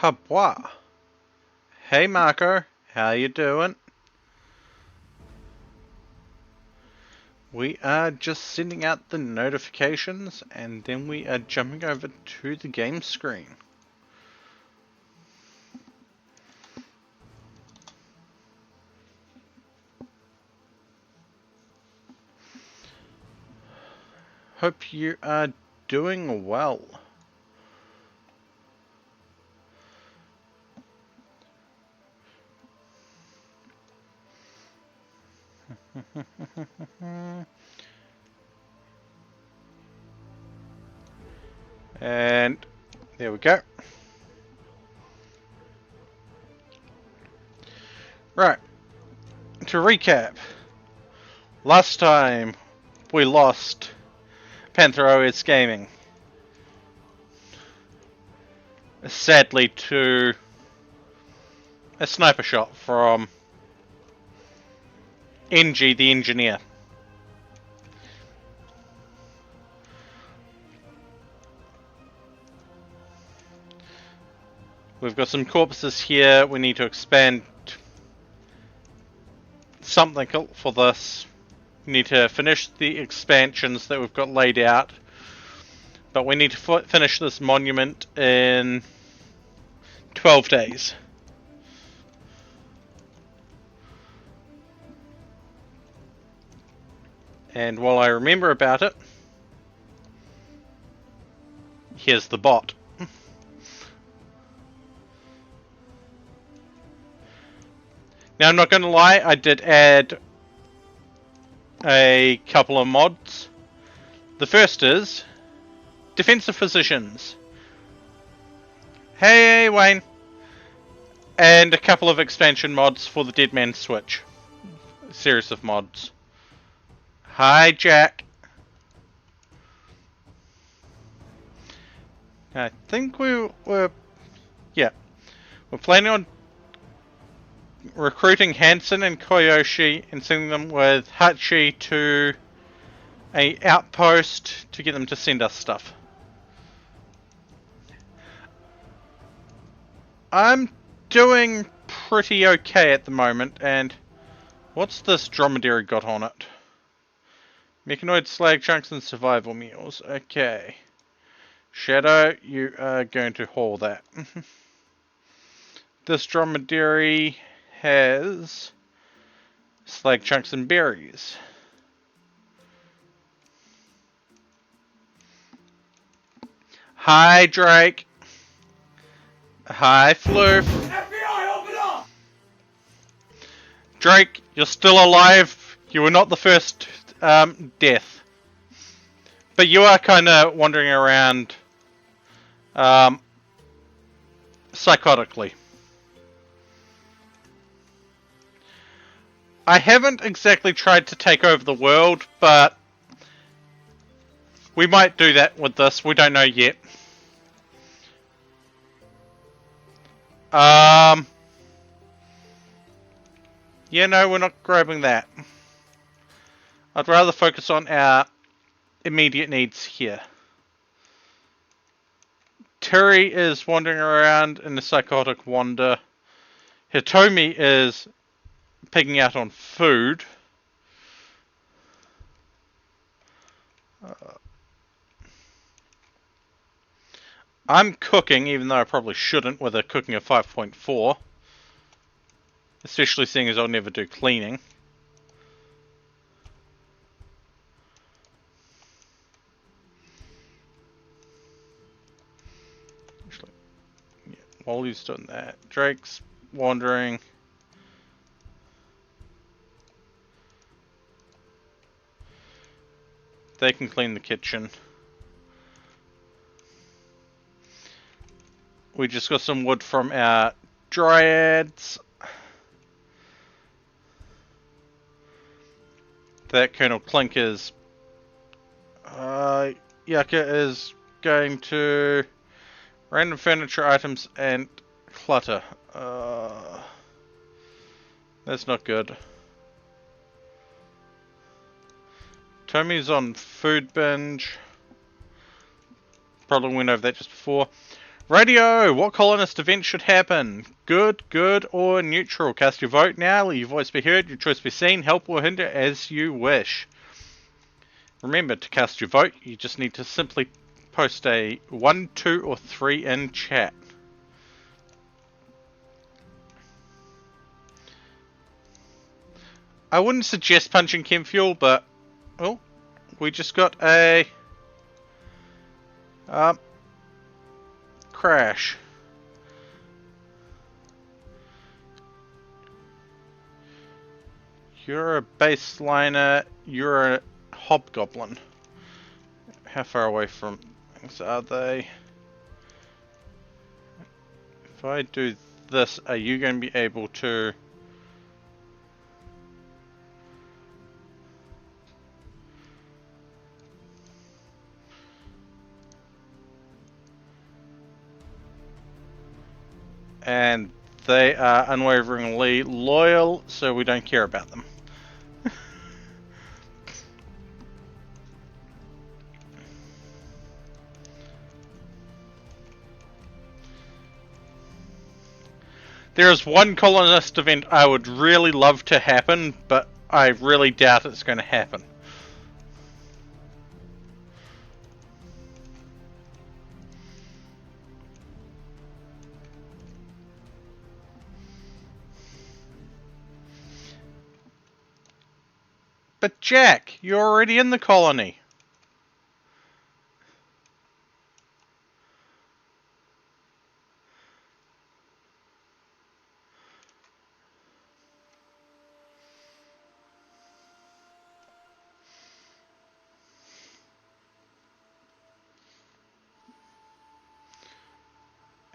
Habwa. Hey Marco, how you doing? We are just sending out the notifications and then we are jumping over to the game screen. Hope you are doing well. And there we go. Right, to recap, last time we lost Panther OS Gaming, sadly to a sniper shot from NG the engineer. We've got some corpses here. We need to expand something for this. We need to finish the expansions that we've got laid out. But we need to finish this monument in 12 days. And while I remember about it, here's the bot. Now, I'm not going to lie, I did add a couple of mods. The first is defensive positions. Hey, Wayne. And a couple of expansion mods for the Dead Man Switch. A series of mods. Hi, Jack. I think we're planning on recruiting Hansen and Koyoshi and sending them with Hachi to a outpost to get them to send us stuff. I'm doing pretty okay at the moment, and what's this dromedary got on it? Mechanoid slag chunks and survival meals. Okay. Shadow, you are going to haul that. This dromedary has slag chunks and berries. Hi, Drake. Hi, Floof. FBI, open up! Drake, you're still alive. You were not the first death. But you are kind of wandering around psychotically. I haven't exactly tried to take over the world, but we might do that with this. We don't know yet. Yeah, no, we're not grabbing that. I'd rather focus on our immediate needs here. Terry is wandering around in a psychotic wander. Hitomi is picking out on food. I'm cooking, even though I probably shouldn't, with a cooking of 5.4. Especially seeing as I'll never do cleaning. Actually, yeah, while he's doing that, Drake's wandering. They can clean the kitchen. We just got some wood from our dryads. That Colonel Clink is... Yucca is going to... Random furniture items and clutter. That's not good. Tommy's on food binge. Probably went over that just before. Radio, what colonist event should happen? Good, good, or neutral? Cast your vote now, let your voice be heard, your choice be seen, help or hinder as you wish. Remember, to cast your vote, you just need to simply post a 1, 2, or 3 in chat. I wouldn't suggest punching chem fuel, but... Oh, we just got a... crash. You're a baseliner, you're a hobgoblin. How far away from things are they? If I do this, are you going to be able to... And they are unwaveringly loyal, so we don't care about them. There is one colonist event I would really love to happen, but I really doubt it's going to happen. But Jack, you're already in the colony.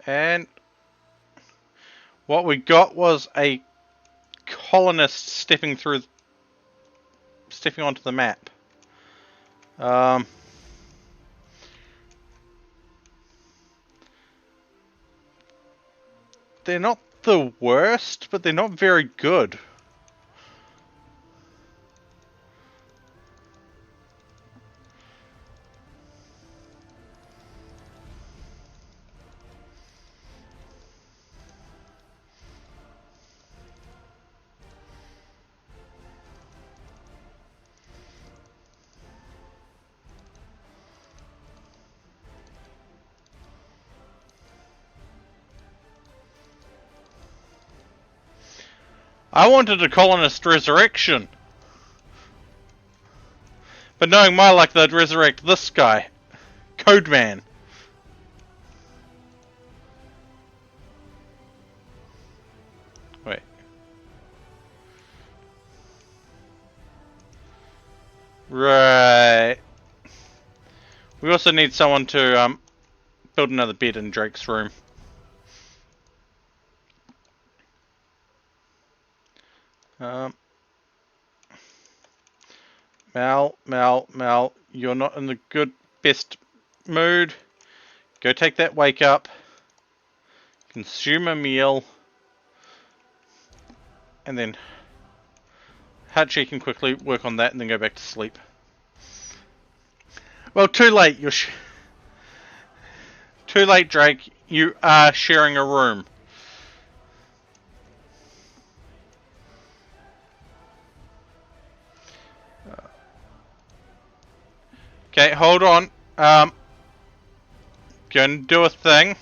And what we got was a colonist stepping onto the map. They're not the worst, but they're not very good. I wanted a colonist resurrection. But knowing my luck, they'd resurrect this guy. Codeman. Wait. Right. We also need someone to build another bed in Drake's room. Mal, you're not in the best mood. Go take that wake up. Consume a meal. And then heart check and quickly work on that and then go back to sleep. Well, too late. Too late, Drake. You are sharing a room. Okay, hold on. Gonna do a thing.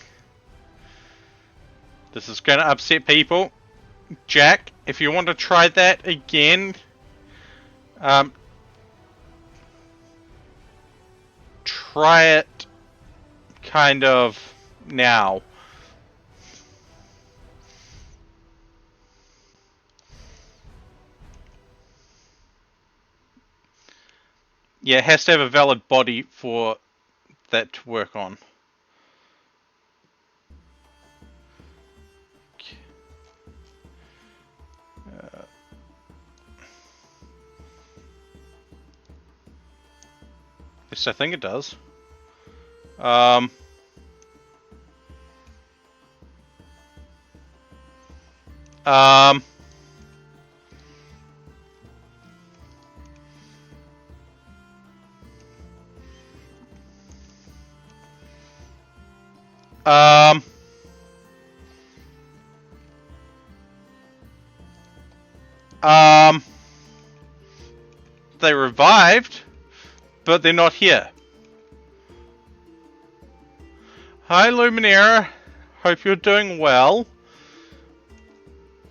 This is gonna upset people. Jack, if you want to try that again, try it kind of now. Yeah, it has to have a valid body for that to work on. Yes, I think it does. Um... Um... They revived, but they're not here. Hi, Luminaire. Hope you're doing well.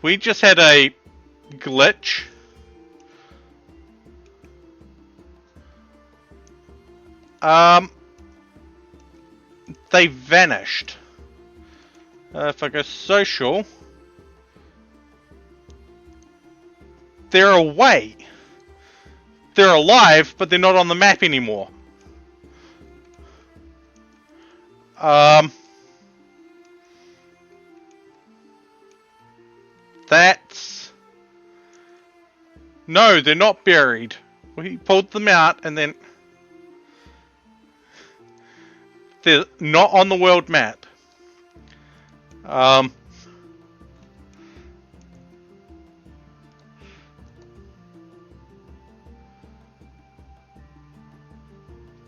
We just had a glitch. They vanished. If I go social, they're away. They're alive, but they're not on the map anymore. That's... No, they're not buried. We pulled them out and then... They're not on the world map.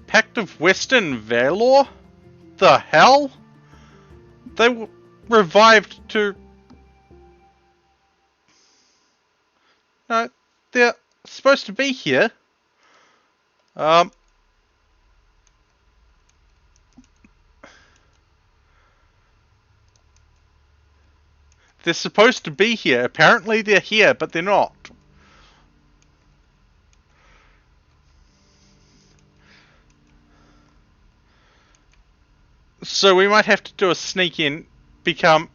Pact of Winston Valor? The hell? They were revived to... No, they're supposed to be here. They're supposed to be here. Apparently they're here, but they're not. So we might have to do a sneak in, become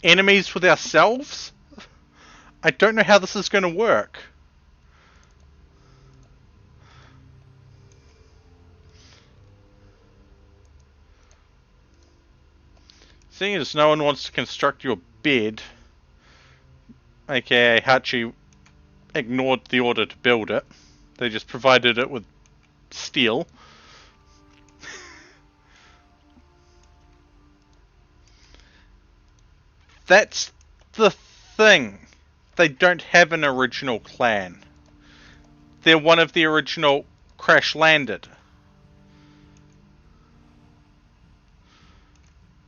enemies with ourselves? I don't know how this is going to work. Seeing as no one wants to construct your bed, aka Hachi ignored the order to build it. They just provided it with steel. That's the thing. They don't have an original clan. They're one of the original Crash Landed.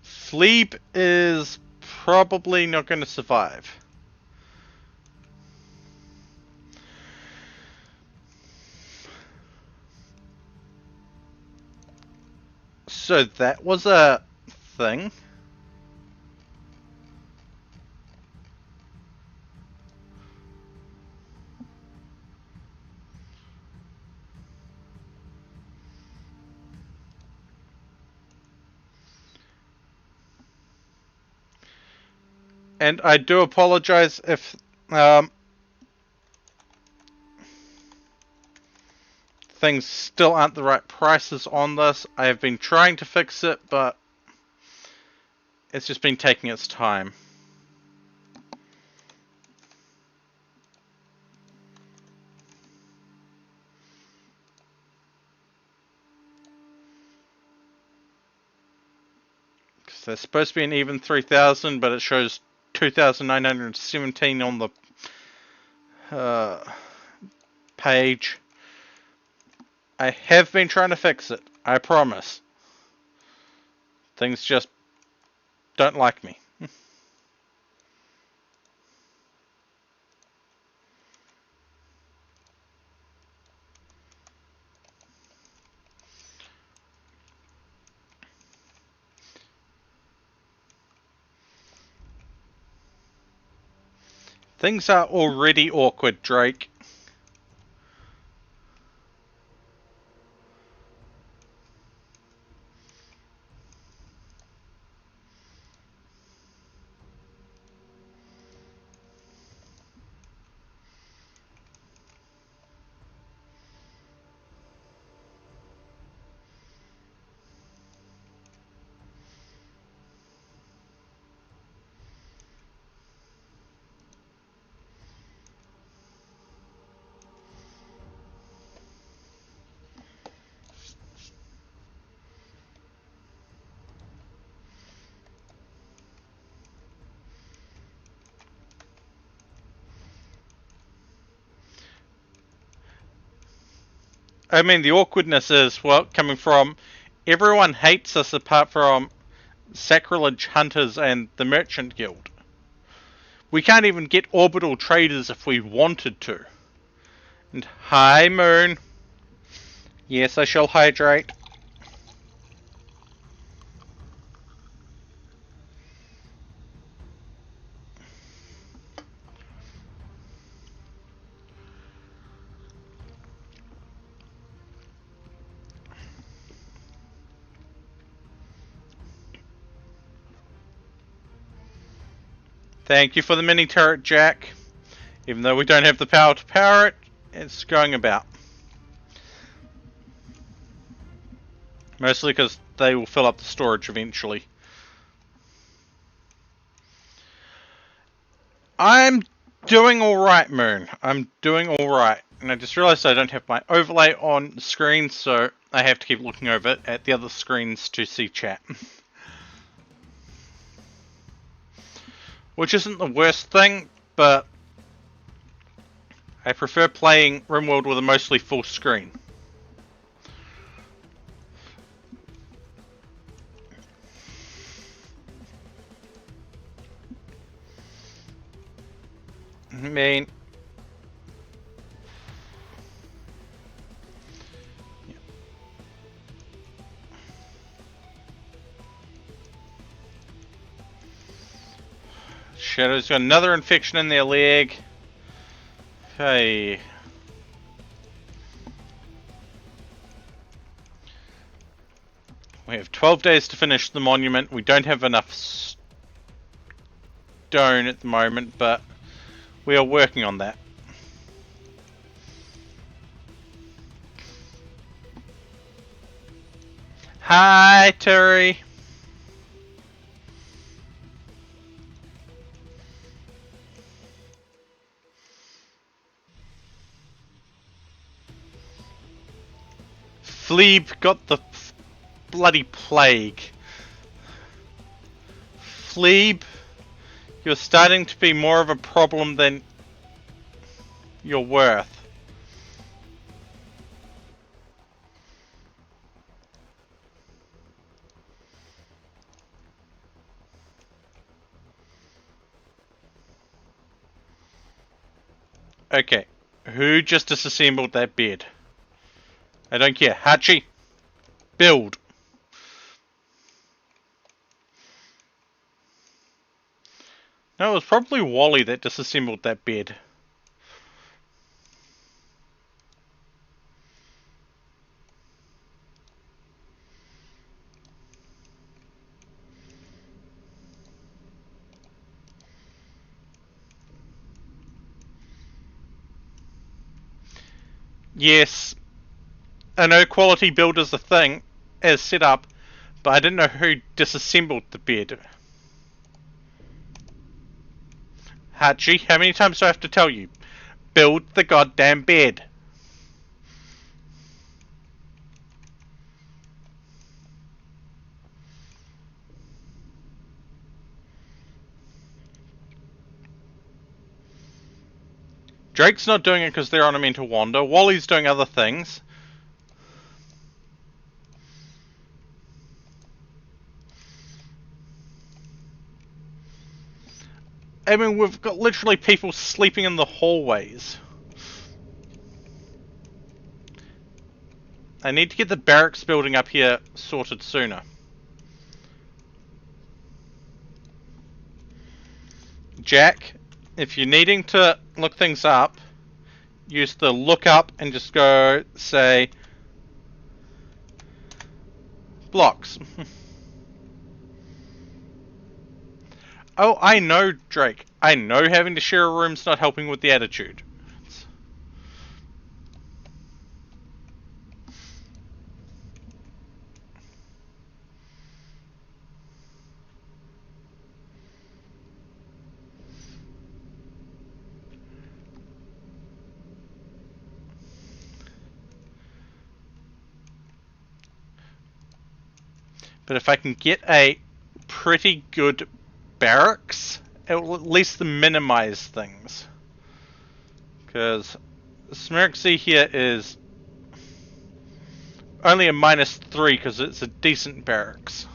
Fleeb is probably not going to survive. So that was a thing. And I do apologize if things still aren't the right prices on this. I have been trying to fix it, but it's just been taking its time. Because they're supposed to be an even 3,000, but it shows 2,917 on the page. I have been trying to fix it, I promise. Things just don't like me. Things are already awkward, Drake. I mean, the awkwardness is, well, coming from Everyone hates us apart from Sacrilege Hunters and the Merchant Guild. We can't even get orbital traders if we wanted to. And hi, Moon. Yes, I shall hydrate. Thank you for the mini turret, Jack. Even though we don't have the power to power it, it's going about. Mostly because they will fill up the storage eventually. I'm doing alright, Moon. I'm doing alright. And I just realised I don't have my overlay on the screen, so I have to keep looking over at the other screens to see chat. Which isn't the worst thing, but I prefer playing RimWorld with a mostly full screen. I mean, Shadow's got another infection in their leg. Hey. We have 12 days to finish the monument. We don't have enough stone at the moment, but we are working on that. Hi, Terry. Fleeb got the bloody plague. Fleeb, you're starting to be more of a problem than you're worth. Okay, who just disassembled that bed? I don't care. Hachi, build. No, it was probably Wally that disassembled that bed. Yes, I know quality build is a thing, as set up, but I didn't know who disassembled the bed. Hachi, how many times do I have to tell you? Build the goddamn bed. Drake's not doing it because they're on a mental wander. Wally's doing other things. I mean, we've got literally people sleeping in the hallways. I need to get the barracks building up here sorted sooner. Jack, if you're needing to look things up, use the look up and just go, say, blocks. Oh, I know, Drake. I know having to share a room's not helping with the attitude. But if I can get a pretty good barracks, it will at least minimize things. Because Smirksy here is only a -3 because it's a decent barracks.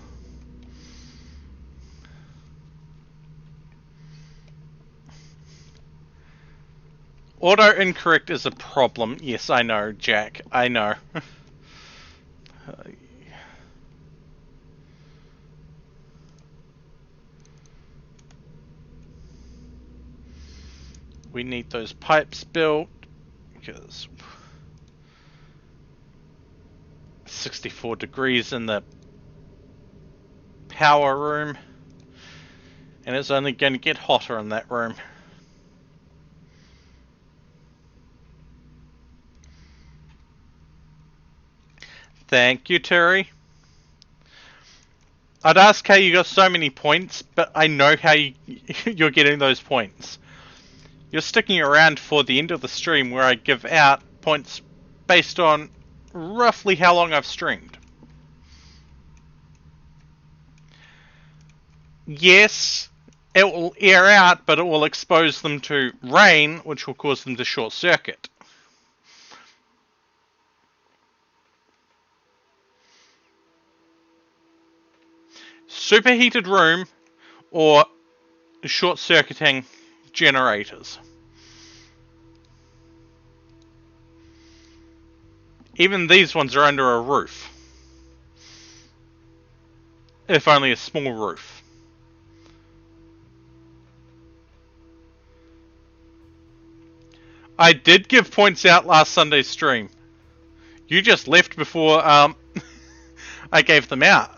Auto incorrect is a problem. Yes, I know, Jack. I know. We need those pipes built because 64 degrees in the power room, and it's only going to get hotter in that room. Thank you, Terry. I'd ask how you got so many points, but I know how you're getting those points. You're sticking around for the end of the stream where I give out points based on roughly how long I've streamed. Yes, it will air out, but it will expose them to rain, which will cause them to short circuit. Superheated room or short-circuiting generators. Even these ones are under a roof. If only a small roof. I did give points out last Sunday's stream. You just left before I gave them out.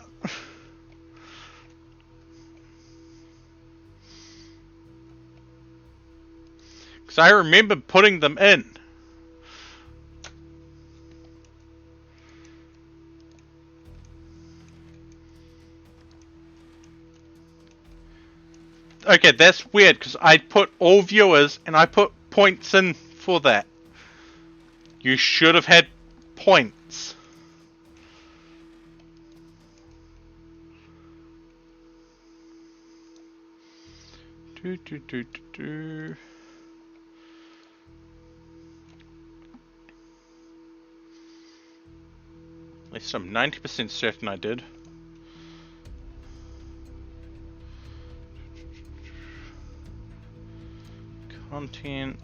Because I remember putting them in. Okay, that's weird because I put all viewers and I put points in for that. You should have had points. At least I'm 90% certain I did. Content.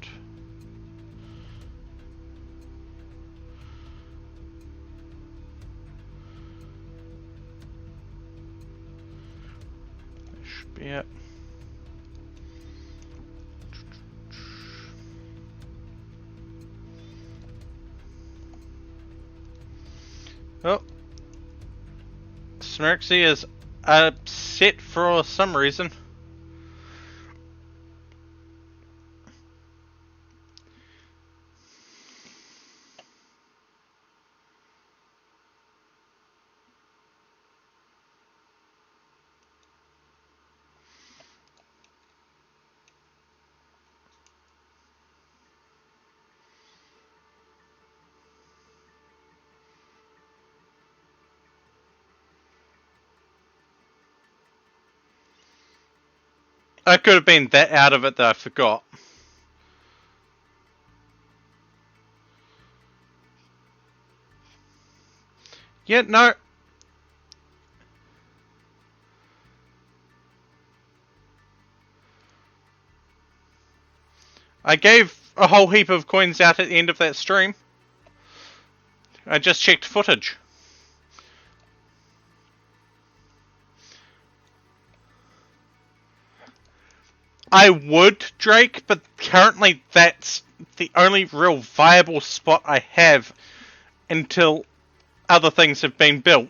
That should be it. Oh. Smirksy is upset for some reason. I could have been that out of it that I forgot. Yeah, no. I gave a whole heap of coins out at the end of that stream. I just checked footage. I would, Drake, but currently that's the only real viable spot I have until other things have been built.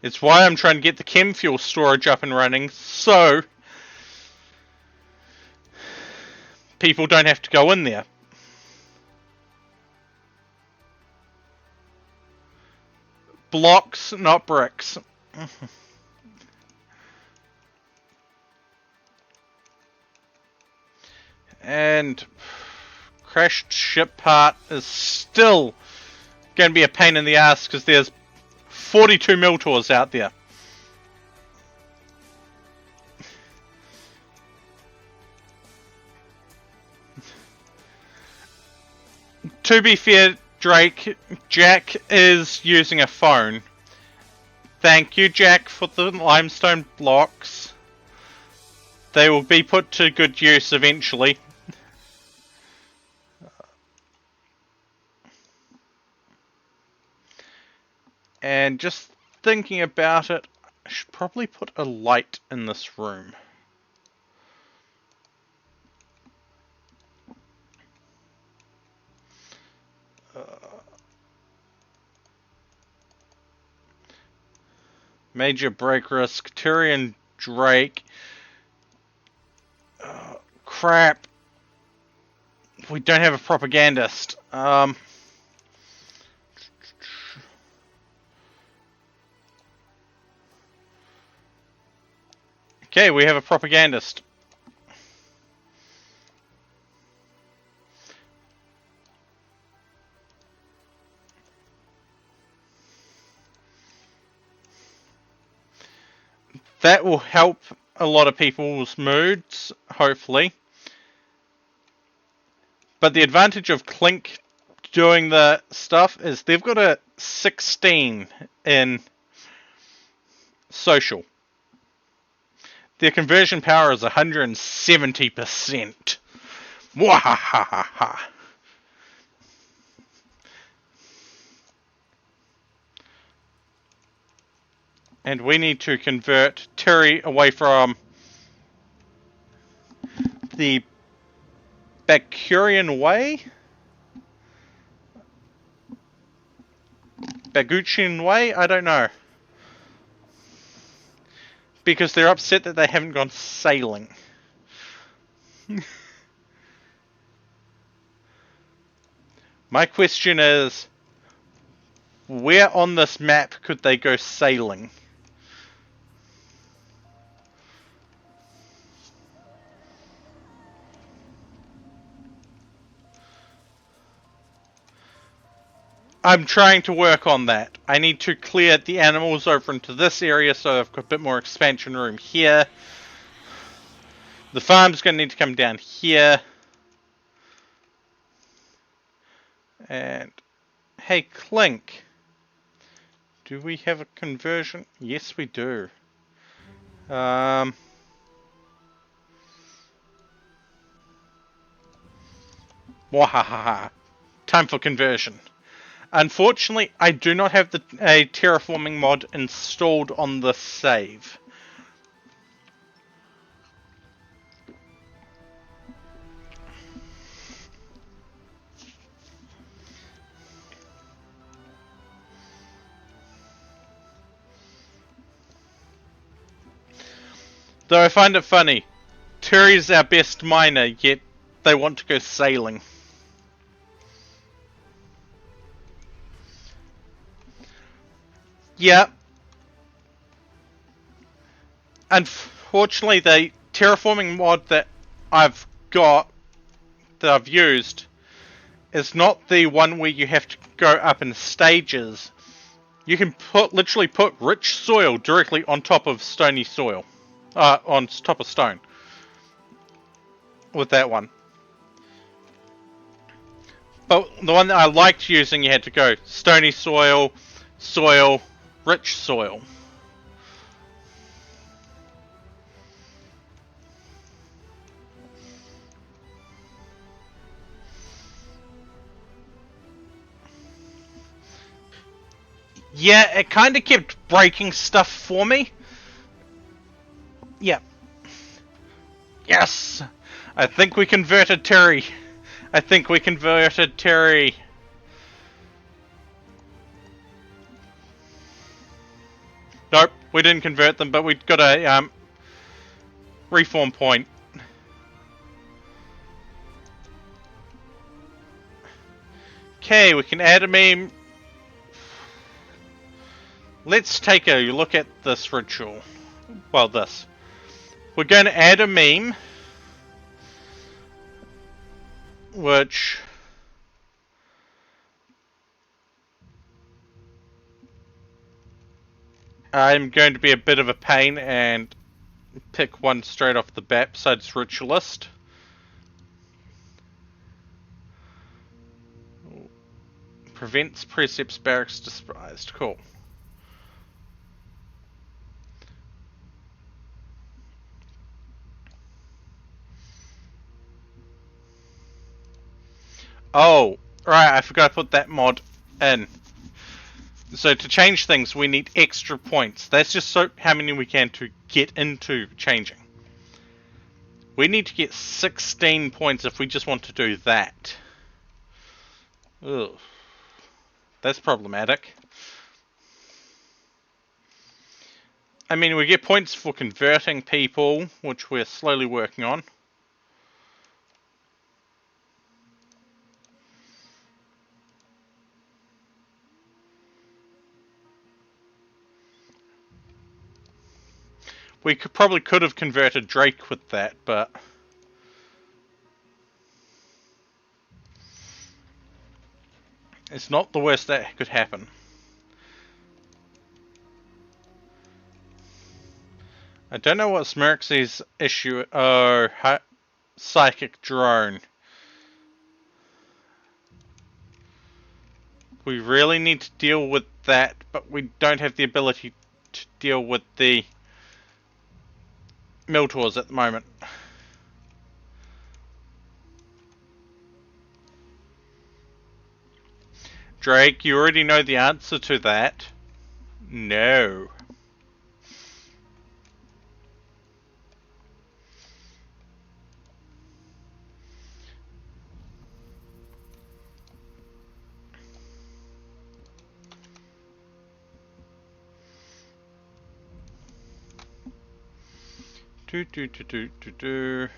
It's why I'm trying to get the chem fuel storage up and running, so people don't have to go in there. Blocks, not bricks. And crashed ship part is still going to be a pain in the ass because there's 42 Miltaurs out there. To be fair, Drake, Jack is using a phone. Thank you, Jack, for the limestone blocks. They will be put to good use eventually. And just thinking about it, I should probably put a light in this room. Major break risk, Tyrion Drake. Crap. We don't have a propagandist. Okay, we have a propagandist. That will help a lot of people's moods, hopefully. But the advantage of Clink doing the stuff is they've got a 16 in social. Their conversion power is 170%. Wahahaha. And we need to convert Terry away from the Bakurian Way? Baguchian Way? I don't know. Because they're upset that they haven't gone sailing. My question is, where on this map could they go sailing? I'm trying to work on that. I need to clear the animals over into this area so I've got a bit more expansion room here. The farm's going to need to come down here. And, hey Clink, do we have a conversion? Yes we do. Wahahaha. Time for conversion. Unfortunately, I do not have a terraforming mod installed on this save. Though I find it funny, Terry's our best miner, yet they want to go sailing. Yeah. Unfortunately, the terraforming mod that I've got, that I've used, is not the one where you have to go up in stages. You can literally put rich soil directly on top of stony soil. On top of stone. With that one. But the one that I liked using, you had to go stony soil, soil, rich soil. Yeah, it kind of kept breaking stuff for me. Yeah. Yes! I think we converted Terry. Nope, we didn't convert them, but we got a reform point. Okay, we can add a meme. Let's take a look at this ritual. Well, this. We're going to add a meme, which I'm going to be a bit of a pain and pick one straight off the bat besides Ritualist. Prevents Precepts Barracks Despised. Cool. Oh, right, I forgot to put that mod in. So to change things, we need extra points. That's just so how many we can to get into changing. We need to get 16 points if we just want to do that. Ugh. That's problematic. I mean, we get points for converting people, which we're slowly working on. We probably could have converted Drake with that, but it's not the worst that could happen. I don't know what Smirx's issue. Oh, psychic drone. We really need to deal with that, but we don't have the ability to deal with the Miltaurs at the moment. Drake, you already know the answer to that. No. Do.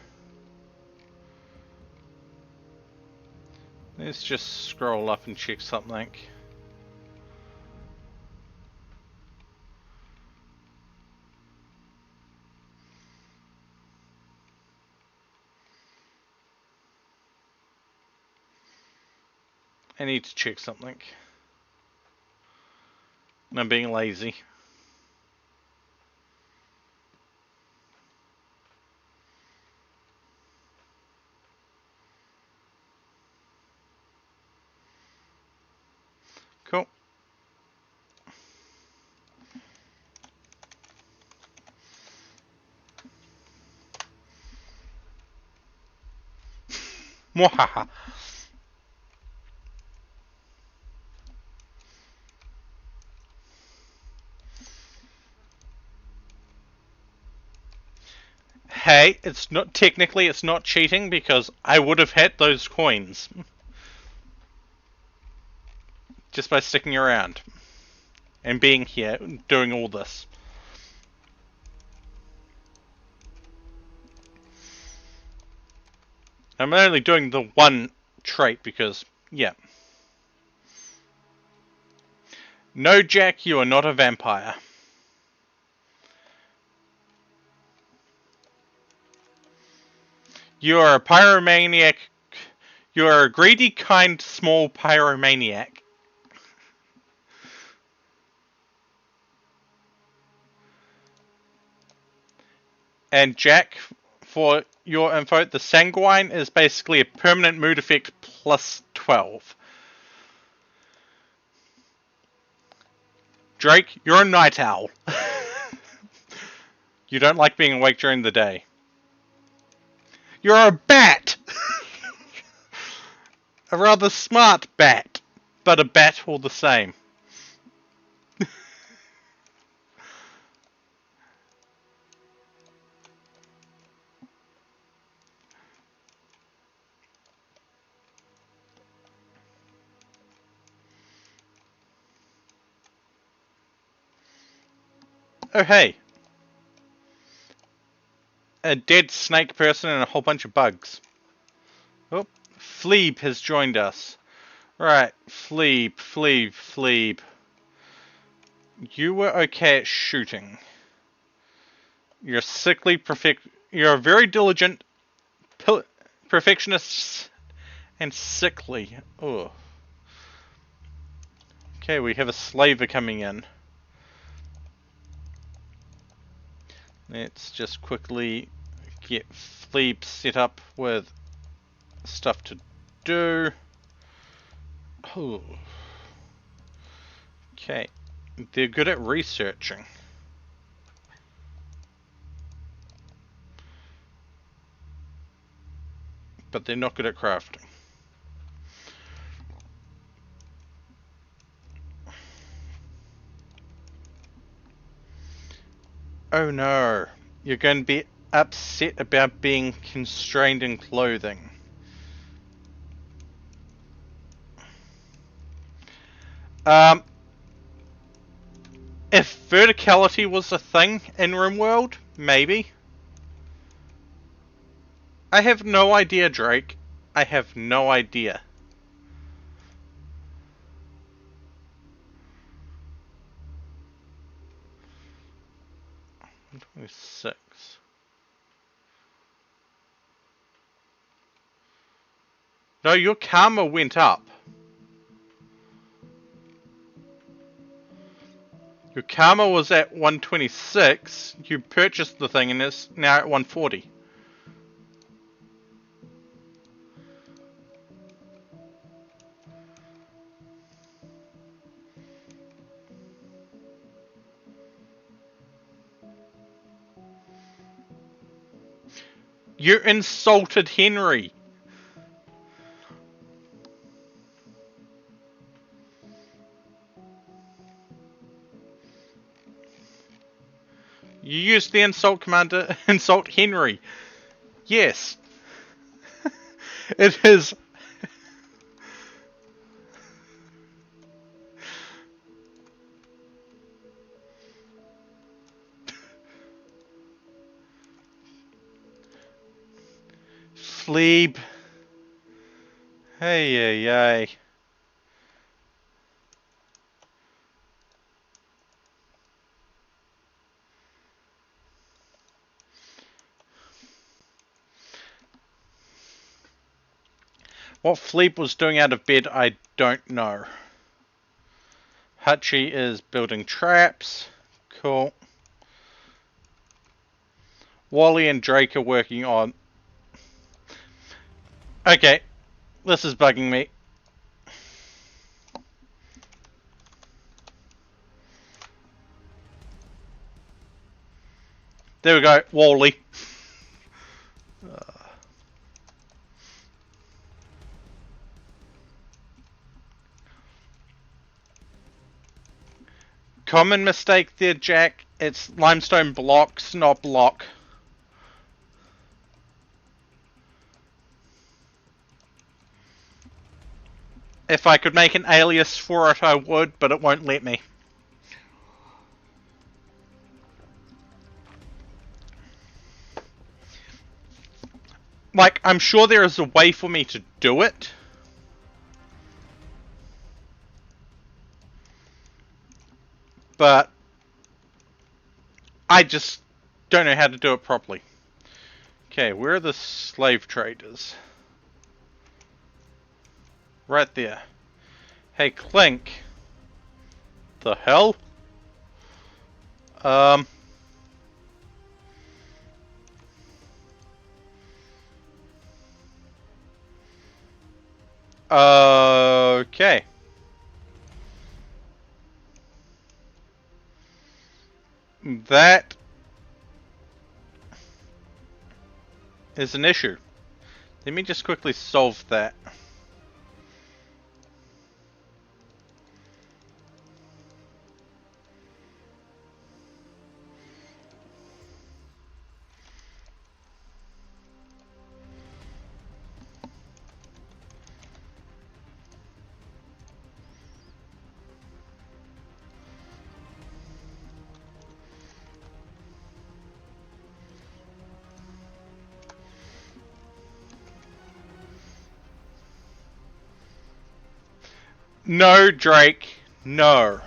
Let's just scroll up and check something. I need to check something. I'm being lazy. Cool. Mwahaha. Hey, it's not technically it's not cheating because I would have had those coins just by sticking around and being here doing all this. I'm only doing the one trait because, yeah. No, Jack, you are not a vampire. You are a pyromaniac. You are a greedy, kind, small pyromaniac. And Jack, for your info, the Sanguine is basically a permanent mood effect plus 12. Drake, you're a night owl. You don't like being awake during the day. You're a bat! A rather smart bat, but a bat all the same. Oh hey. A dead snake person and a whole bunch of bugs. Oh, Fleeb has joined us. Right, Fleeb. You were okay at shooting. You're sickly You're very diligent, perfectionist, and sickly. Oh. Okay, we have a slaver coming in. Let's just quickly get Fleeb set up with stuff to do. Oh. Okay. They're good at researching. But they're not good at crafting. Oh no. You're going to be upset about being constrained in clothing. If verticality was a thing in RimWorld, maybe. I have no idea, Drake. I have no idea. $126. No, your karma went up. Your karma was at 126. You purchased the thing and it's now at 140. You insulted Henry. You used the insult command to insult Henry. Yes. It is. Fleeb. Hey, hey, hey. What Fleeb was doing out of bed, I don't know. Hutchie is building traps. Cool. Wally and Drake are working on... Okay. This is bugging me. There we go. Wally. Common mistake there, Jack. It's limestone blocks, not block. If I could make an alias for it, I would, but it won't let me. Like, I'm sure there is a way for me to do it. But I just don't know how to do it properly. Okay, where are the slave traders? Right there. Hey, Clink. The hell? Okay. That is an issue. Let me just quickly solve that. No, Drake. No.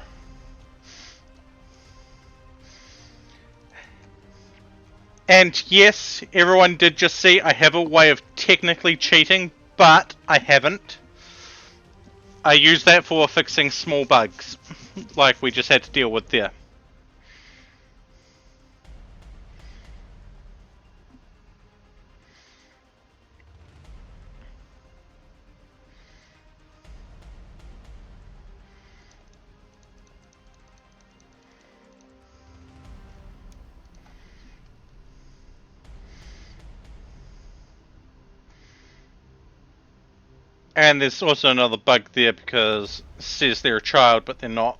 And yes, everyone did just see I have a way of technically cheating, but I haven't. I use that for fixing small bugs, like we just had to deal with there. And there's also another bug there because it says they're a child, but they're not.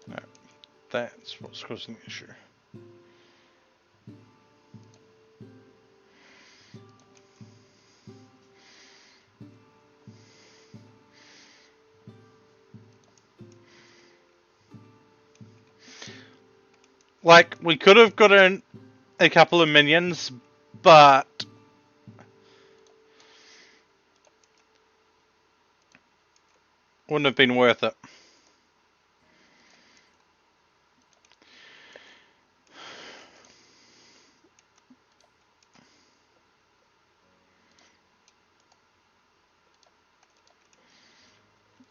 No, that's what's causing the issue. Like, we could have got in a couple of minions, but wouldn't have been worth it.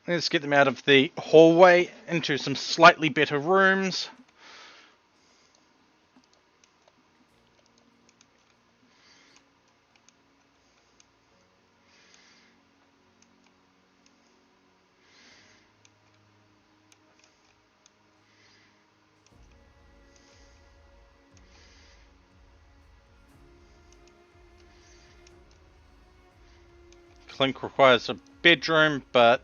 Let's get them out of the hallway into some slightly better rooms. Clink requires a bedroom, but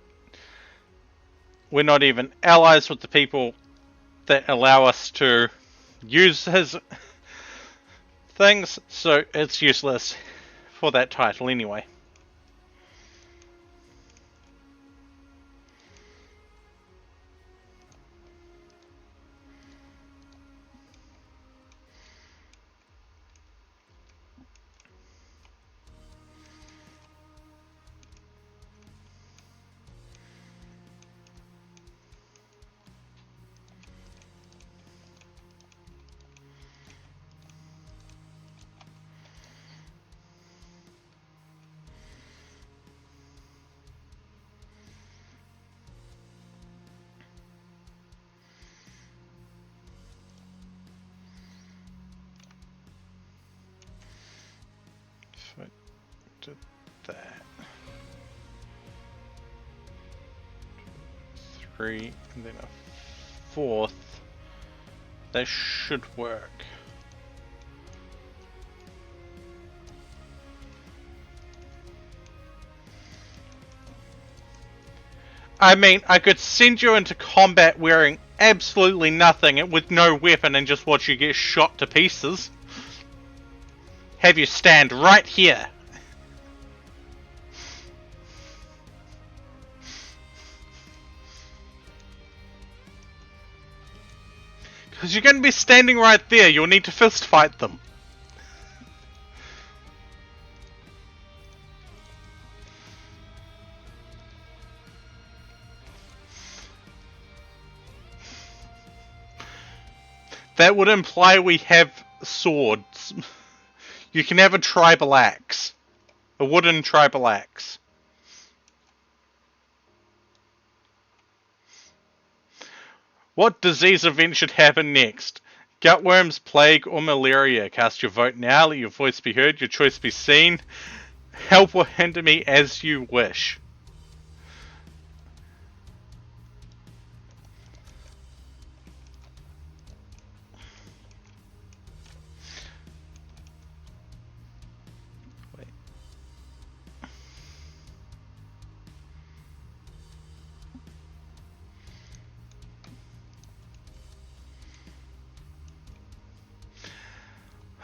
we're not even allies with the people that allow us to use his things, so it's useless for that title anyway. So I did that. 3, and then a 4th. That should work. I mean, I could send you into combat wearing absolutely nothing and with no weapon and just watch you get shot to pieces. Have you stand right here. Because you're going to be standing right there, you'll need to fist fight them. That would imply we have swords. You can have a tribal axe. A wooden tribal axe. What disease event should happen next? Gutworms, plague, or malaria? Cast your vote now, let your voice be heard, your choice be seen. Help or hinder me as you wish. Wait.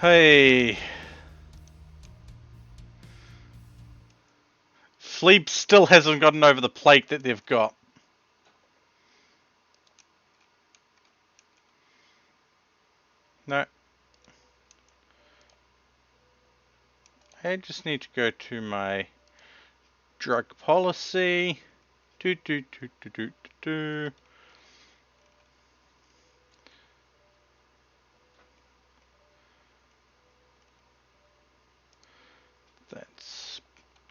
Hey. Fleeb still hasn't gotten over the plague that they've got. No. I just need to go to my drug policy. Do do do do do do. That's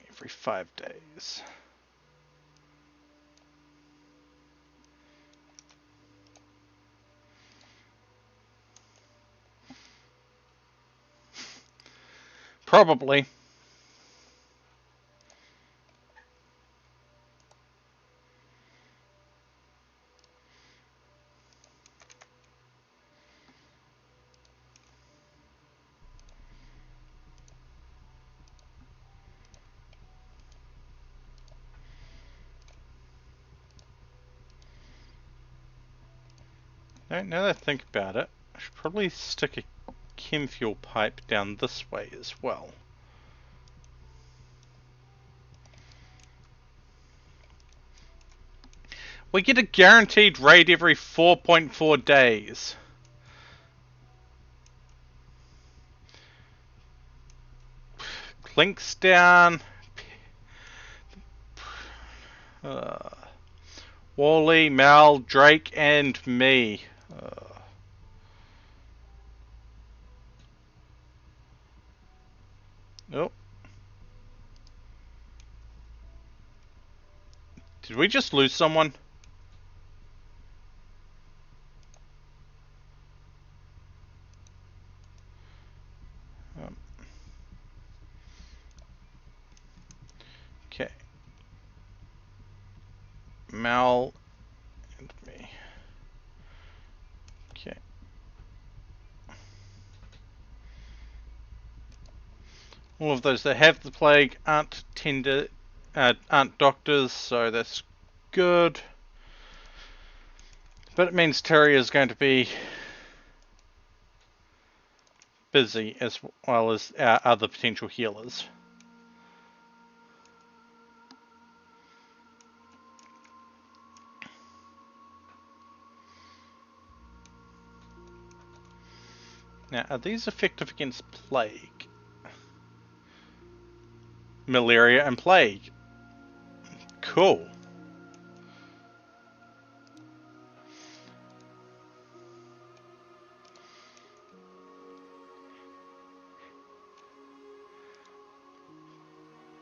every 5 days. Probably. Now that I think about it, I should probably stick a chem fuel pipe down this way as well. We get a guaranteed raid every 4.4 days. Links down. Wally, Mal, Drake, and me. Oh. Did we just lose someone? Okay. Mal and me. Okay. All of those that have the plague aren't doctors, so that's good. But it means Terry is going to be busy as well as our other potential healers. Now, are these effective against plague? Malaria and plague. Cool.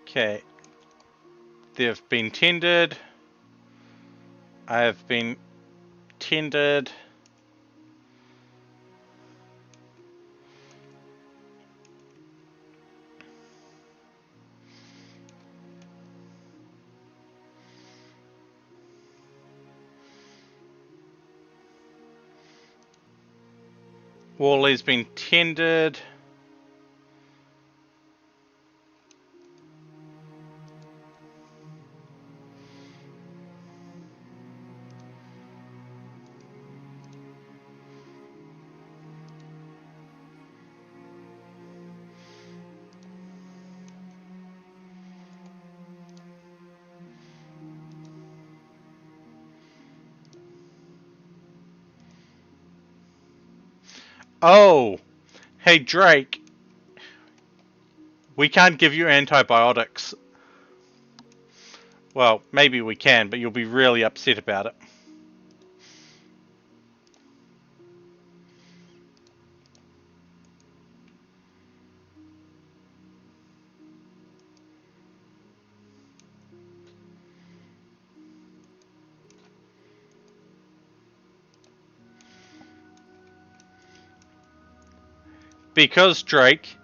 Okay. They've been tended. I have been tended. Wally's been tended. Oh, hey Drake, we can't give you antibiotics. Well, maybe we can, but you'll be really upset about it. Because, Drake,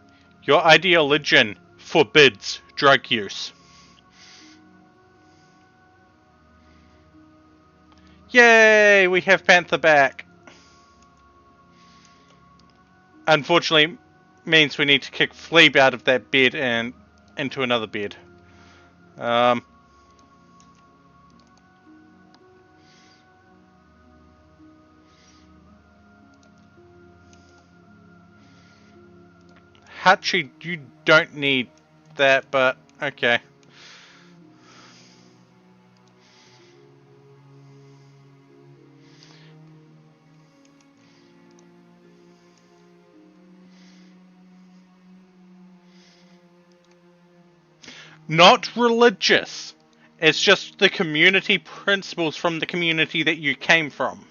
your ideology forbids drug use. Yay, we have Panther back. Unfortunately, means we need to kick Fleeb out of that bed and into another bed. Hachi, you don't need that, but okay. Not religious. It's just the community principles from the community that you came from.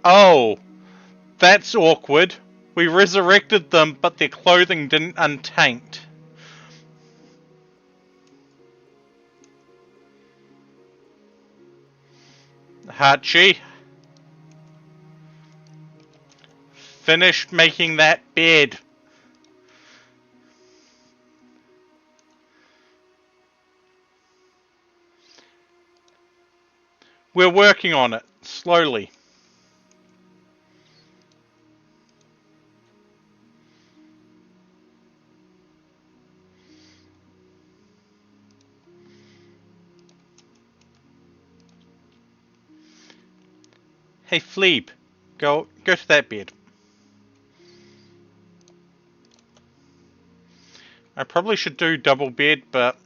Oh, that's awkward. We resurrected them, but their clothing didn't untaint. Hachi, finished making that bed. We're working on it, slowly. Hey, Fleeb, go to that bed. I probably should do double bed, but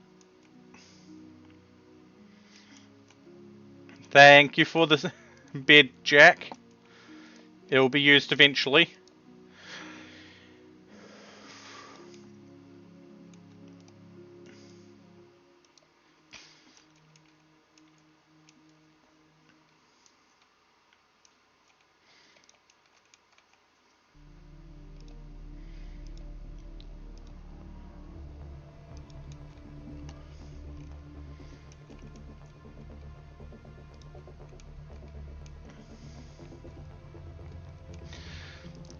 thank you for the bed, Jack. It'll be used eventually.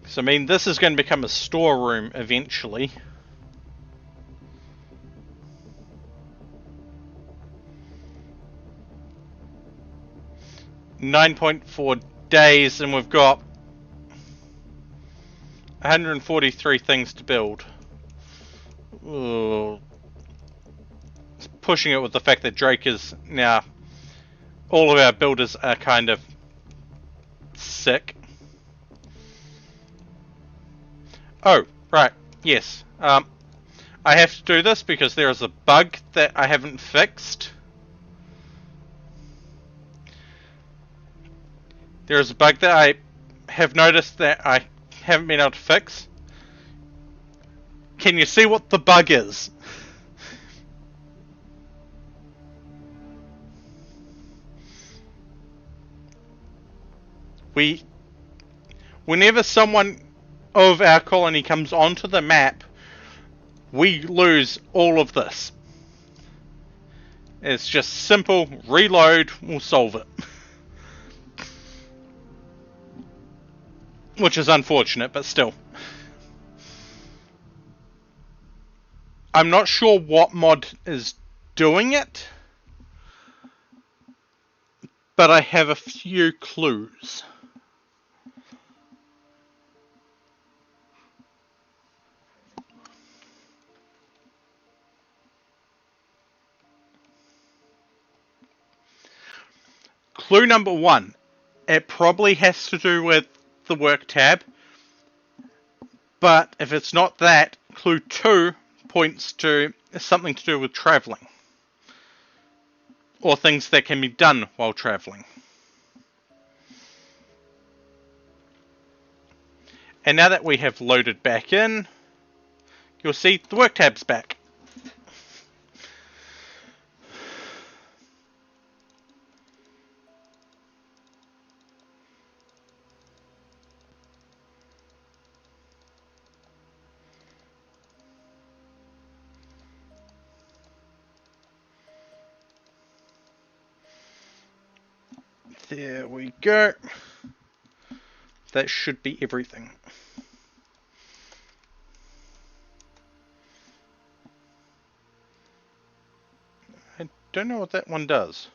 So, I mean, this is going to become a storeroom eventually. .4 days, and we've got 143 things to build. Ooh. Pushing it with the fact that Drake is now... All of our builders are kind of sick. Oh, right, yes. I have to do this because there is a bug that I haven't fixed. There is a bug that I have noticed that I haven't been able to fix. Can you see what the bug is? Whenever someone of our colony comes onto the map, we lose all of this. It's just simple, reload will solve it. Which is unfortunate, but still. I'm not sure what mod is doing it, but I have a few clues. Clue number 1. It probably has to do with the work tab. But if it's not that, clue 2 points to something to do with travelling. Or things that can be done while travelling. And now that we have loaded back in, you'll see the work tab's back. There we go. That should be everything. I don't know what that one does.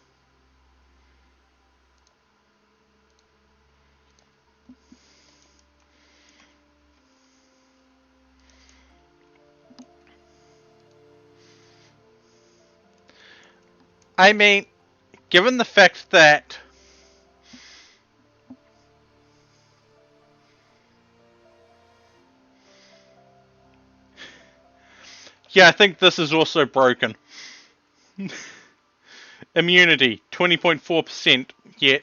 I mean, given the fact that yeah, I think this is also broken. Immunity, 20.4%, yet.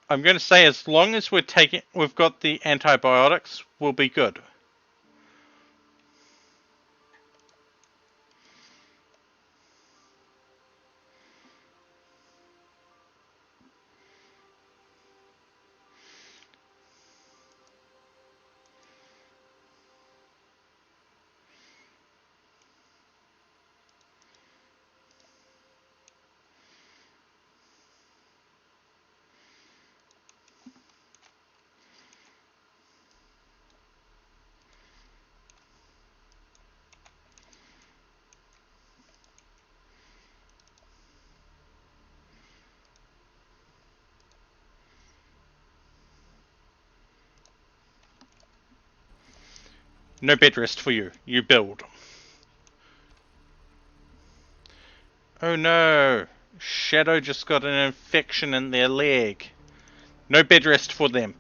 I'm going to say as long as we've got the antibiotics, we'll be good. No bed rest for you. You build. Oh no. Shadow just got an infection in their leg. No bed rest for them.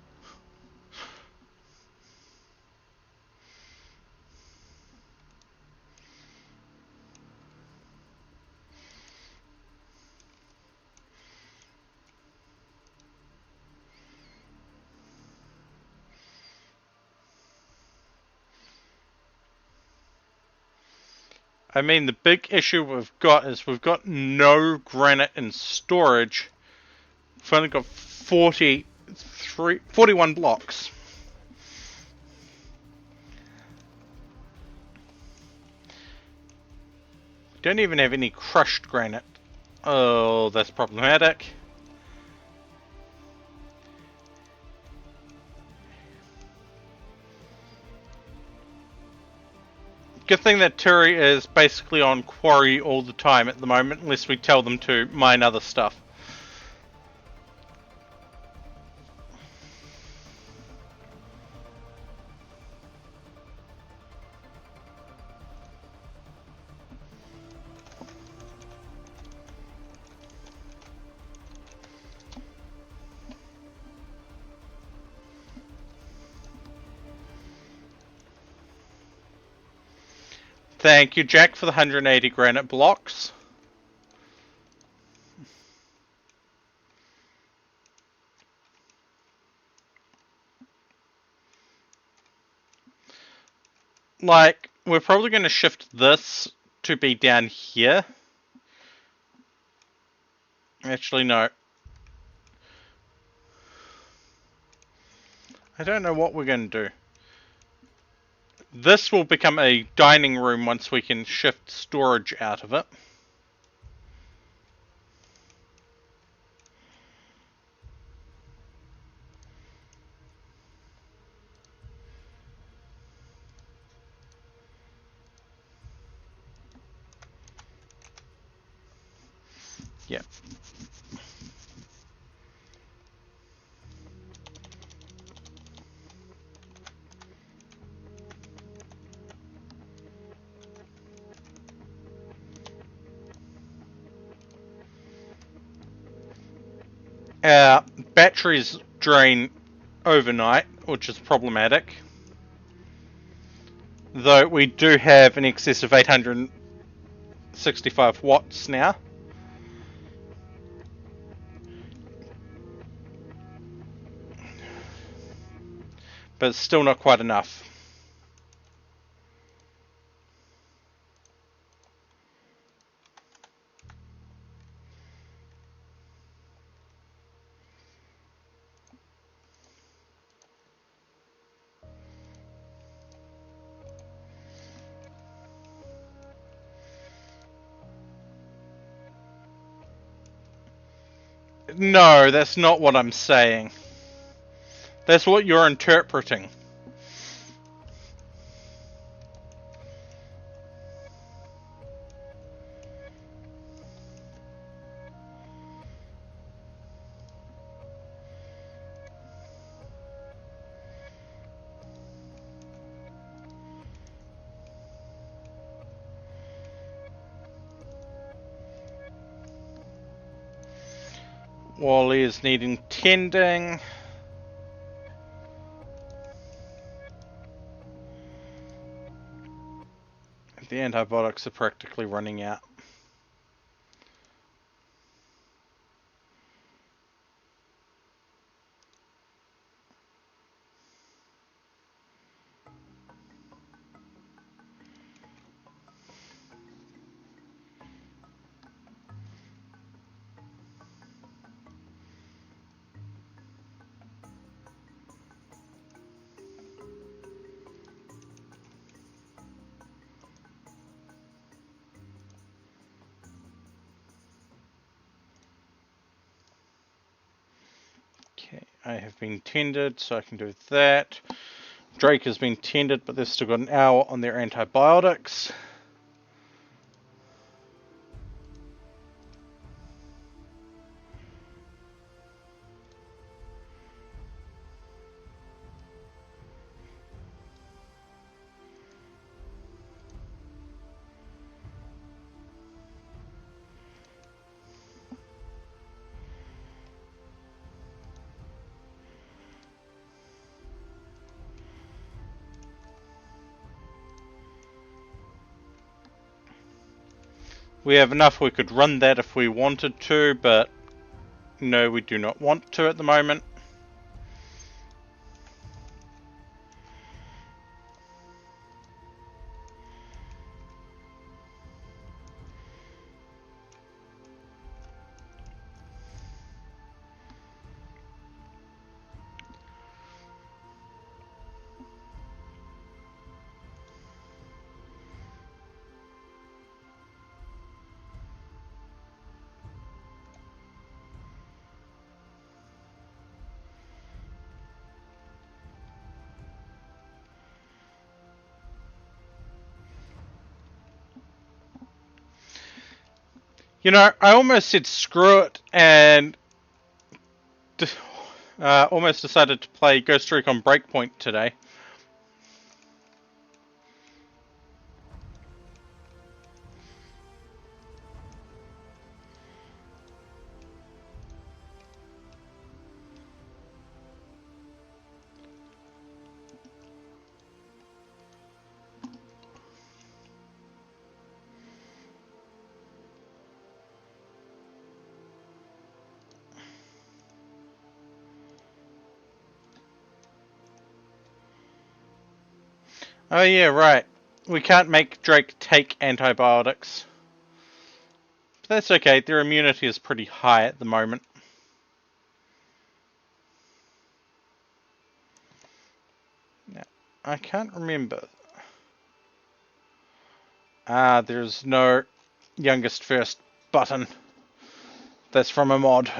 I mean, the big issue we've got is we've got no granite in storage. We've only got 41 blocks. We don't even have any crushed granite. Oh, that's problematic. Good thing that Turi is basically on quarry all the time at the moment, unless we tell them to mine other stuff. Thank you, Jack, for the 180 granite blocks. Like, we're probably going to shift this to be down here. Actually, no. I don't know what we're going to do. This will become a dining room once we can shift storage out of it. Yeah. Batteries drain overnight, which is problematic. Though we do have in excess of 865 watts now. But it's still not quite enough. No, that's not what I'm saying. That's what you're interpreting. Wally is needing tending. the antibiotics are practically running out. Okay, I have been tended, so I can do that. Drake has been tended, but they've still got an hour on their antibiotics. We have enough, we could run that if we wanted to, but no, we do not want to at the moment. You know, I almost said screw it and almost decided to play Ghost Recon Breakpoint today. Oh yeah, right. We can't make Drake take antibiotics. But that's okay, their immunity is pretty high at the moment. Now, I can't remember. There's no youngest first button. That's from a mod.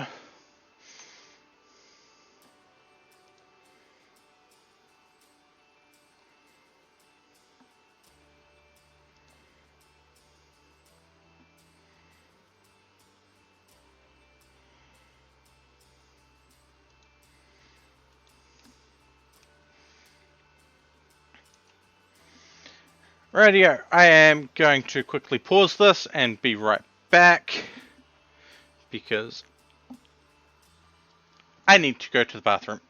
Radio, I am going to quickly pause this and be right back because I need to go to the bathroom.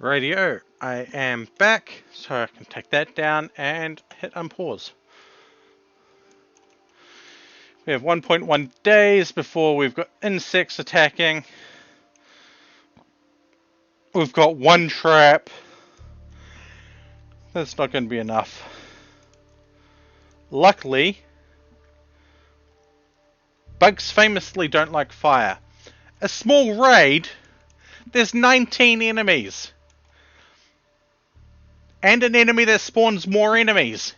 Radio, I am back, so I can take that down and hit unpause. We have 1.1 days before we've got insects attacking. We've got one trap. That's not going to be enough. Luckily, bugs famously don't like fire. A small raid, there's 19 enemies. And an enemy that spawns more enemies.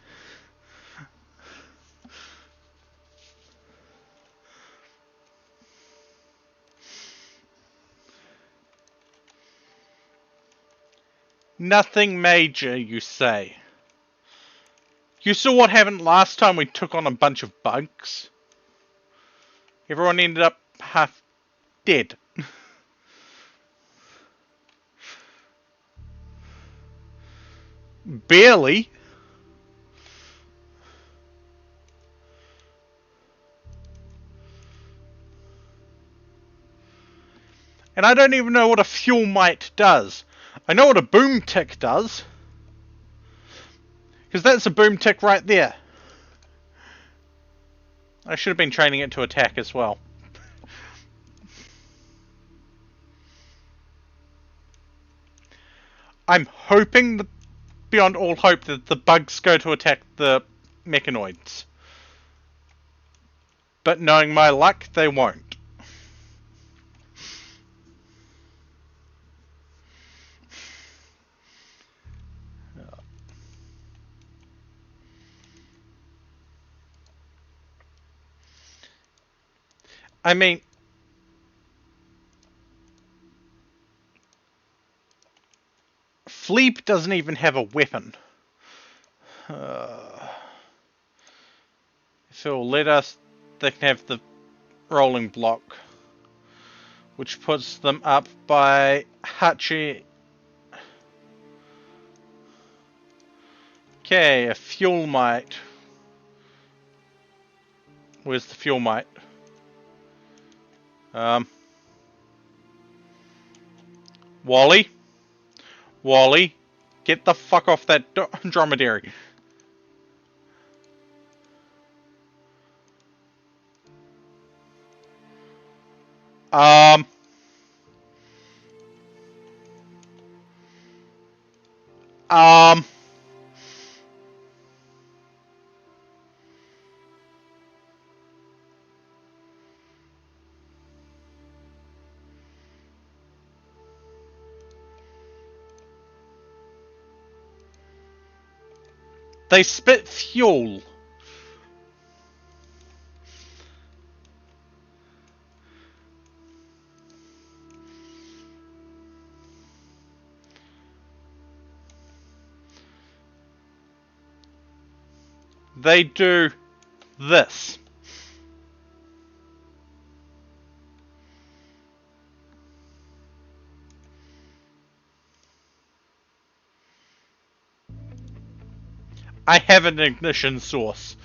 Nothing major, you say. You saw what happened last time we took on a bunch of bugs? Everyone ended up half dead. Barely. And I don't even know what a fuel mite does. I know what a boom tick does. Because that's a boom tick right there. I should have been training it to attack as well. I'm hoping, beyond all hope, that the bugs go to attack the mechanoids. But knowing my luck, they won't. I mean, Fleep doesn't even have a weapon. If it'll let us, they can have the rolling block, which puts them up by Hachi. Okay, a fuel mite. Where's the fuel mite? Wally? Wally? Get the fuck off that dromedary. They spit fuel. They do this. I have an ignition source.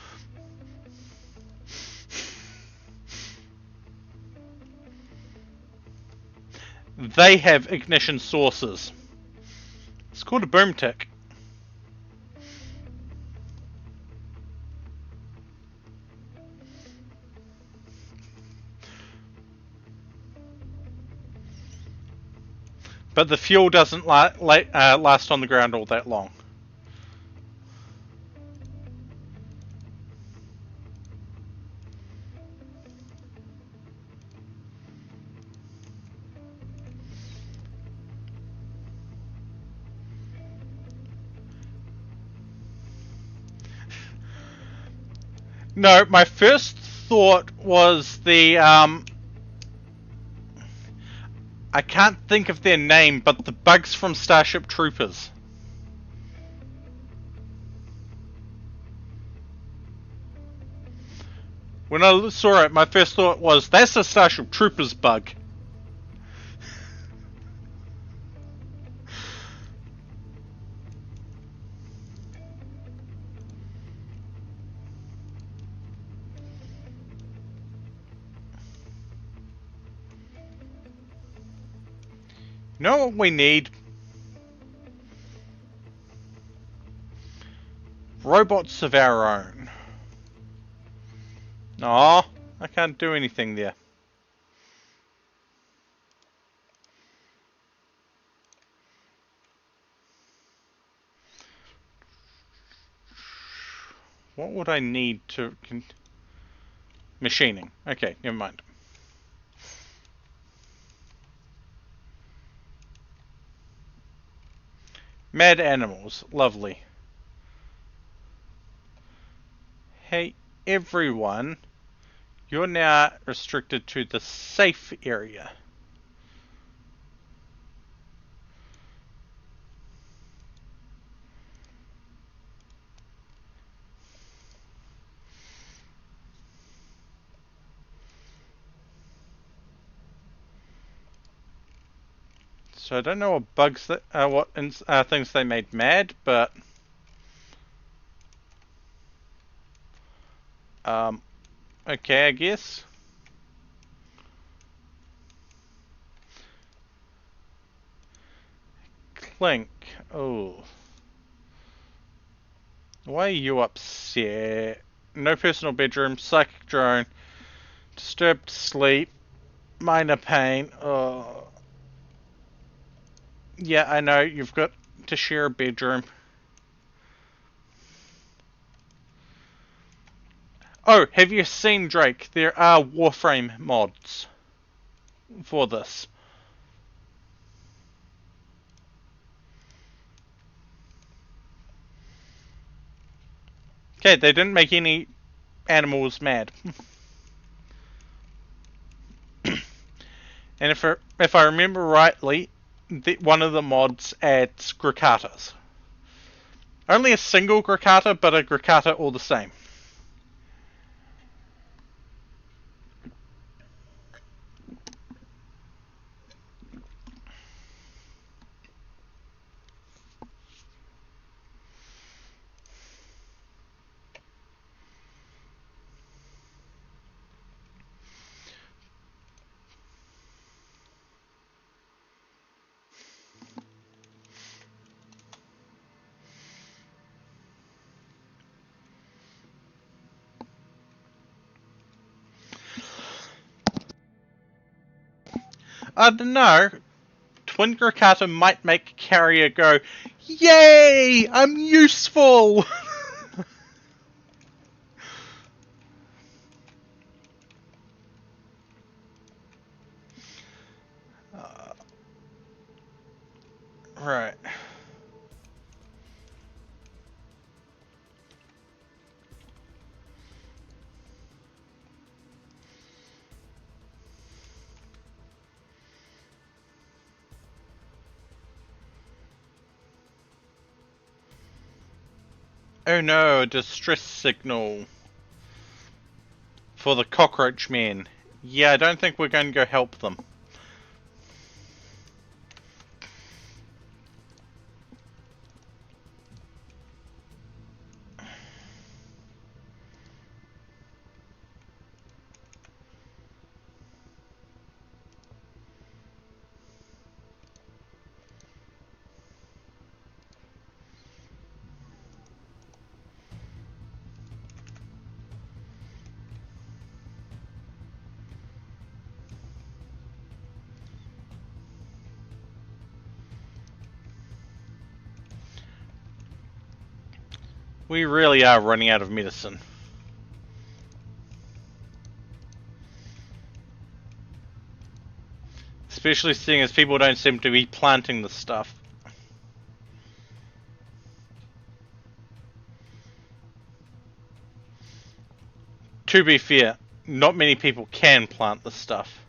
They have ignition sources. It's called a boom tick. But the fuel doesn't last on the ground all that long. No, my first thought was the I can't think of their name, but the bugs from Starship Troopers. When I saw it, my first thought was, that's a Starship Troopers bug. You know what we need? Robots of our own. Aw, I can't do anything there. What would I need to... Machining. Okay, never mind. Mad animals. Lovely. Hey, everyone. You're now restricted to the safe area. So I don't know what bugs that, things they made mad, but okay, I guess. Clink. Oh, why are you upset? No personal bedroom. Psychic drone. Disturbed sleep. Minor pain. Oh, yeah, I know you've got to share a bedroom. Oh, have you seen Drake? There are Warframe mods for this. Okay, they didn't make any animals mad. And if I remember rightly, one of the mods adds Grakatas. Only a single Grakata, but a Grakata all the same. I don't know. Twin Grakata might make Carrier go, "Yay! I'm useful!" Right. Oh no, a distress signal for the cockroach men. Yeah, I don't think we're going to go help them. We really are running out of medicine. Especially seeing as people don't seem to be planting the stuff. To be fair, not many people can plant the stuff.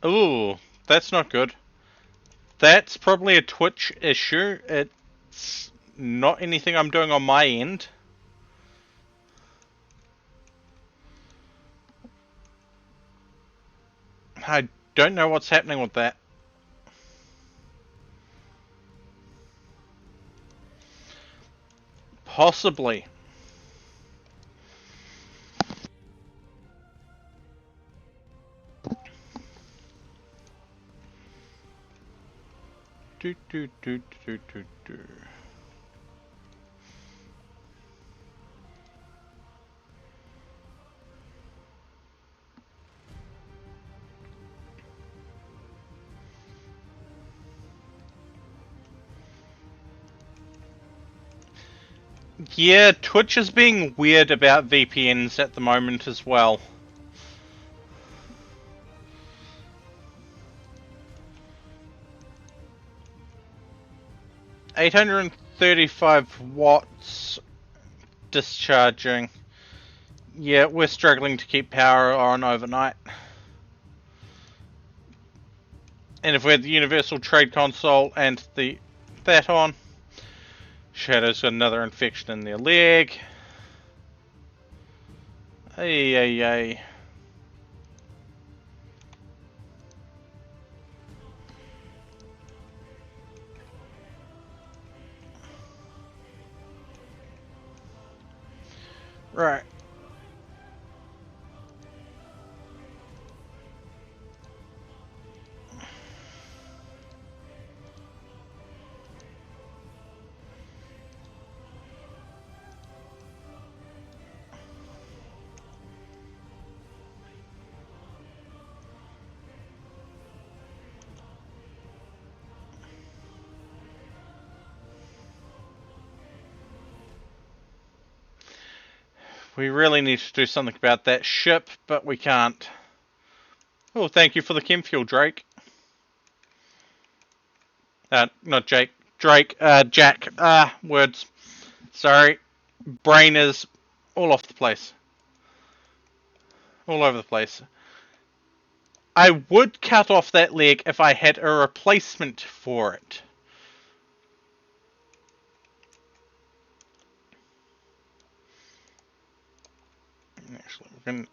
Ooh, that's not good. That's probably a Twitch issue. It's not anything I'm doing on my end. I don't know what's happening with that. Possibly. Do, do, do, do, do, do. Yeah, Twitch is being weird about VPNs at the moment as well. $835 discharging. Yeah, we're struggling to keep power on overnight. And if we had the Universal Trade Console and that on, Shadow's got another infection in their leg. Ay, ay, ay. Right. We really need to do something about that ship, but we can't. Oh, thank you for the chem fuel, Drake. Not Jake. Drake, Jack. Words. Sorry. Brain is all off the place. All over the place. I would cut off that leg if I had a replacement for it. Actually, we're going to...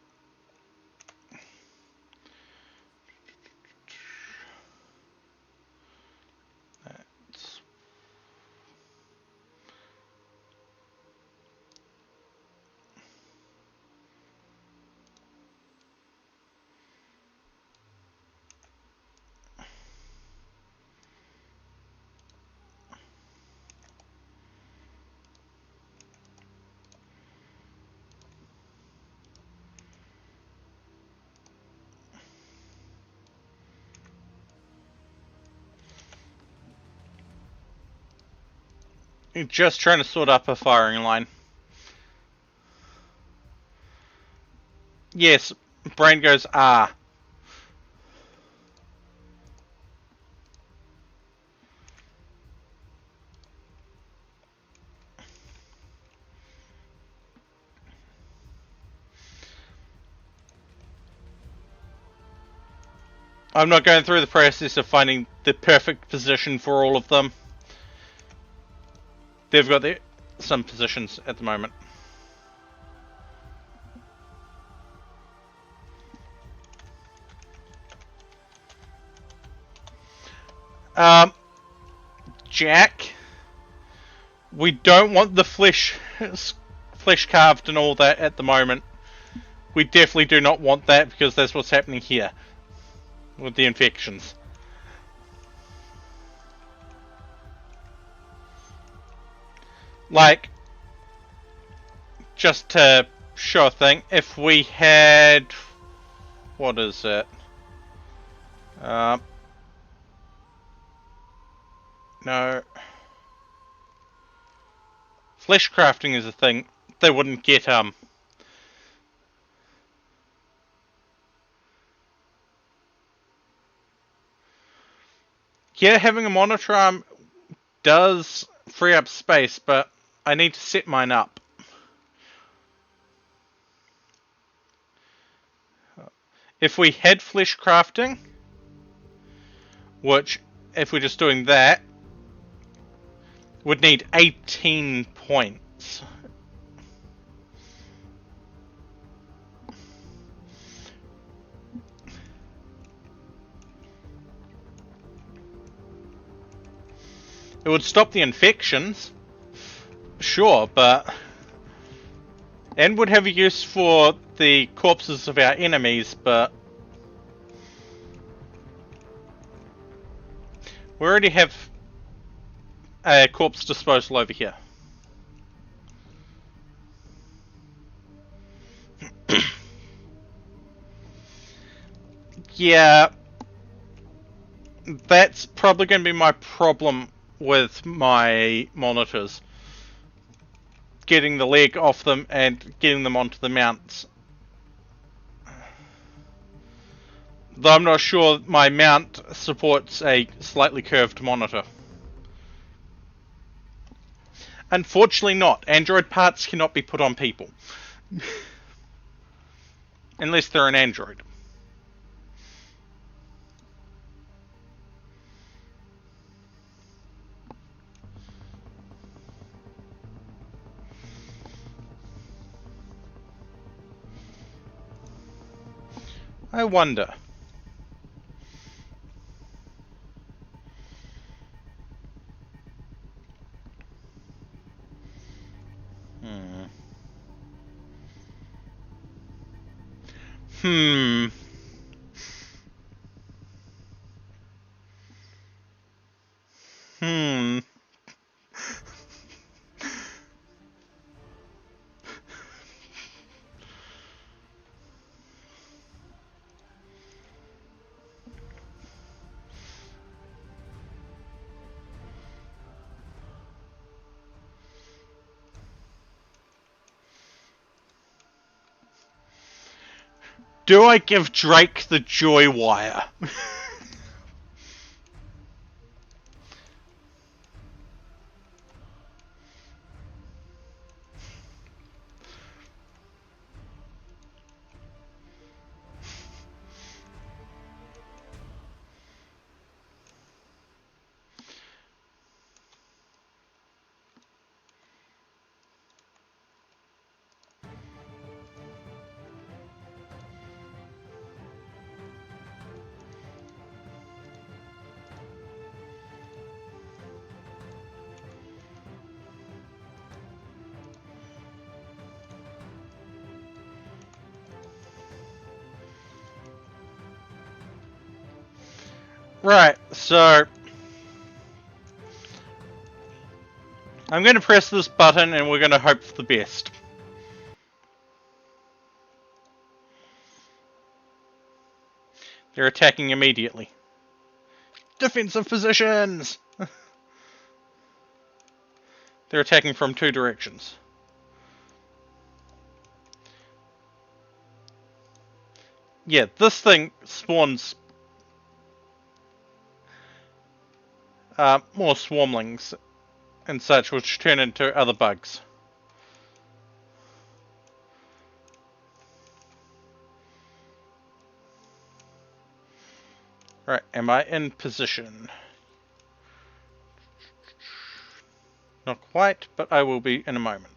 Just trying to sort up a firing line. Yes, brain goes, ah. I'm not going through the process of finding the perfect position for all of them. They've got some positions at the moment. Jack, we don't want the flesh carved and all that at the moment. We definitely do not want that because that's what's happening here with the infections. Like, just to show a thing, if we had... What is it? No. Flesh crafting is a thing. They wouldn't get, Yeah, having a monitor arm does free up space, but I need to set mine up. If we had flesh crafting, which, if we're just doing that, would need 18 points. It would stop the infections. Sure, but... And would have a use for the corpses of our enemies, but... We already have a corpse disposal over here. Yeah, that's probably going to be my problem with my monitors. Getting the leg off them and getting them onto the mounts. Though I'm not sure my mount supports a slightly curved monitor. Unfortunately not. Android parts cannot be put on people. Unless they're an Android. I wonder. Hmm. Do I give Drake the joy wire? Right, so I'm going to press this button and we're going to hope for the best. They're attacking immediately. Defensive positions! They're attacking from two directions. Yeah, this thing spawns more swarmlings and such, which turn into other bugs. Right, am I in position? Not quite, but I will be in a moment.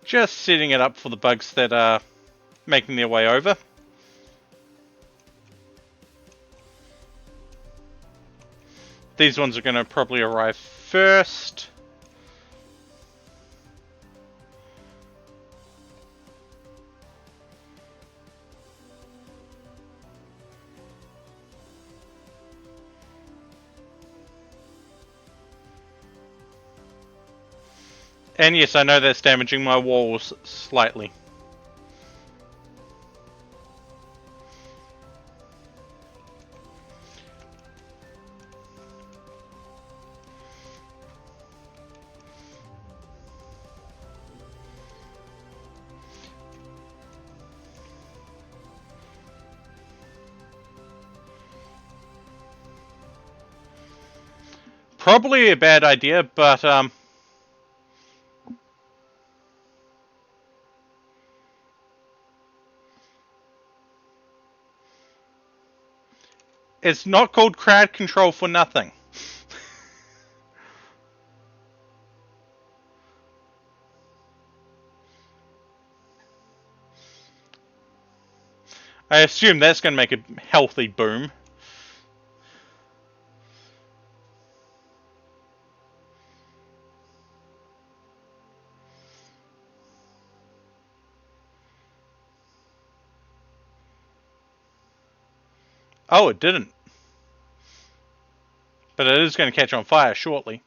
Just setting it up for the bugs that are making their way over. These ones are going to probably arrive first. And yes, I know that's damaging my walls slightly. Probably a bad idea, but It's not called crowd control for nothing. I assume that's going to make a healthy boom. Oh, it didn't. But it is going to catch on fire shortly.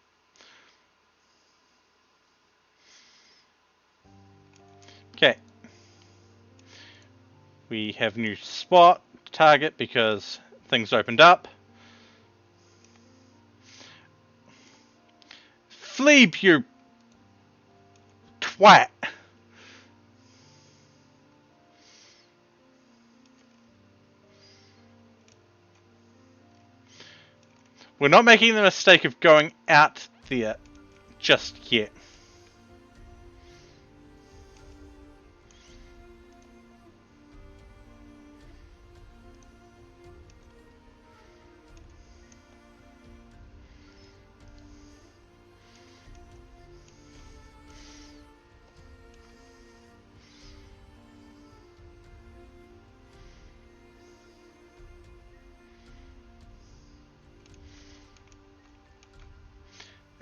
Okay. We have a new spot to target because things opened up. Fleeb, you twat. We're not making the mistake of going out there just yet.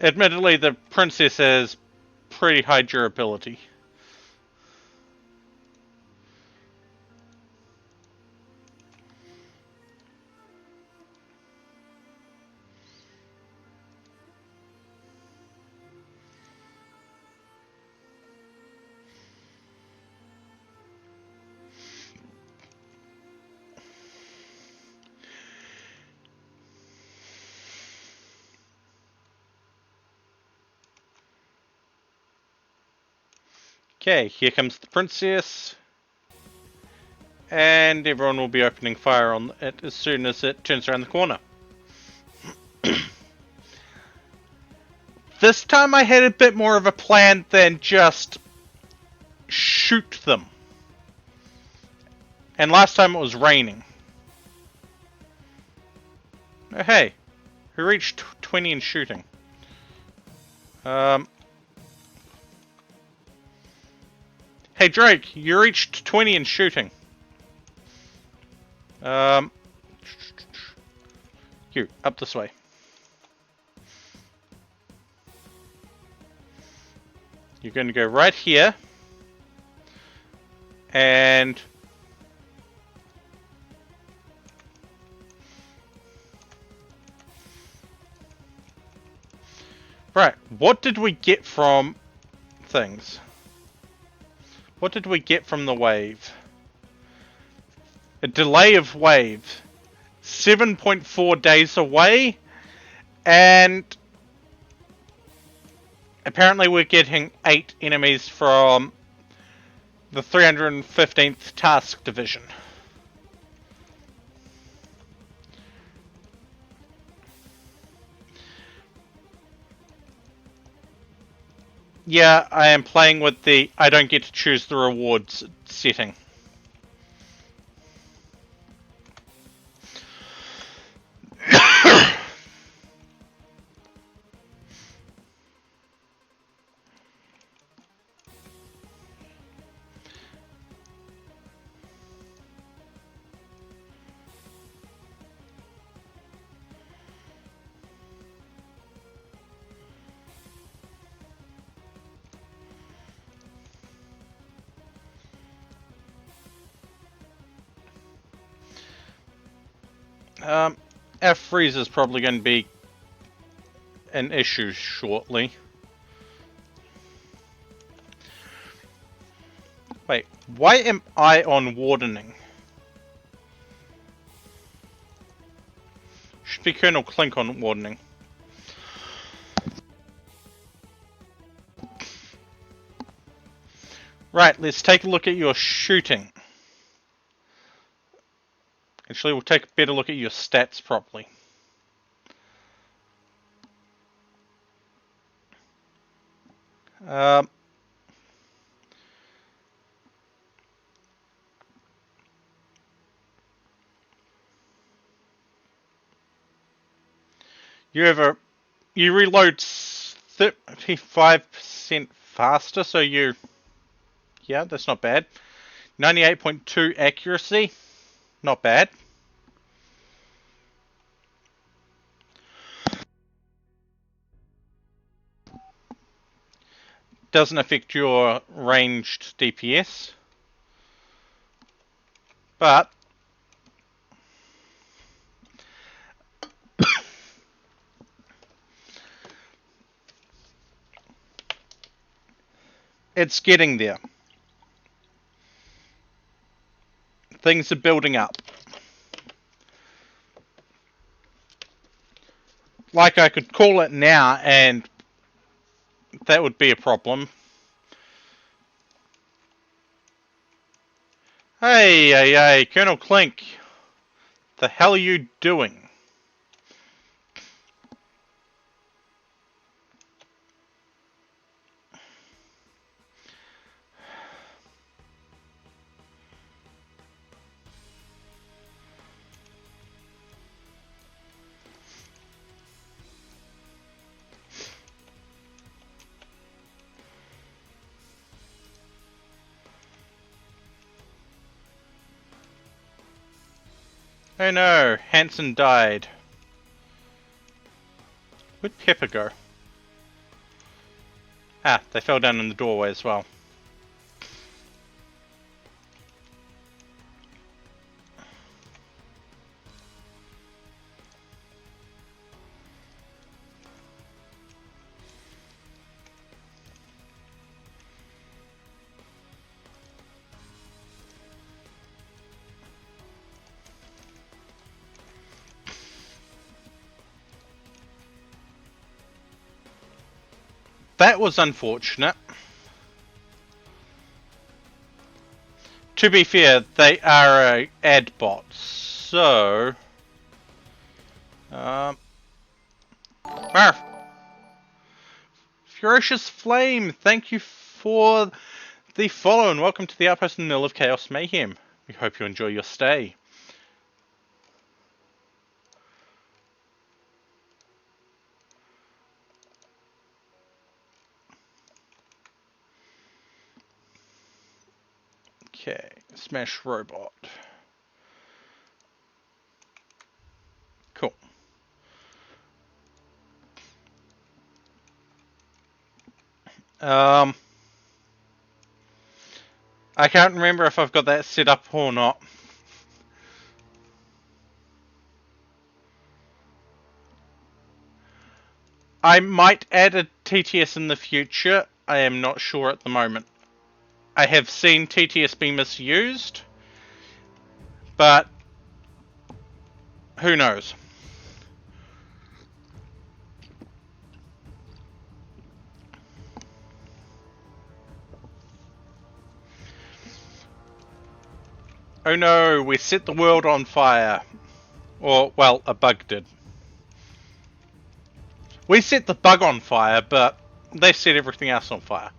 Admittedly, the princess has pretty high durability. Okay, here comes the princess. And everyone will be opening fire on it as soon as it turns around the corner. This time I had a bit more of a plan than just shoot them. And last time it was raining. Oh, hey, who reached 20 in shooting? Hey Drake, you reached 20 in shooting. You, up this way. You're going to go right here. And right, what did we get from things? What did we get from the wave? A delay of wave. 7.4 days away. And apparently we're getting 8 enemies from the 315th Task Division. Yeah, I am playing with the I don't get to choose the rewards setting. Our freeze is probably going to be an issue shortly. Wait, why am I on wardening? Should be Colonel Clink on wardening. Right, let's take a look at your shooting. Actually, we'll take a better look at your stats properly. You reload 35% faster, so yeah, that's not bad. 98.2 accuracy, not bad. Doesn't affect your ranged DPS, but it's getting there. Things are building up. Like, I could call it now, and that would be a problem. Hey, Colonel Clink. The hell are you doing? Oh no, Hanson died. Where'd Pepper go? Ah, they fell down in the doorway as well. That was unfortunate. To be fair, they are a ad bot, so... Ferocious Flame, thank you for the follow and welcome to the Outpost in the Middle of Chaos Mayhem. We hope you enjoy your stay. Okay, Smash Robot. Cool. I can't remember if I've got that set up or not. I might add a TTS in the future. I am not sure at the moment. I have seen TTS be misused, but who knows? Oh no, we set the world on fire. Or, well, a bug did. We set the bug on fire, but they set everything else on fire.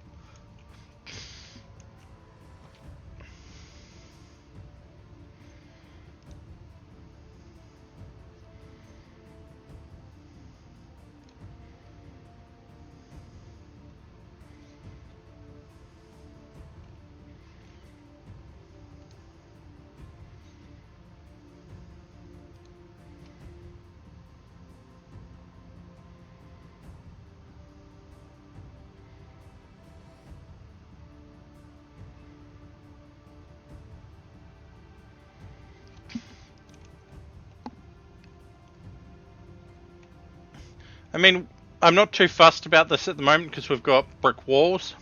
I mean, I'm not too fussed about this at the moment because we've got brick walls.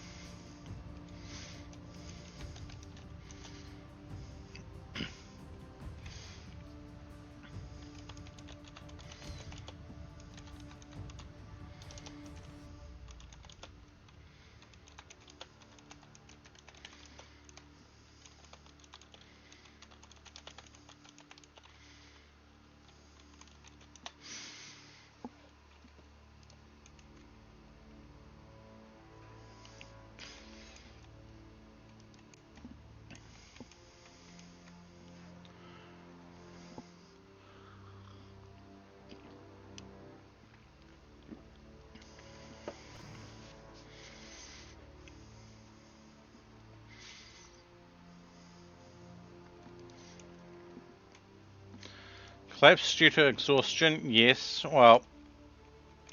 Collapse due to exhaustion, yes. Well,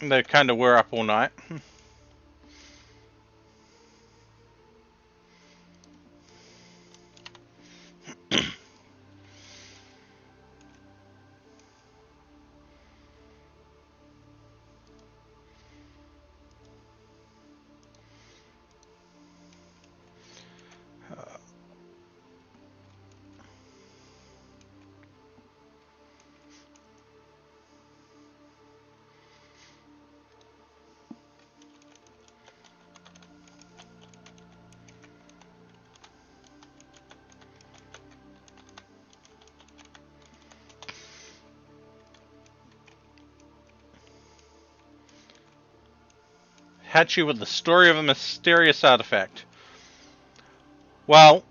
they kind of were up all night. Hatchy with the story of a mysterious artifact. Well,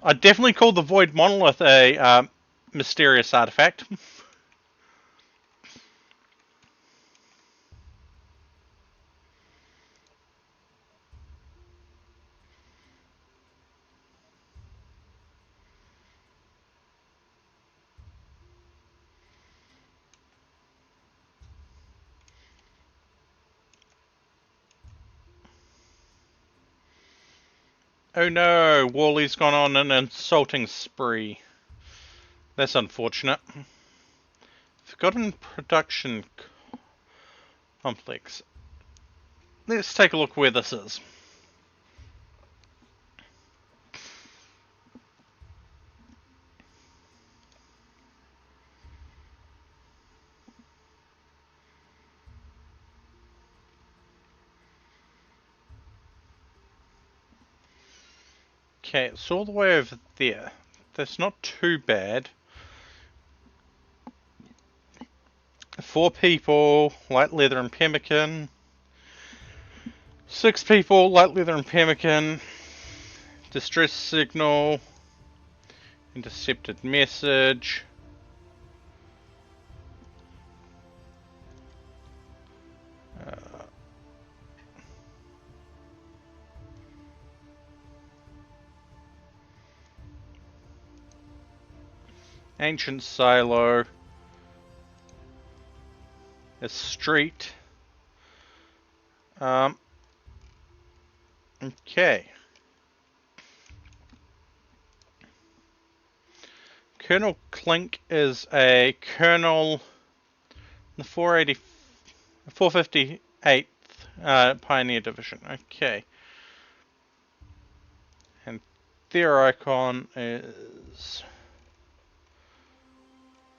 I definitely call the Void Monolith a mysterious artifact. Oh no, Wally's gone on an insulting spree. That's unfortunate. Forgotten production complex. Let's take a look where this is. Okay, it's all the way over there. That's not too bad. 4 people, light leather and pemmican. 6 people, light leather and pemmican. Distress signal. Intercepted message. Ancient silo. A street. Okay. Colonel Clink is a colonel, the 458th Pioneer Division. Okay. And their icon is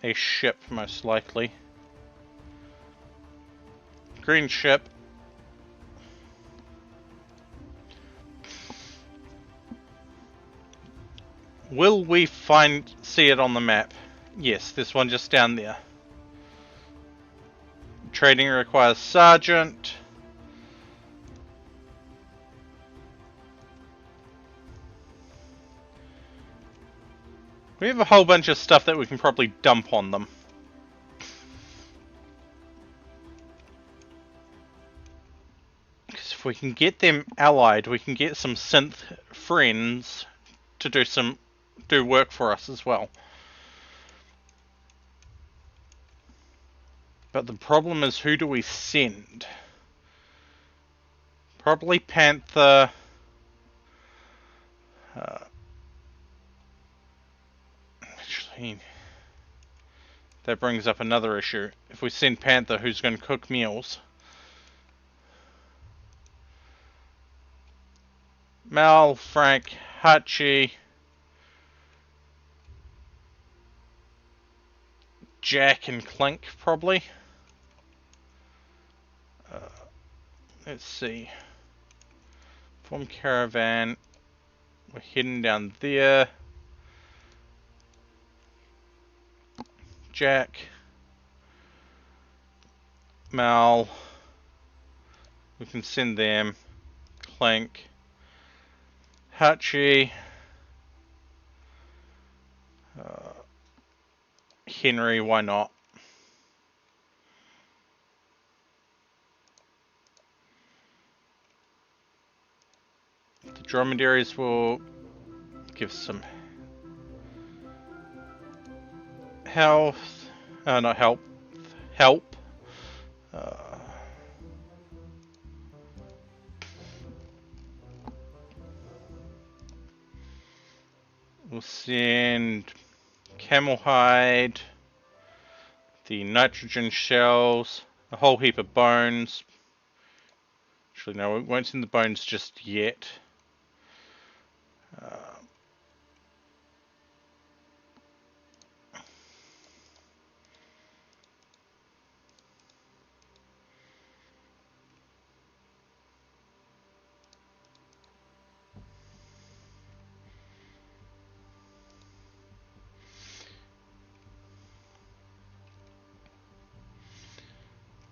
a ship, most likely. Green ship. Will we see it on the map? Yes, this one just down there. Trading requires sergeant. We have a whole bunch of stuff that we can probably dump on them. Because if we can get them allied, we can get some synth friends to do work for us as well. But the problem is, who do we send? Probably Panther. Actually, that brings up another issue. If we send Panther, who's going to cook meals? Mal, Frank, Hachi, Jack, and Clink, probably. Let's see. Form caravan. We're heading down there. Jack. Mal. We can send them. Clink. Hachi. Henry, why not? The dromedaries will give some health. Not help. Help. Uh, we'll send camel hide, the nitrogen shells, a whole heap of bones. Actually, no, we won't send the bones just yet.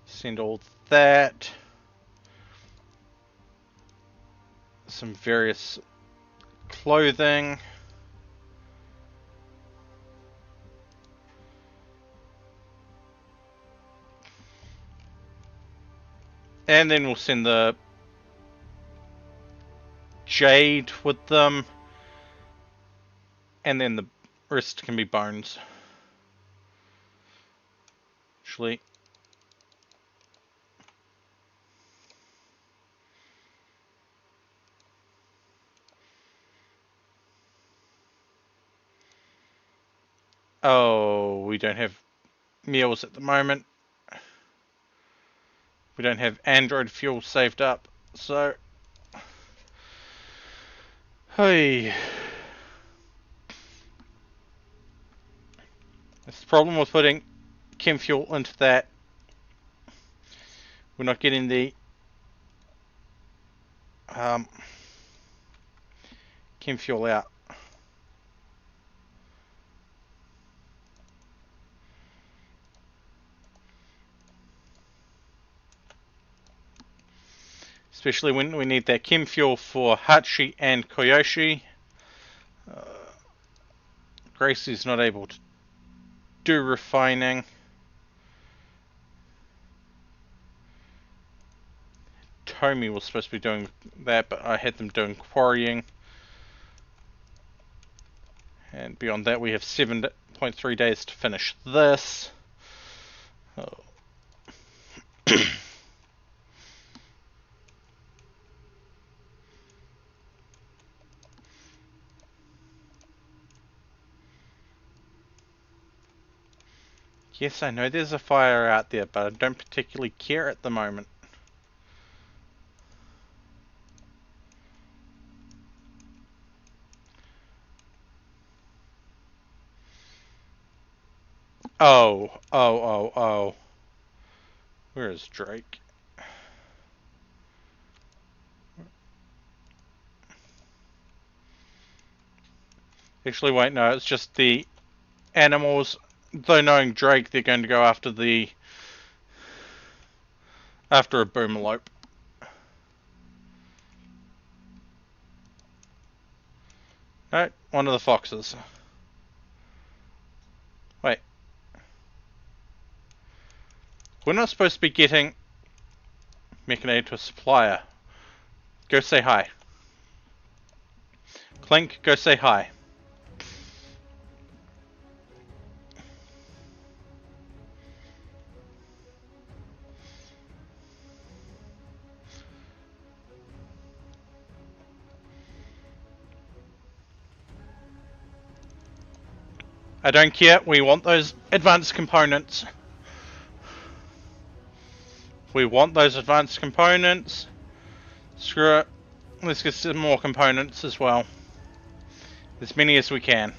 Send all that. Some various clothing. And then we'll send the jade with them. And then the rest can be bones. Actually, oh, we don't have meals at the moment. We don't have Android fuel saved up, so hey, that's the problem with putting chem fuel into that. We're not getting the chem fuel out. Especially when we need that chem fuel for Hachi and Koyoshi. Gracie's not able to do refining. Tomi was supposed to be doing that, but I had them doing quarrying. And beyond that, we have 7.3 days to finish this. Oh. Yes, I know there's a fire out there, but I don't particularly care at the moment. Oh. Where is Drake? Actually, wait, no, it's just the animals. Though knowing Drake, they're going to go after a boomalope. No, one of the foxes. Wait. We're not supposed to be getting Mechanaid to a supplier. Go say hi. Clink, go say hi. I don't care, we want those advanced components. We want those advanced components. Screw it. Let's get some more components as well. As many as we can.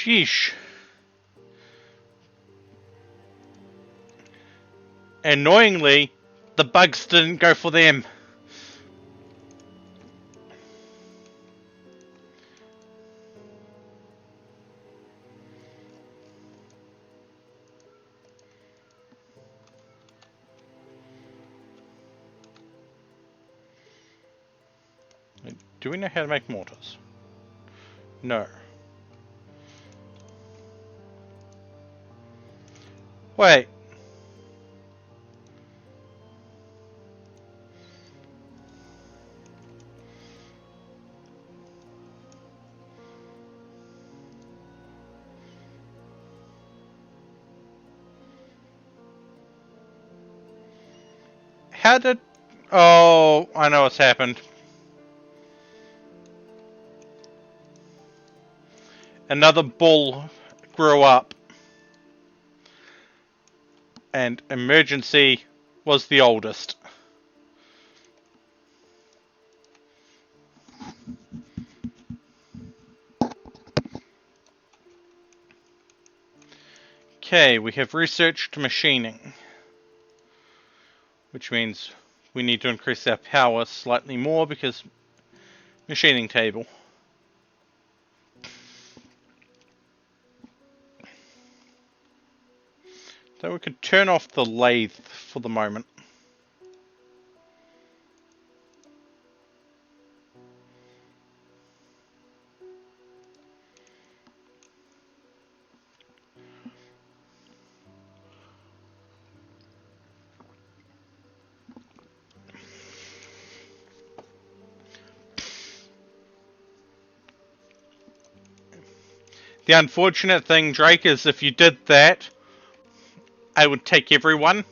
Sheesh. Annoyingly, the bugs didn't go for them. Do we know how to make mortars? No. Wait. How did... Oh, I know what's happened. Another bull grew up. And Emergency was the oldest. Okay, we have researched machining. Which means we need to increase our power slightly more because machining table. So we could turn off the lathe for the moment. The unfortunate thing, Drake, is if you did that, I would take everyone,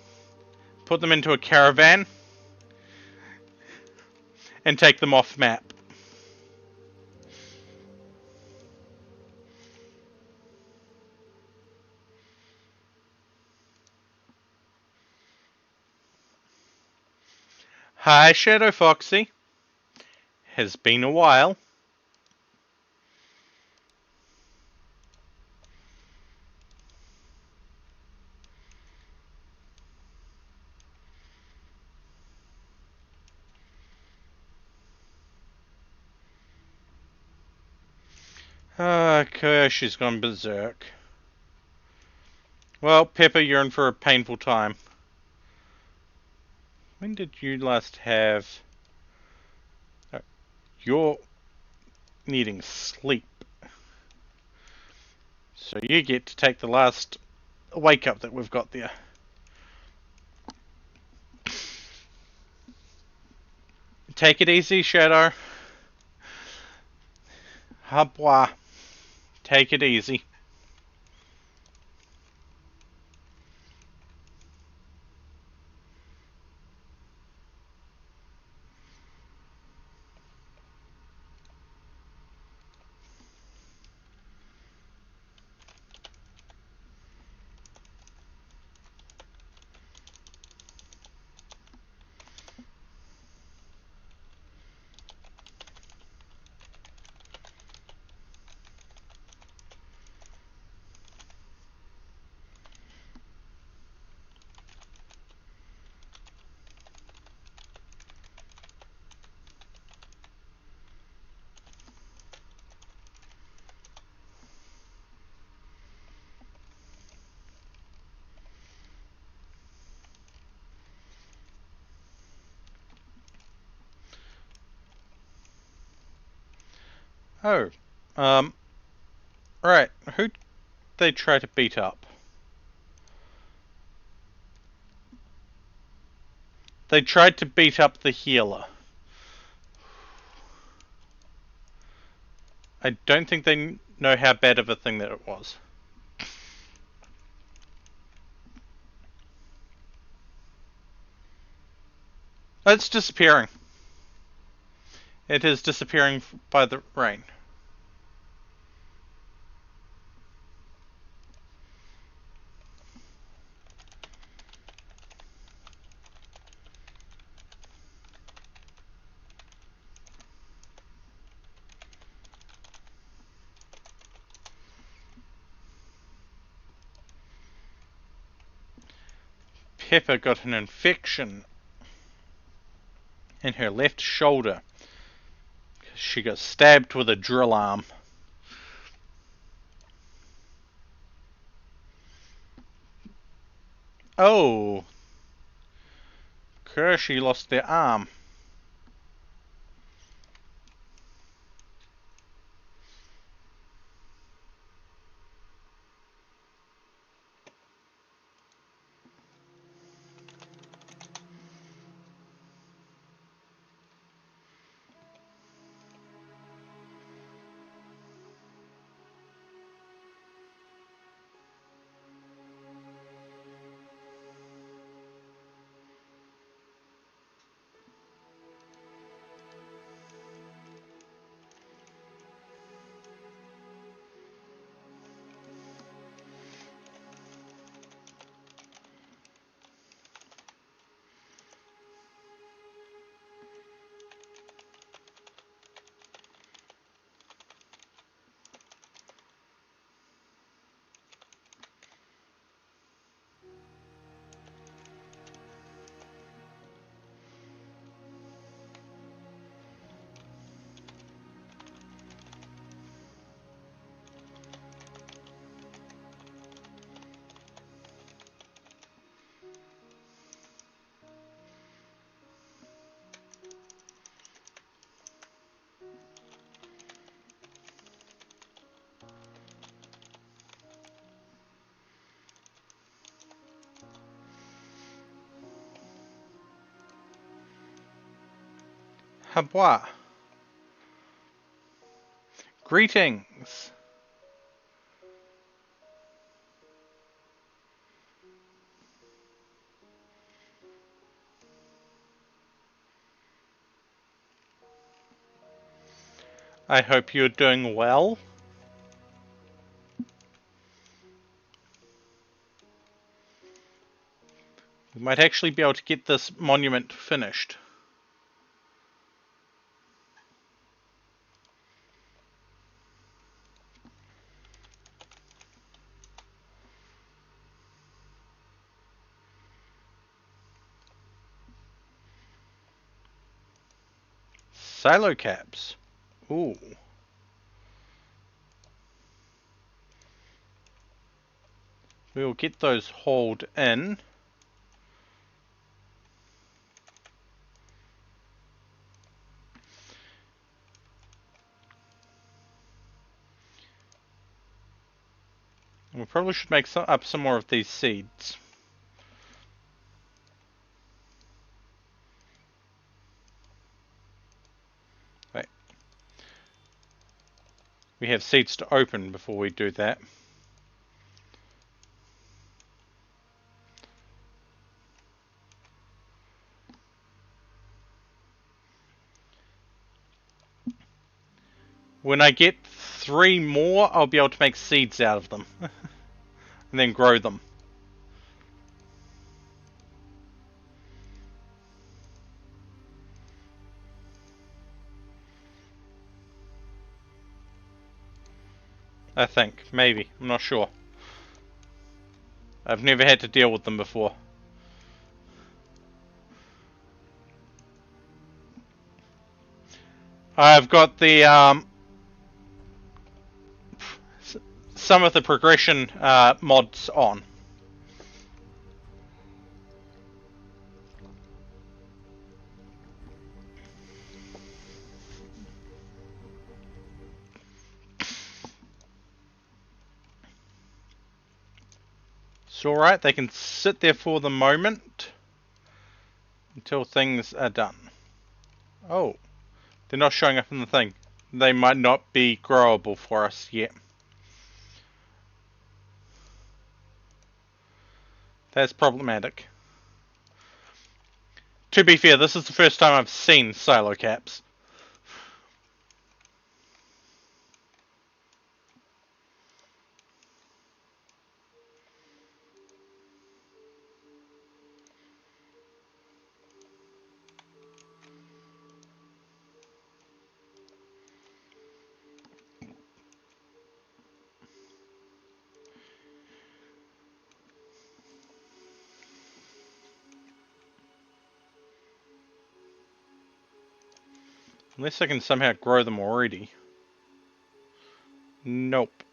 put them into a caravan, and take them off map. Hi, Shadow Foxy. Has been a while. Okay, she's gone berserk. Well, Pepper, you're in for a painful time. When did you last have... Oh, you're needing sleep. So you get to take the last wake up that we've got there. Take it easy, Shadow. Habwa. Take it easy. Oh, right. Who'd they try to beat up? They tried to beat up the healer. I don't think they know how bad of a thing that it was. It's disappearing. It is disappearing by the rain. Pepper got an infection in her left shoulder. She got stabbed with a drill arm. Oh, Kershey lost their arm. Habwa. Greetings. I hope you're doing well. We might actually be able to get this monument finished. Silo caps. Ooh. We'll get those hauled in. And we probably should make up some more of these seeds. Right. We have seeds to open before we do that. When I get 3 more, I'll be able to make seeds out of them. And then grow them. I think. Maybe. I'm not sure. I've never had to deal with them before. I've got the some of the progression mods on. It's alright, they can sit there for the moment until things are done. Oh, they're not showing up in the thing. They might not be growable for us yet. That's problematic. To be fair, this is the first time I've seen silo caps. Unless I can somehow grow them already. Nope.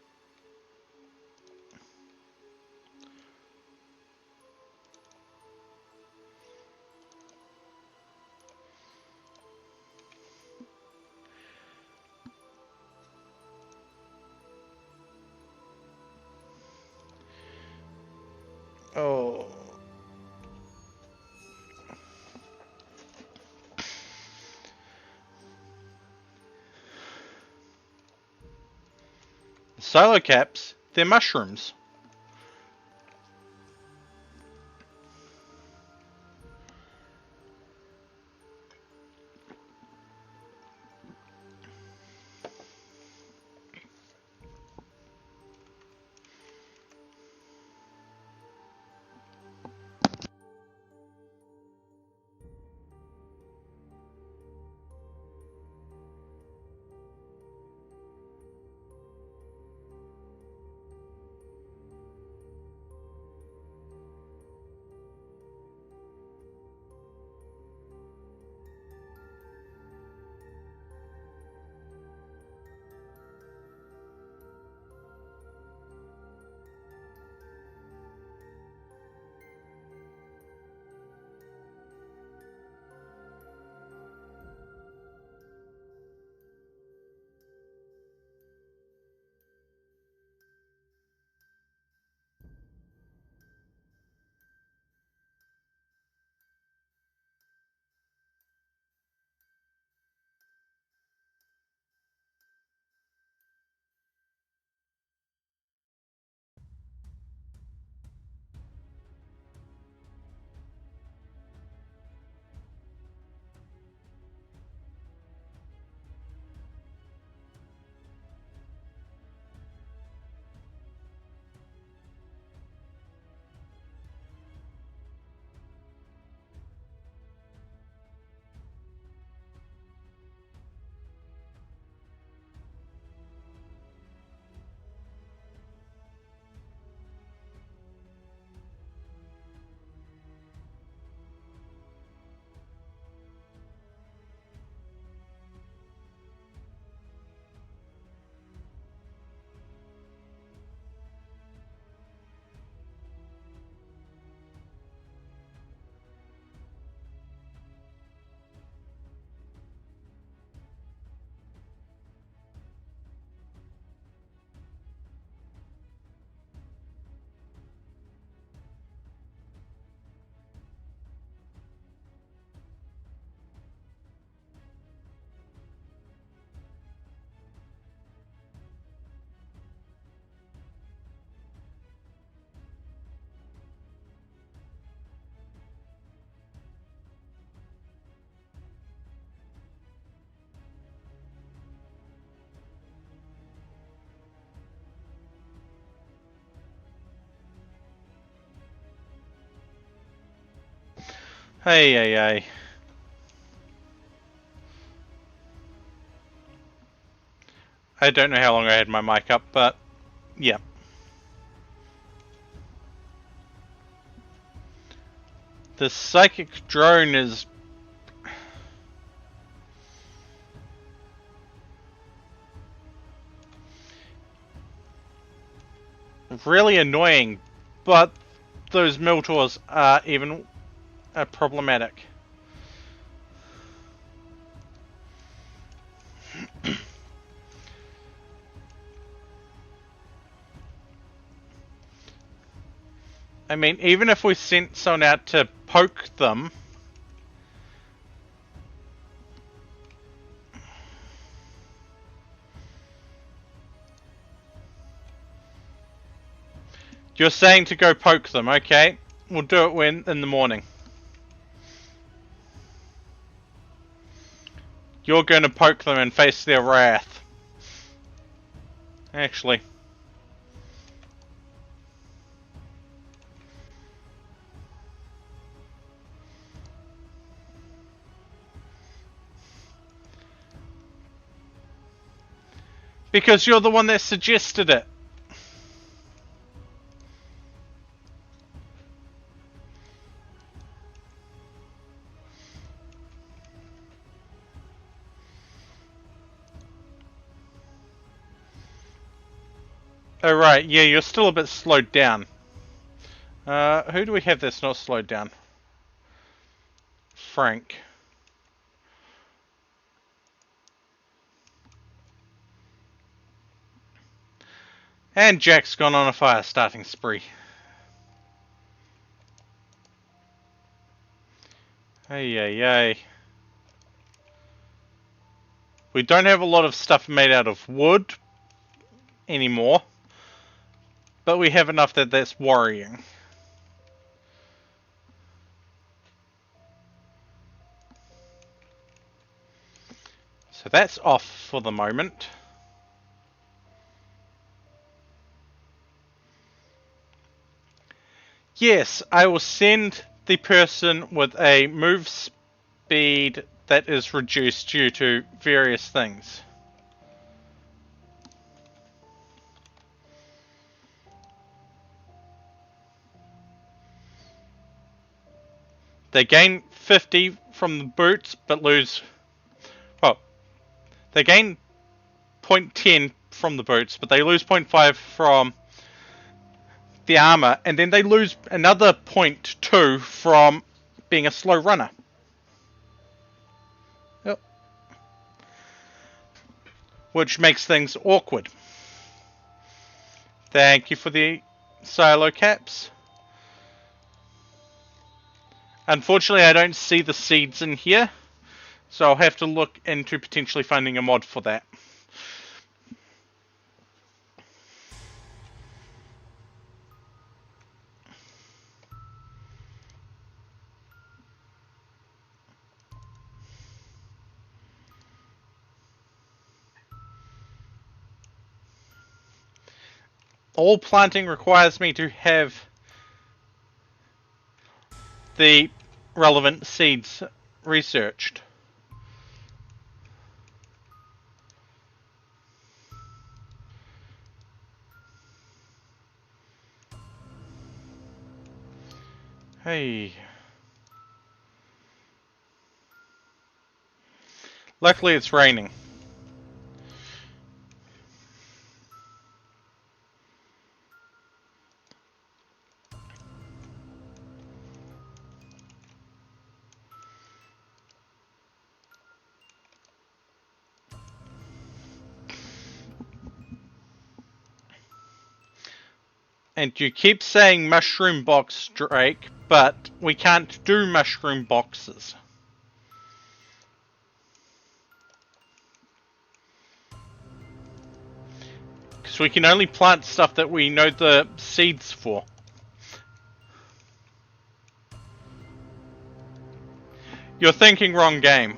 Oh. Silo caps, they're mushrooms. Hey, hey, hey. I don't know how long I had my mic up, but yeah. The psychic drone is really annoying, but those Miltors are even problematic. I mean, even if we sent someone out to poke them, you're saying to go poke them, okay? We'll do it in the morning. You're going to poke them and face their wrath. Actually. Because you're the one that suggested it. Oh right, yeah, you're still a bit slowed down. Who do we have that's not slowed down? Frank. And Jack's gone on a fire starting spree. Hey, hey, hey. We don't have a lot of stuff made out of wood anymore, but we have enough that that's worrying. So that's off for the moment. Yes, I will send the person with a move speed that is reduced due to various things. They gain 50 from the boots, but lose... Well, they gain 0.10 from the boots, but they lose 0.5 from the armor, and then they lose another 0.2 from being a slow runner. Yep. Which makes things awkward. Thank you for the silo caps. Unfortunately, I don't see the seeds in here, so I'll have to look into potentially finding a mod for that. All planting requires me to have the relevant seeds researched. Hey. Luckily it's raining. And you keep saying mushroom box, Drake, but we can't do mushroom boxes. Because we can only plant stuff that we know the seeds for. You're thinking wrong game.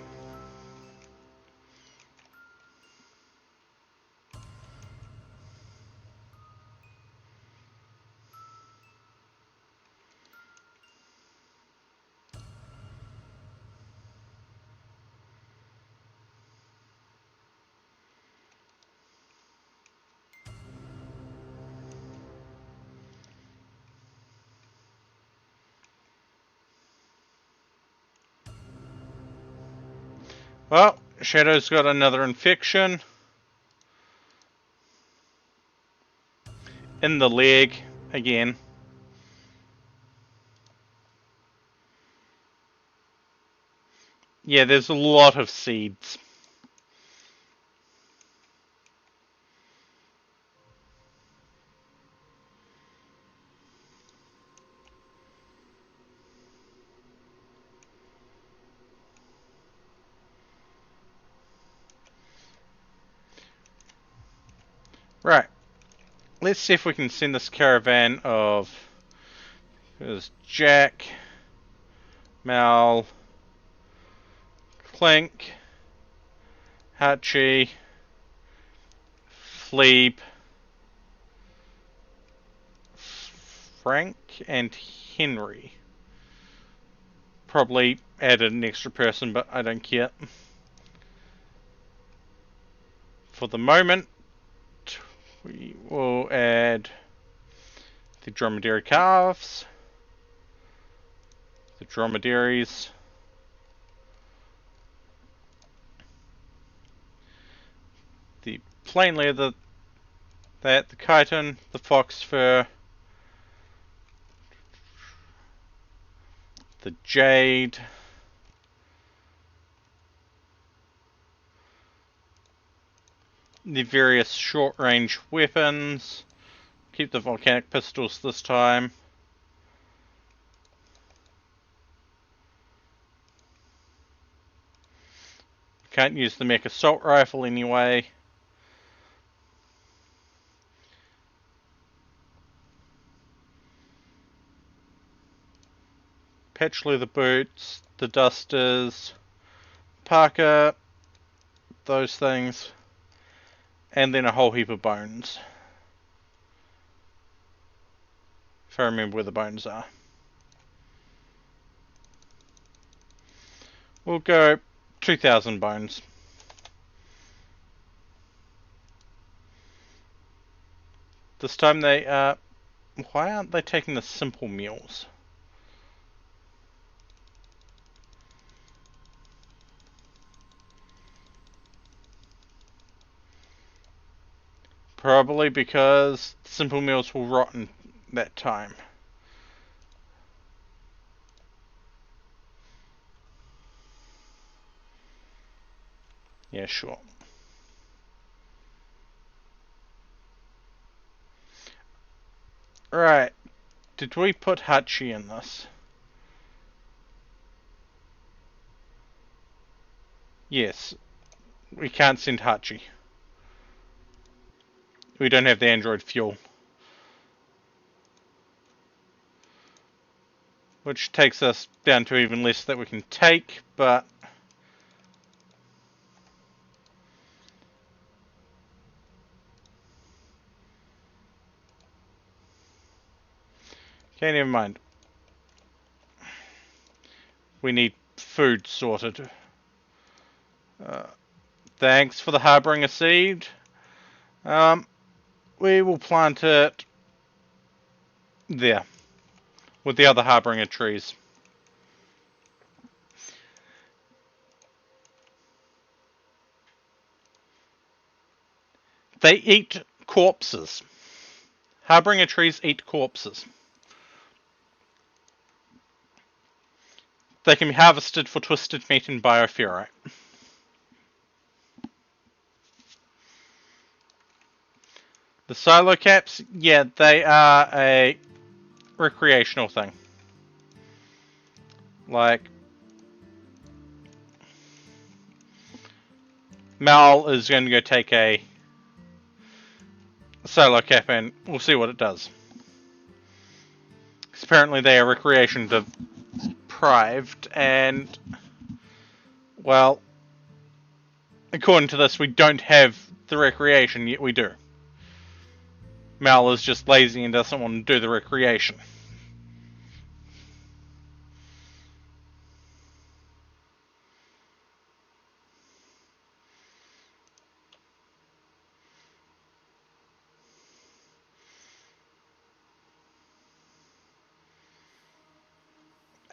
Well, Shadow's got another infection. In the leg, again. Yeah, there's a lot of seeds. Right. Let's see if we can send this caravan of... There's Jack, Mal, Clink, Hachi, Fleeb, Frank, and Henry. Probably added an extra person, but I don't care. For the moment, we will add the dromedary calves, the dromedaries, the plain leather, That, the chitin, the fox fur, the jade, the various short-range weapons. Keep the volcanic pistols this time. Can't use the mech assault rifle anyway. Patch leather boots, the dusters, parka, those things, and then a whole heap of bones. If I remember where the bones are. We'll go 2,000 bones. This time they why aren't they taking the simple meals? Probably because simple meals will rot in that time. Yeah, sure. Right. Did we put Hachi in this? Yes. We can't send Hachi. We don't have the android fuel. Which takes us down to even less that we can take, but... Okay, never mind. We need food sorted. Thanks for the harboring a seed. We will plant it there, with the other harbinger trees. They eat corpses. Harbinger trees eat corpses. They can be harvested for twisted meat and bioferrite. The silo caps, yeah, they are a recreational thing. Like, Mal is going to go take a silo cap and we'll see what it does. Because apparently they are recreation deprived and, well, according to this, we don't have the recreation, yet we do. Mal is just lazy and doesn't want to do the recreation.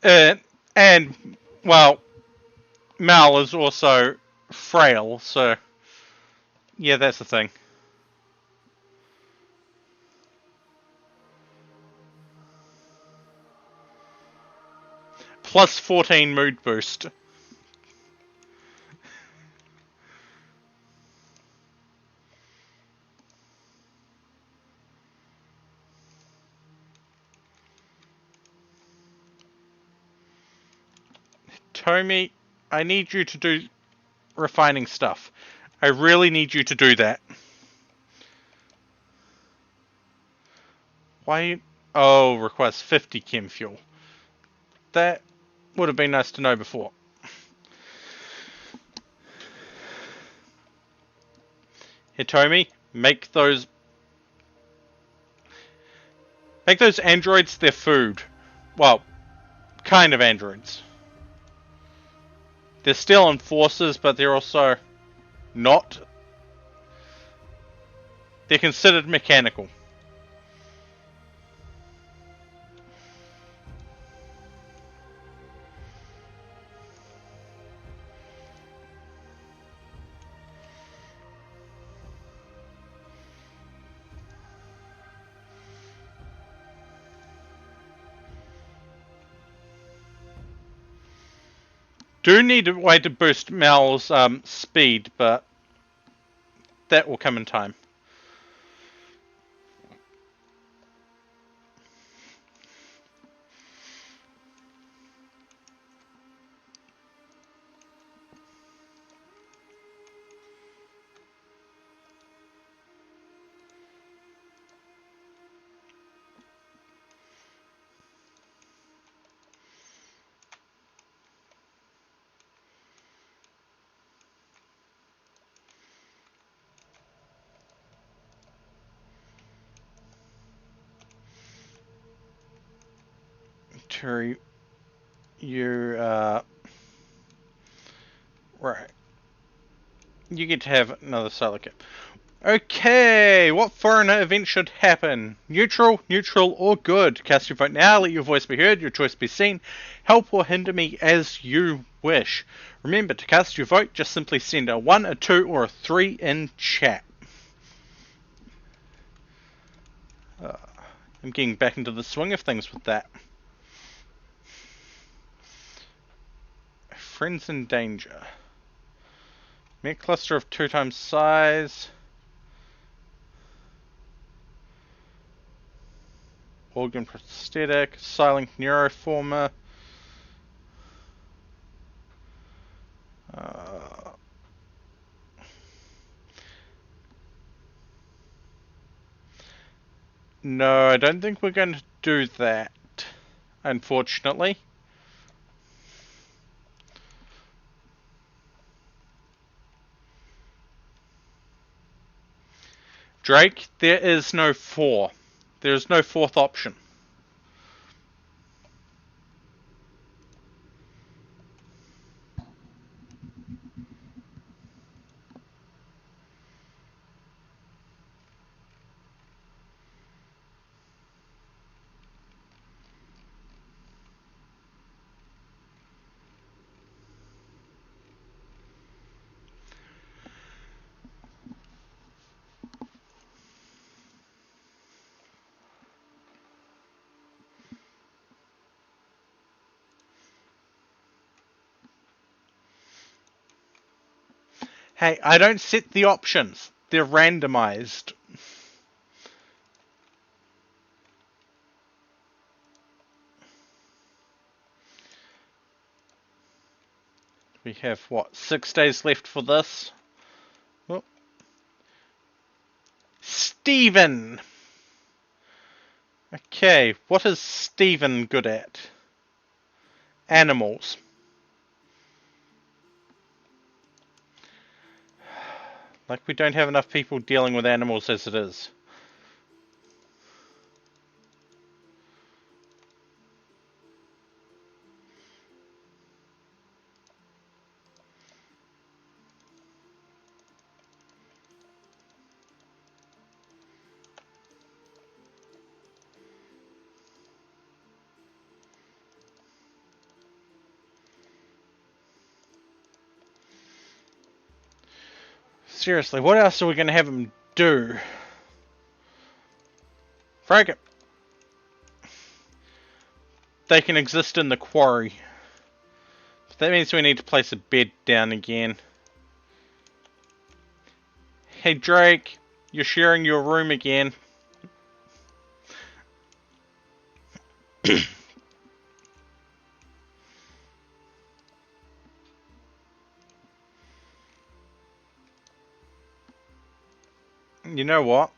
And, well, Mal is also frail, so yeah, that's the thing. Plus 14 mood boost. Tomi, I need you to do refining stuff. I really need you to do that. Why? Oh, requires 50 chem fuel. That would have been nice to know before. Hitomi, make those androids their food. Well, kind of androids. They're still enforcers, but they're also not. They're considered mechanical. Do need a way to boost Mel's speed, but that will come in time. Terry, you right. You get to have another solar kit. Okay, what foreign event should happen? Neutral, neutral, or good? Cast your vote now, let your voice be heard, your choice be seen. Help or hinder me as you wish. Remember, to cast your vote, just simply send a 1, a 2, or a 3 in chat. I'm getting back into the swing of things with that. Friends in danger. Mere cluster of 2 times size. Organ prosthetic. Silent neuroformer. No, I don't think we're going to do that, unfortunately. Drake, there is no 4. There is no 4th option. Hey, I don't set the options. They're randomized. We have, what, 6 days left for this? Oh. Steven! Okay, what is Steven good at? Animals. Like we don't have enough people dealing with animals as it is. Seriously, what else are we going to have him do? Frag it. They can exist in the quarry. But that means we need to place a bed down again. Hey Drake, you're sharing your room again. You know what?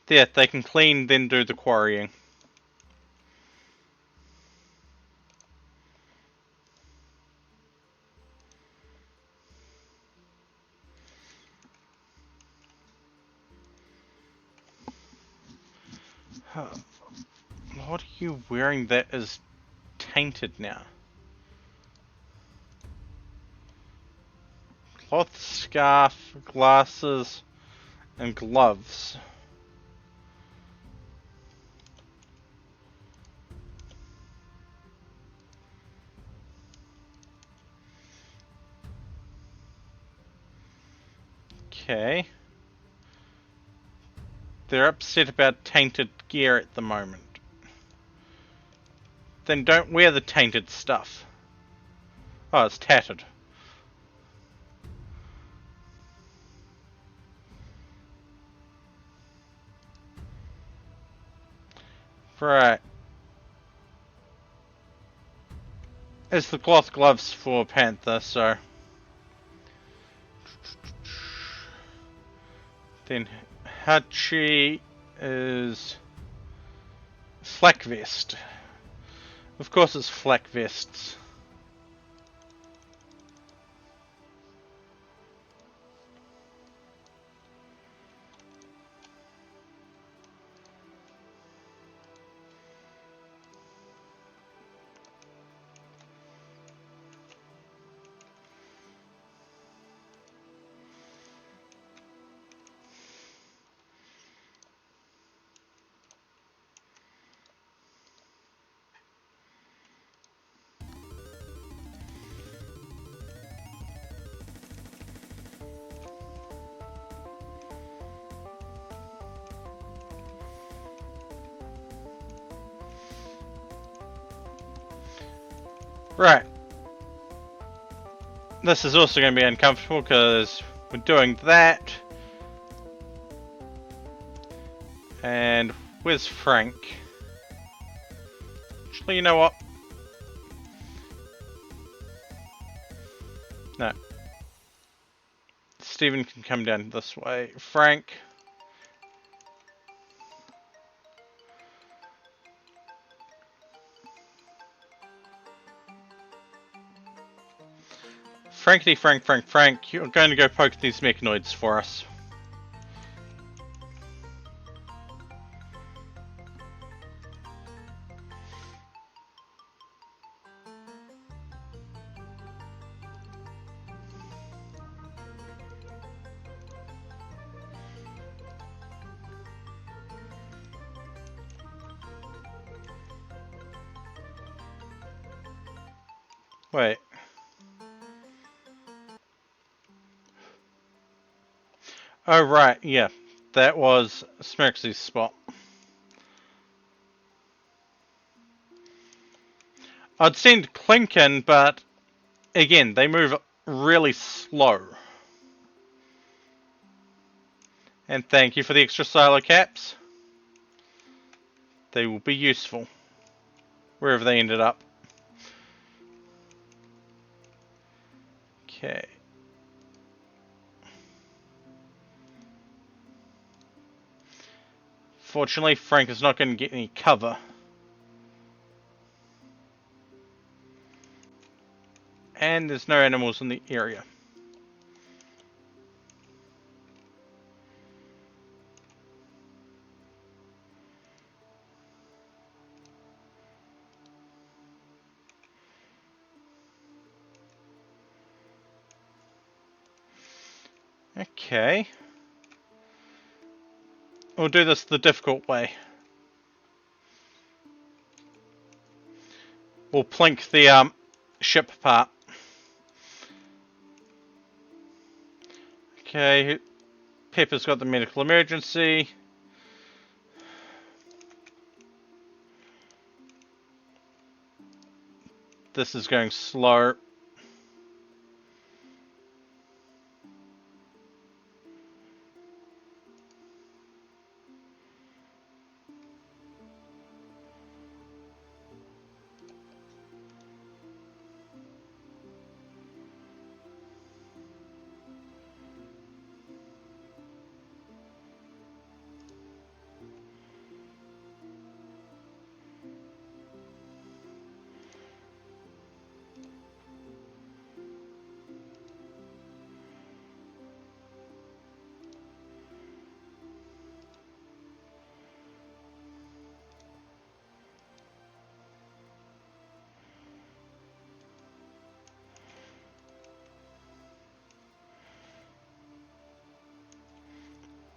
Yeah, they can clean, then do the quarrying. What are you wearing that is tainted now? Cloth, scarf, glasses, and gloves. Okay. They're upset about tainted gear at the moment. Then don't wear the tainted stuff. Oh, it's tattered. Right. It's the cloth gloves for Panther, so... Then Hachi is... flak vest. Of course it's flak vests. Right. This is also going to be uncomfortable because we're doing that. And where's Frank? Actually, you know what? No. Stephen can come down this way. Frank. Frank, you're going to go poke these mechanoids for us. Wait. Oh, right, yeah. That was Smirxy's spot. I'd send Clink in, but again, they move really slow. And thank you for the extra silo caps. They will be useful. Wherever they ended up. Okay. Fortunately, Frank is not going to get any cover. And there's no animals in the area. Okay. We'll do this the difficult way. We'll plink the ship part. Okay, Pepper's got the medical emergency. This is going slow.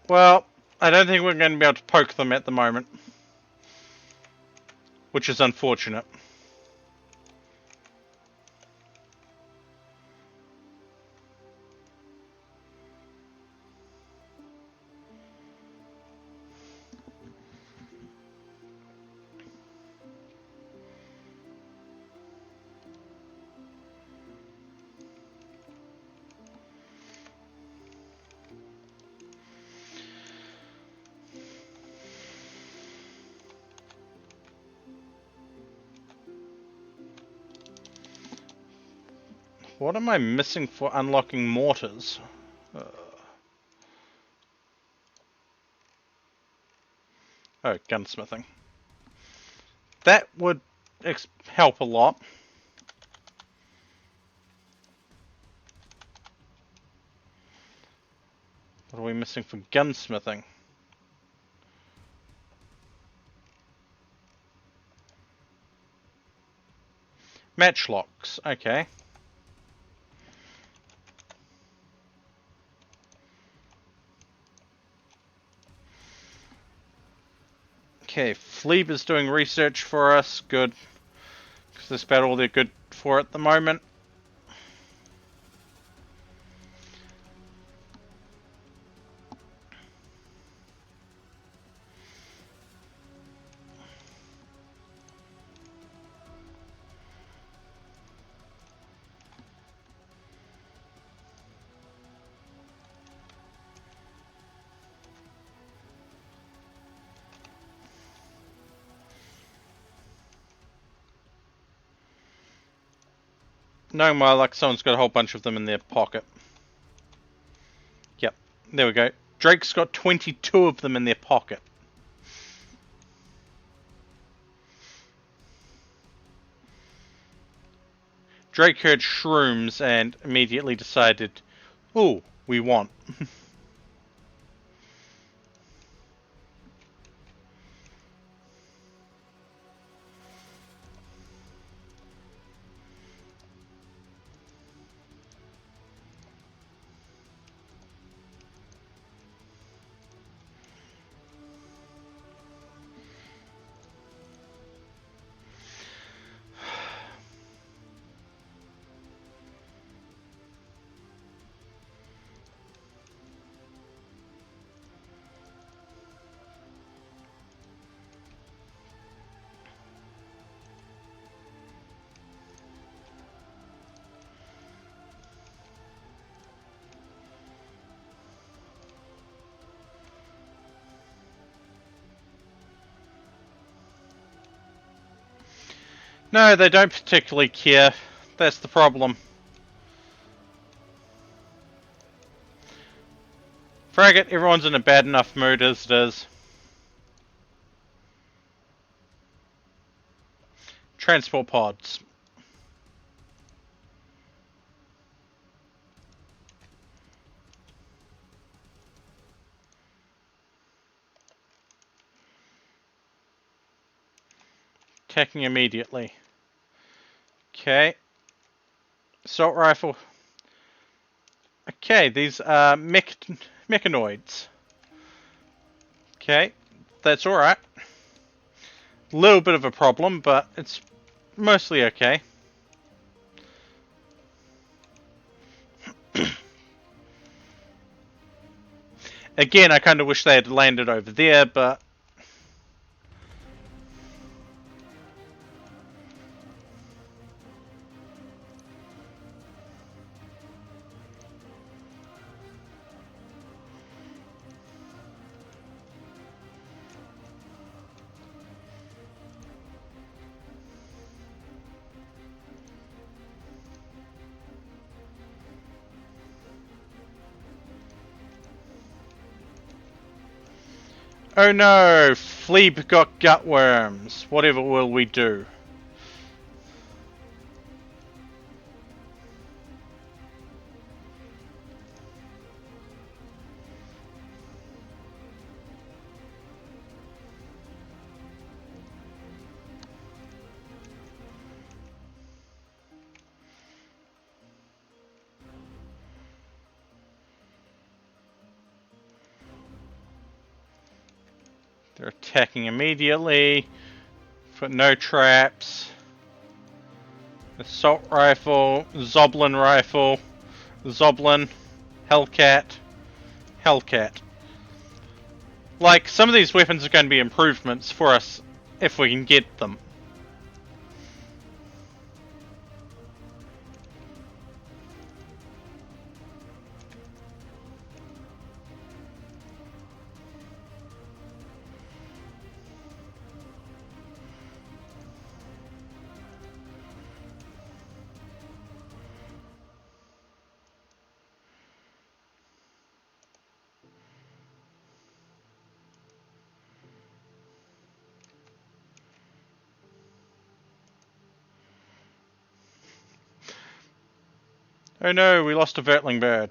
Well, I don't think we're going to be able to poke them at the moment. Which is unfortunate. What am I missing for unlocking mortars? Oh, gunsmithing. That would help a lot. What are we missing for gunsmithing? Matchlocks, okay. Okay, Fleeb is doing research for us, good. Because that's about all they're good for at the moment. Knowing my luck, someone's got a whole bunch of them in their pocket. Yep, there we go. Drake's got 22 of them in their pocket. Drake heard shrooms and immediately decided, ooh, we want. No, they don't particularly care. That's the problem. Fraggot, everyone's in a bad enough mood as it is. Transport pods. Attacking immediately. Okay. Assault rifle. Okay, these are mechanoids. Okay, that's alright. Little bit of a problem, but it's mostly okay. Again, I kind of wish they had landed over there, but... Oh no! Fleeb got gutworms. Whatever will we do? They're attacking immediately. Put no traps. Assault rifle, Zoblin rifle, Zoblin, Hellcat, Hellcat. Like, some of these weapons are going to be improvements for us if we can get them. Oh no, we lost a Vertling bird.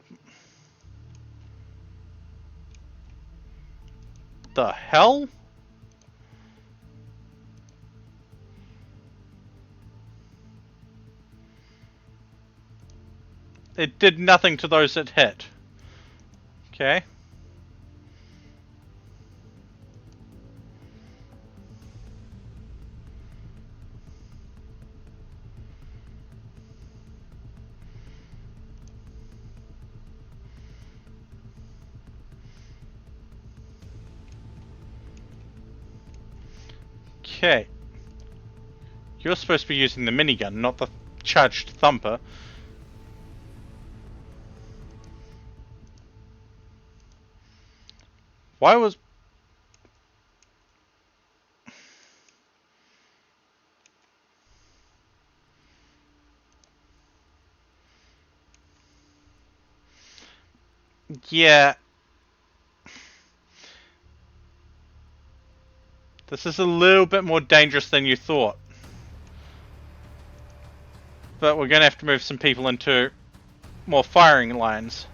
The hell? It did nothing to those it hit. Okay. Okay. You're supposed to be using the minigun, not the charged thumper. Why was... Yeah. This is a little bit more dangerous than you thought. But we're going to have to move some people into more firing lines.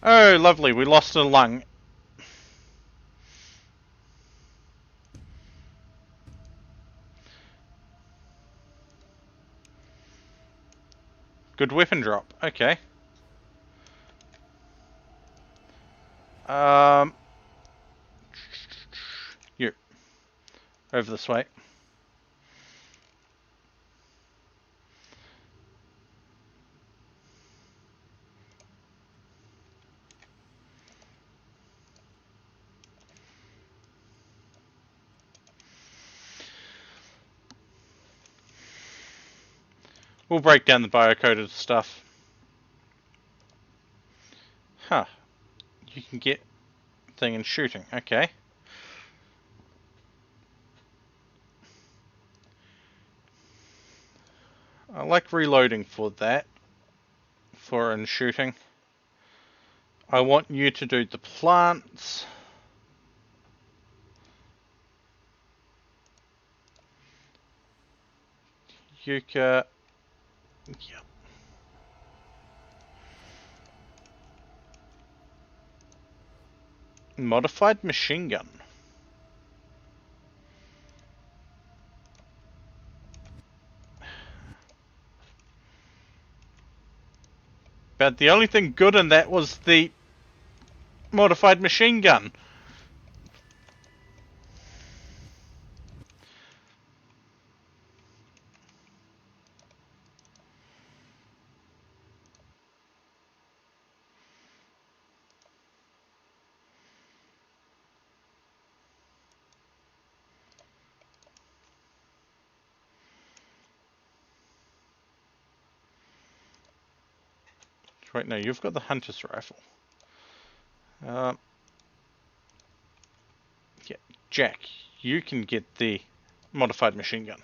Oh, lovely. We lost a lung. Good weapon drop. Okay. You. Over this way. We'll break down the biocoded stuff. Huh. You can get thing in shooting. Okay. I like reloading for that. For in shooting. I want you to do the plants. Yuka. Yep. Modified machine gun. But the only thing good in that was the modified machine gun. Right now, you've got the hunter's rifle. Yeah, Jack, you can get the modified machine gun.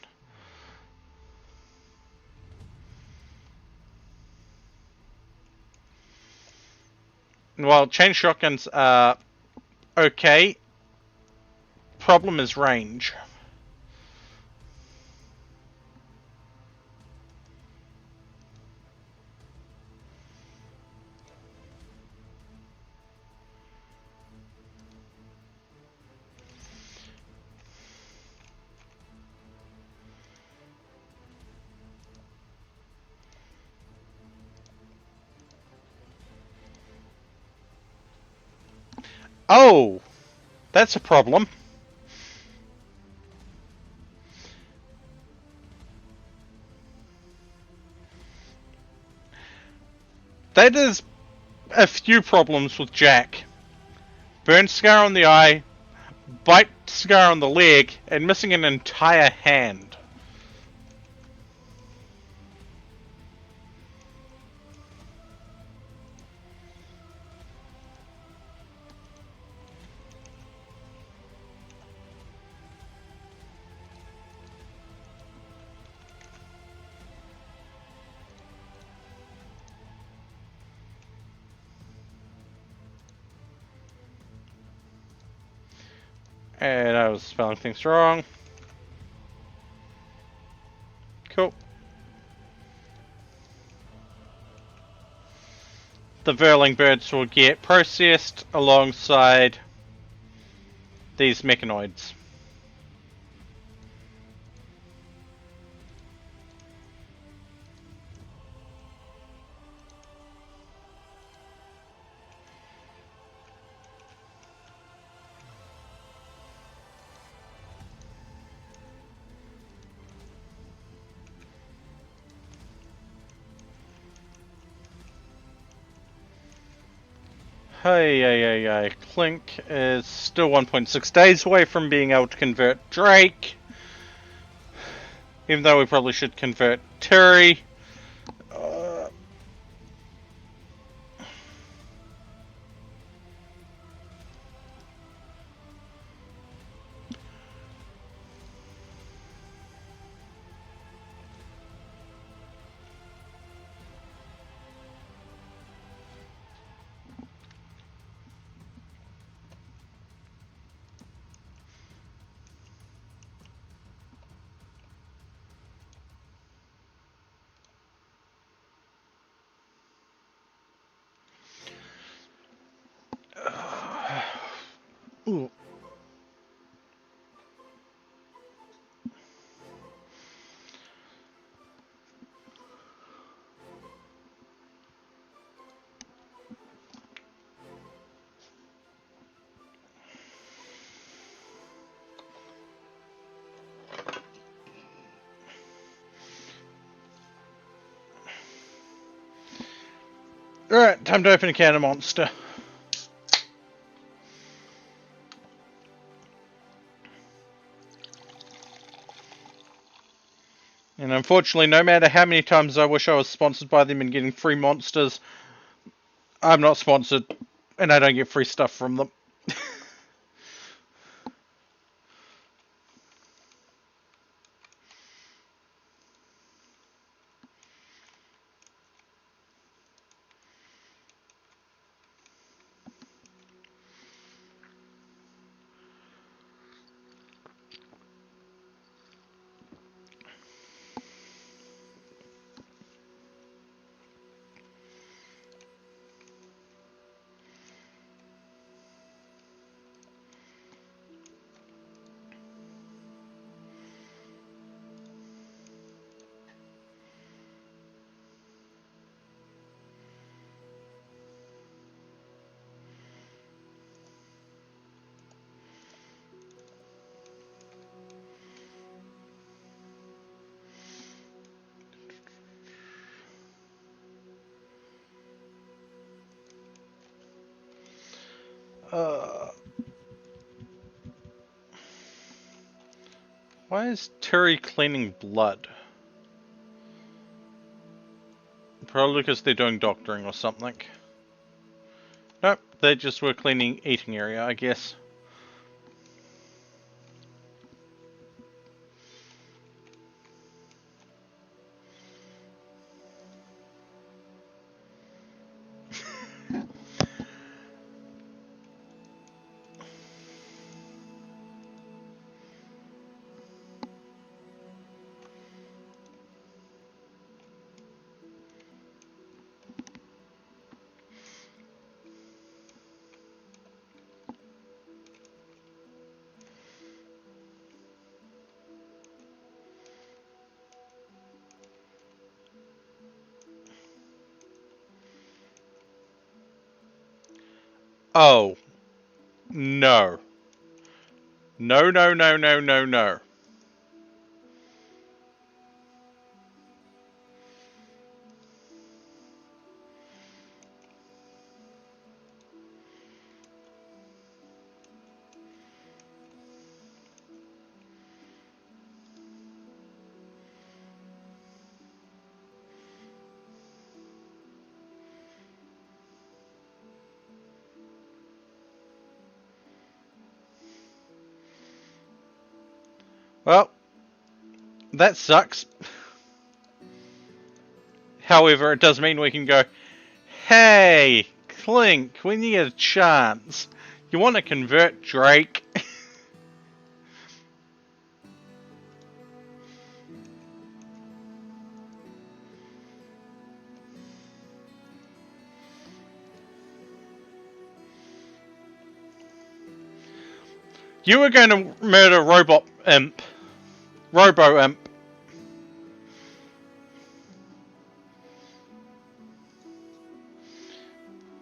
While chain shotguns are okay, problem is range. Oh, that's a problem. That is a few problems with Jack. Burn scar on the eye, bite scar on the leg, and missing an entire hand. And I was spelling things wrong. Cool. The Verling birds will get processed alongside these mechanoids. Hey. Clink is still 1.6 days away from being able to convert Drake. Even though we probably should convert Terry. Ooh. Alright, time to open a can of Monster. And unfortunately, no matter how many times I wish I was sponsored by them and getting free monsters, I'm not sponsored, and I don't get free stuff from them. Why is Terry cleaning blood? Probably because they're doing doctoring or something. Nope, they just were cleaning eating area, I guess. Oh. No. No. Well, that sucks. However, it does mean we can go, hey, Clink, when you get a chance, you want to convert Drake? You were going to murder Robot Imp. Robo Imp.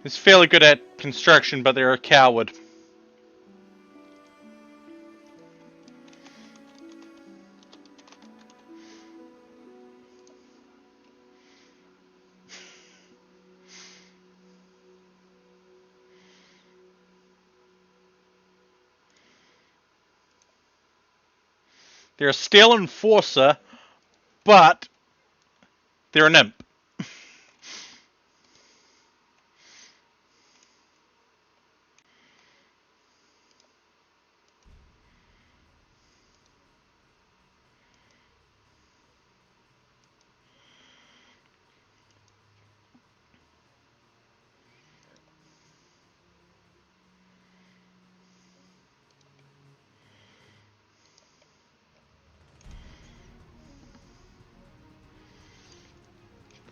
He's fairly good at construction, but they're a coward. They're a steel enforcer, but they're an imp.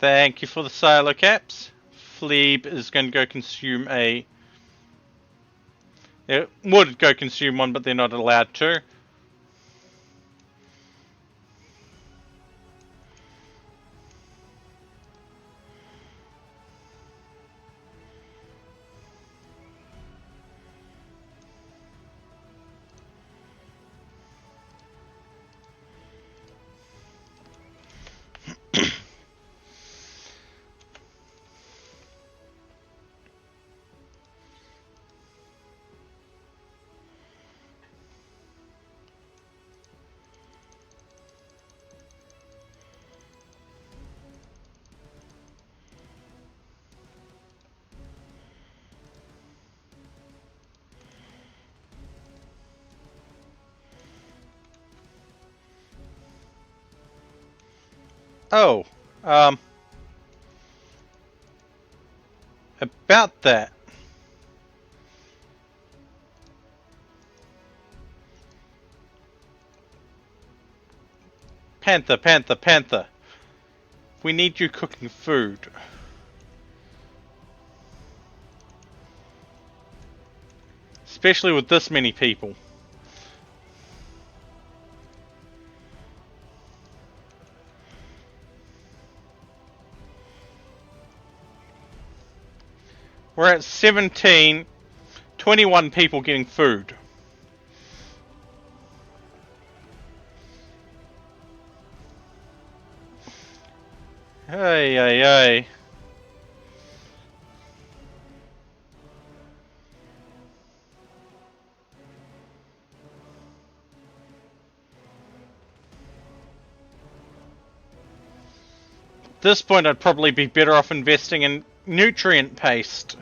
Thank you for the silo caps. Fleeb is going to go consume a... They would go consume one, but they're not allowed to. Oh, about that. Panther, Panther, Panther. We need you cooking food. Especially with this many people. We're at 17, 21 people getting food. Hey, hey, hey. At this point, I'd probably be better off investing in nutrient paste.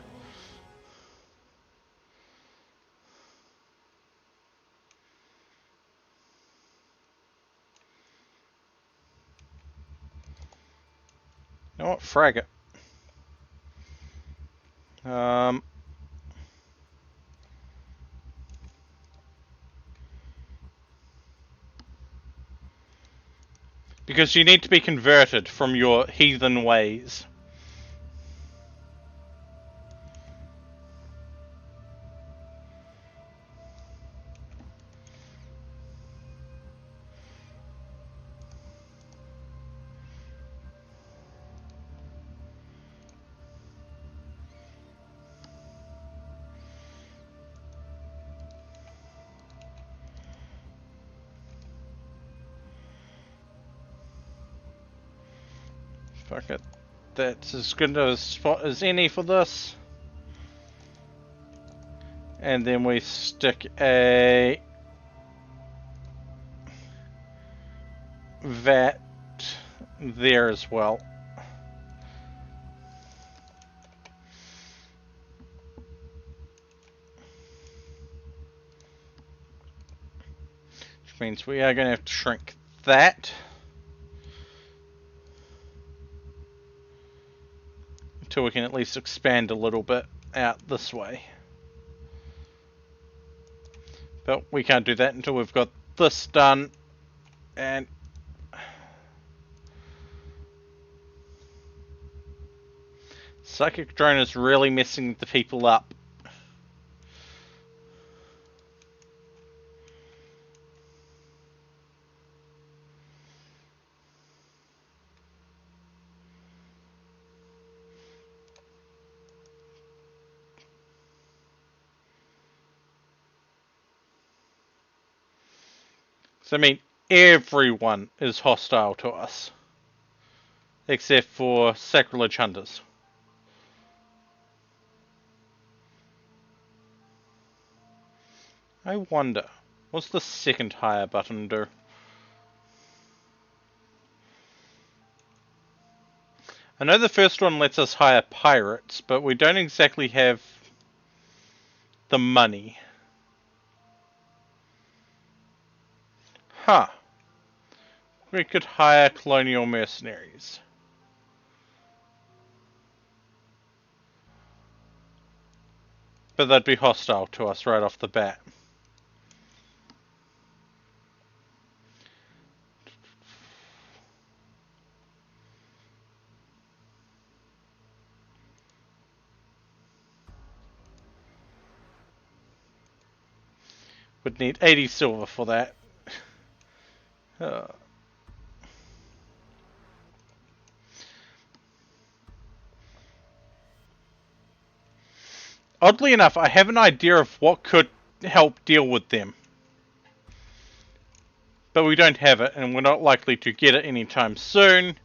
You know what? Frag it. Because you need to be converted from your heathen ways. Fuck it. That's as good a spot as any for this. And then we stick a vat there as well. Which means we are going to have to shrink that. Until we can at least expand a little bit out this way. But we can't do that until we've got this done. And Psychic Drone is really messing the people up. So I mean, everyone is hostile to us. Except for sacrilege hunters. I wonder, what's the second hire button do? I know the first one lets us hire pirates, but we don't exactly have the money. Huh. We could hire colonial mercenaries. But they'd be hostile to us right off the bat. Would need 80 silver for that. Oddly enough, I have an idea of what could help deal with them. But we don't have it, and we're not likely to get it anytime soon.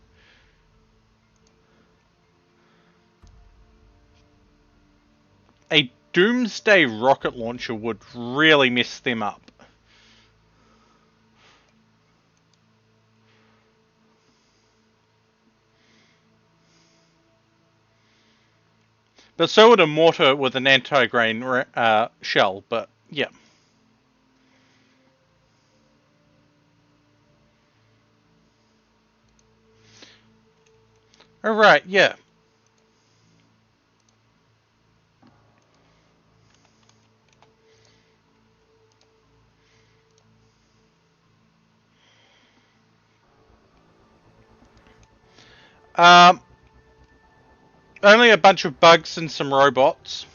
A doomsday rocket launcher would really mess them up. But so would a mortar with an anti-grain shell, but yeah. Alright, yeah. Only a bunch of bugs and some robots.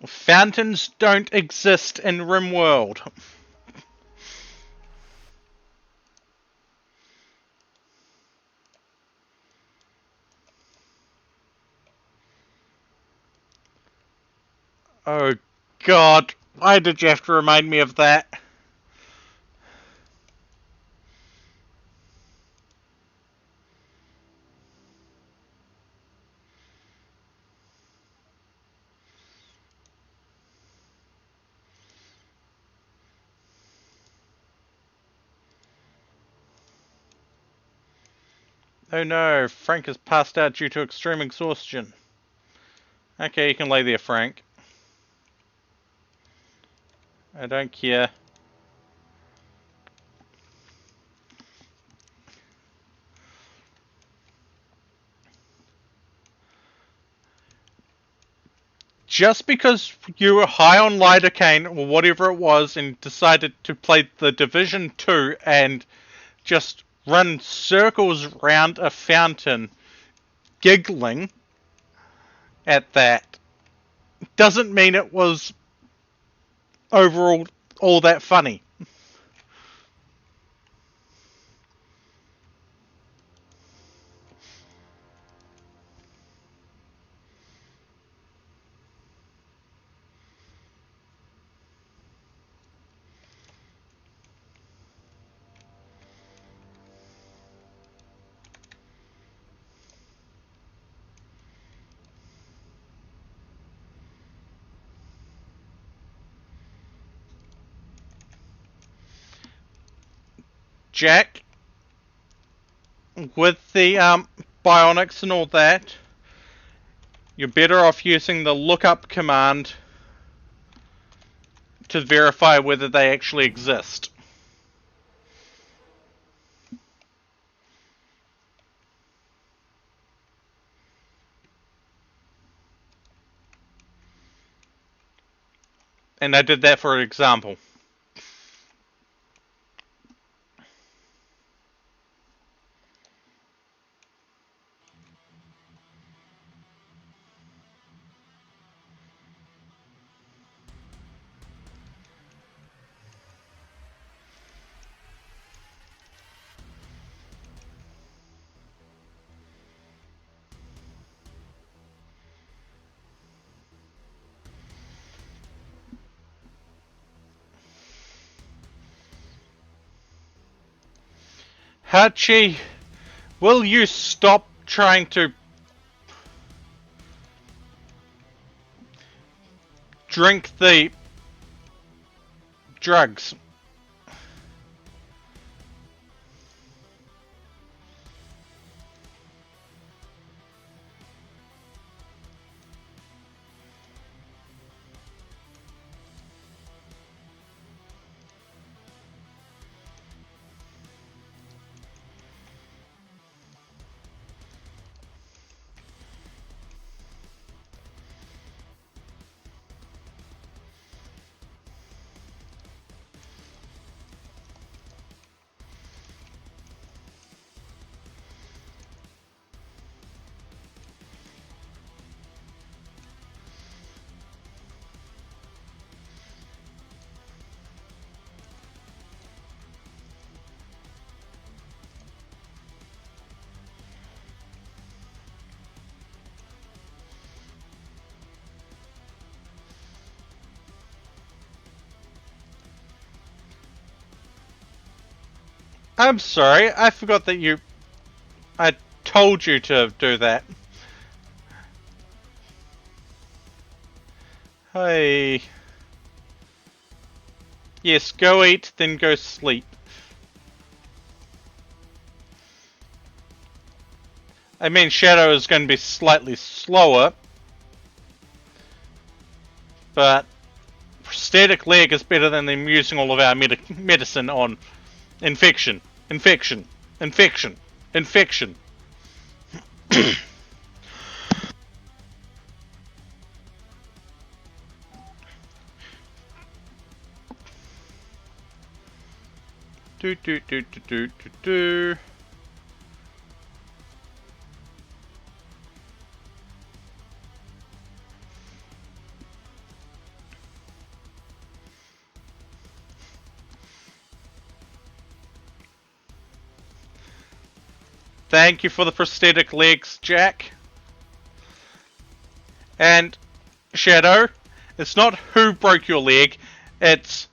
Fountains don't exist in RimWorld. Oh god, why did you have to remind me of that? Oh no, Frank has passed out due to extreme exhaustion. Okay, you can lay there, Frank. I don't care. Just because you were high on lidocaine or whatever it was and decided to play the Division 2 and just run circles round a fountain giggling at that doesn't mean it was overall all that funny. Jack, with the bionics and all that, you're better off using the lookup command to verify whether they actually exist. And I did that for an example. Hachi, will you stop trying to drink the drugs? I'm sorry, I forgot that I told you to do that. Hey. Yes, go eat, then go sleep. I mean, Shadow is going to be slightly slower, but prosthetic leg is better than them using all of our medicine on infection, infection, infection, infection. Do do do do do do do. Thank you for the prosthetic legs, Jack. And Shadow, it's not who broke your leg, it's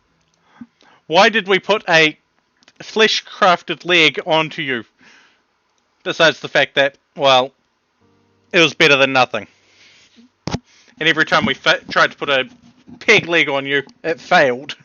why did we put a flesh crafted leg onto you? Besides the fact that, well, it was better than nothing. And every time we tried to put a peg leg on you, it failed.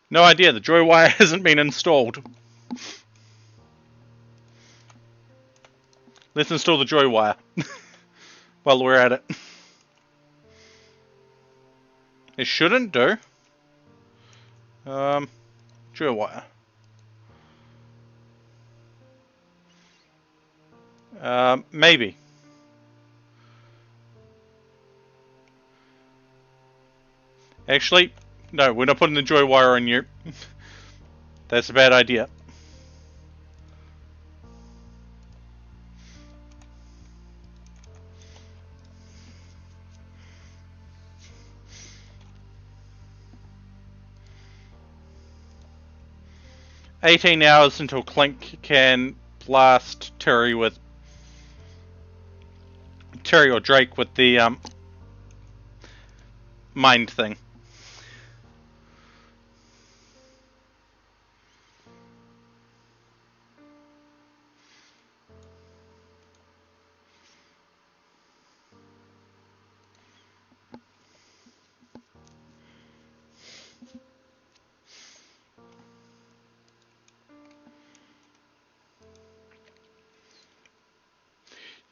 No idea, the joy wire hasn't been installed. Let's install the joy wire while we're at it. It shouldn't do. Joy wire. Maybe. Actually, no, we're not putting the joy wire on you. That's a bad idea. "18 hours until Clink can blast Terry or Drake with the mind thing."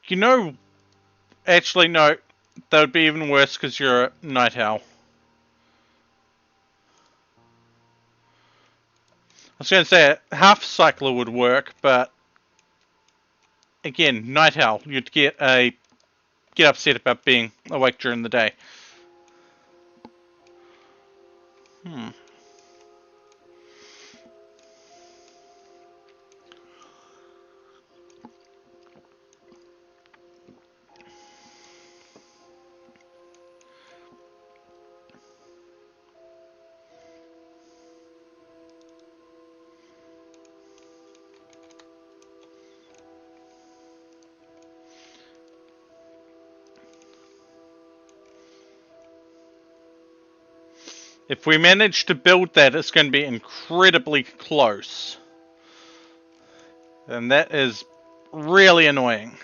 You know, actually no, that would be even worse because you're a night owl. I was going to say a half cycler would work, but again, night owl, you'd get upset about being awake during the day. Hmm. If we manage to build that, it's going to be incredibly close. And that is really annoying.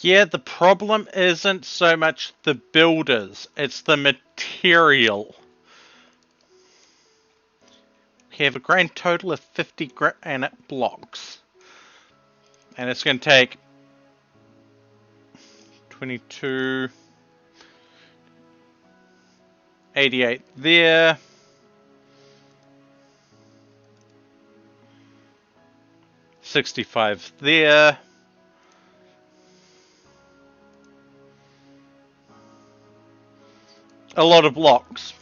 Yeah, the problem isn't so much the builders, it's the material. We have a grand total of 50 granite blocks. And it's going to take 22, 88 there. 65 there. A lot of blocks.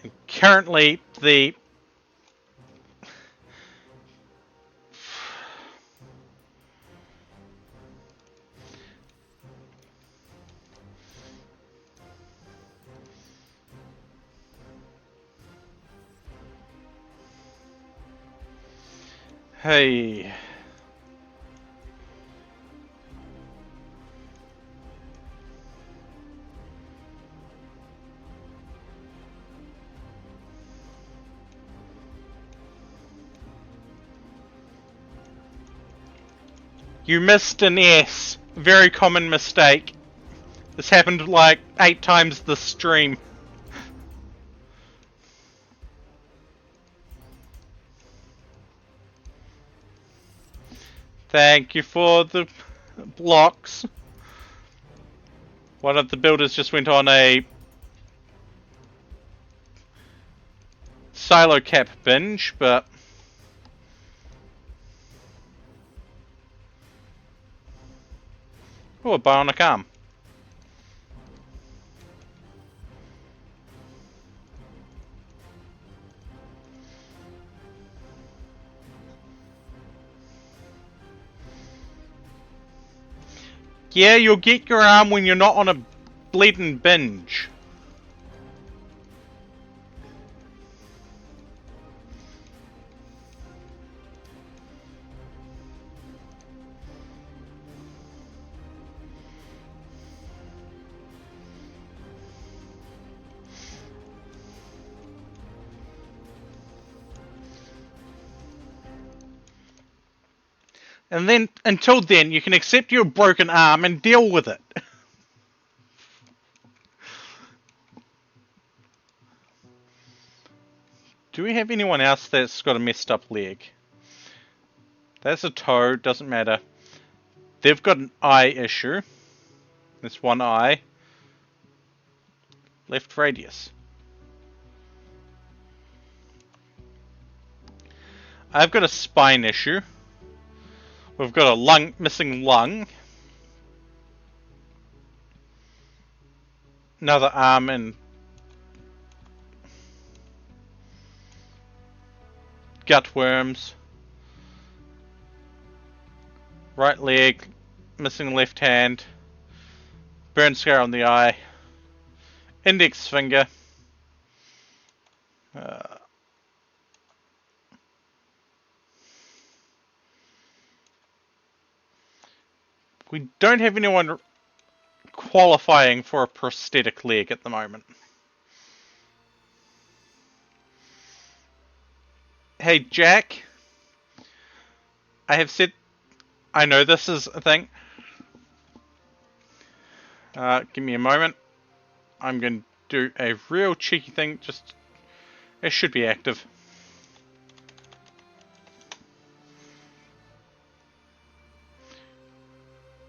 And currently, the hey. You missed an S. Very common mistake. This happened like 8 times this stream. Thank you for the blocks. One of the builders just went on a silo cap binge, but oh, a bionic arm. Yeah, you'll get your arm when you're not on a bleeding binge. And then, until then, you can accept your broken arm and deal with it. Do we have anyone else that's got a messed up leg? That's a toe, doesn't matter. They've got an eye issue. That's one eye. Left radius. I've got a spine issue. We've got a missing lung. Another arm and gut worms. Right leg, missing left hand, burn scar on the eye, index finger. We don't have anyone qualifying for a prosthetic leg at the moment. Hey Jack, I have said, I know this is a thing. Give me a moment. I'm going to do a real cheeky thing. Just, it should be active.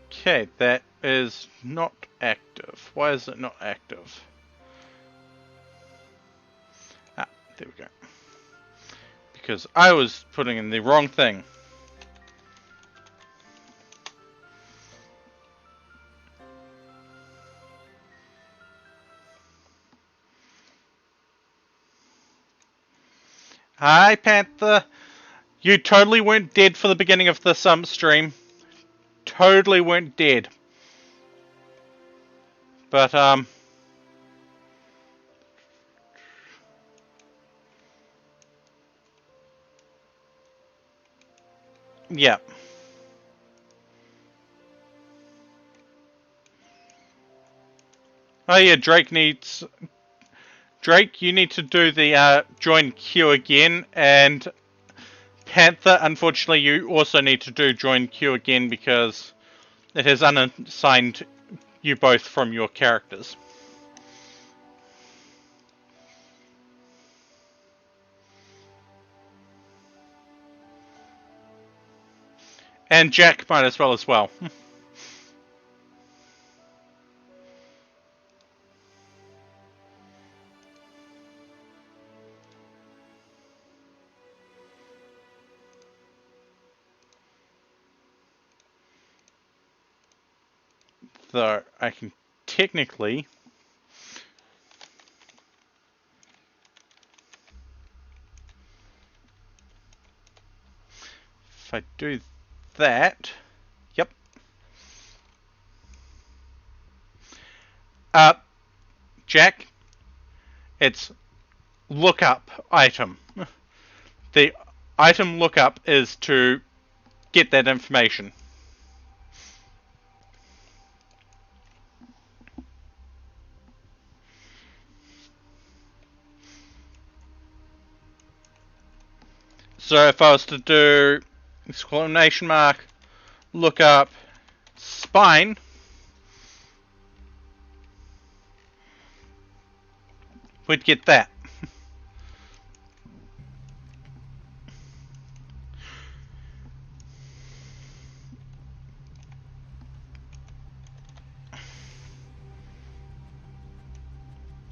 Okay, that is not active. Why is it not active? Ah, there we go. Because I was putting in the wrong thing. Hi, Panther. You totally weren't dead for the beginning of this stream. Totally weren't dead. But, yeah. Oh yeah, Drake, you need to do the join queue again, and Panther, unfortunately, you also need to do join queue again because it has unassigned you both from your characters. And Jack might as well. Though I can technically... If I do that... Yep. Jack, it's lookup item. The item lookup is to get that information. So if I was to do exclamation mark, lookup, spine, we'd get that.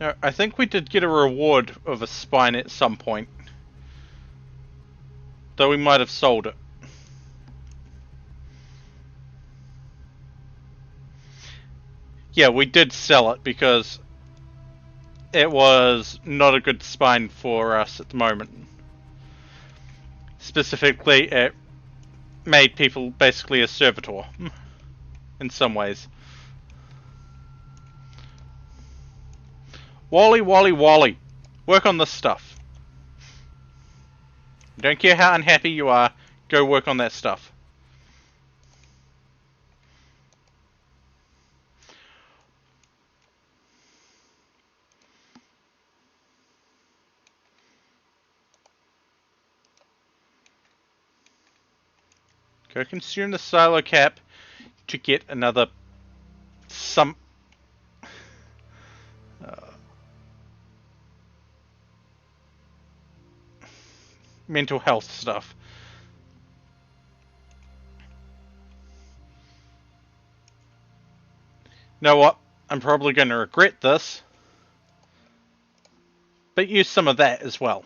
Now, I think we did get a reward of a spine at some point. Though we might have sold it. Yeah, we did sell it because it was not a good spine for us at the moment. Specifically, it made people basically a servitor in some ways. Wally, Wally, Wally. Work on this stuff. Don't care how unhappy you are, go work on that stuff. Go consume the silo cap to get another mental health stuff. You know what? I'm probably going to regret this, but use some of that as well.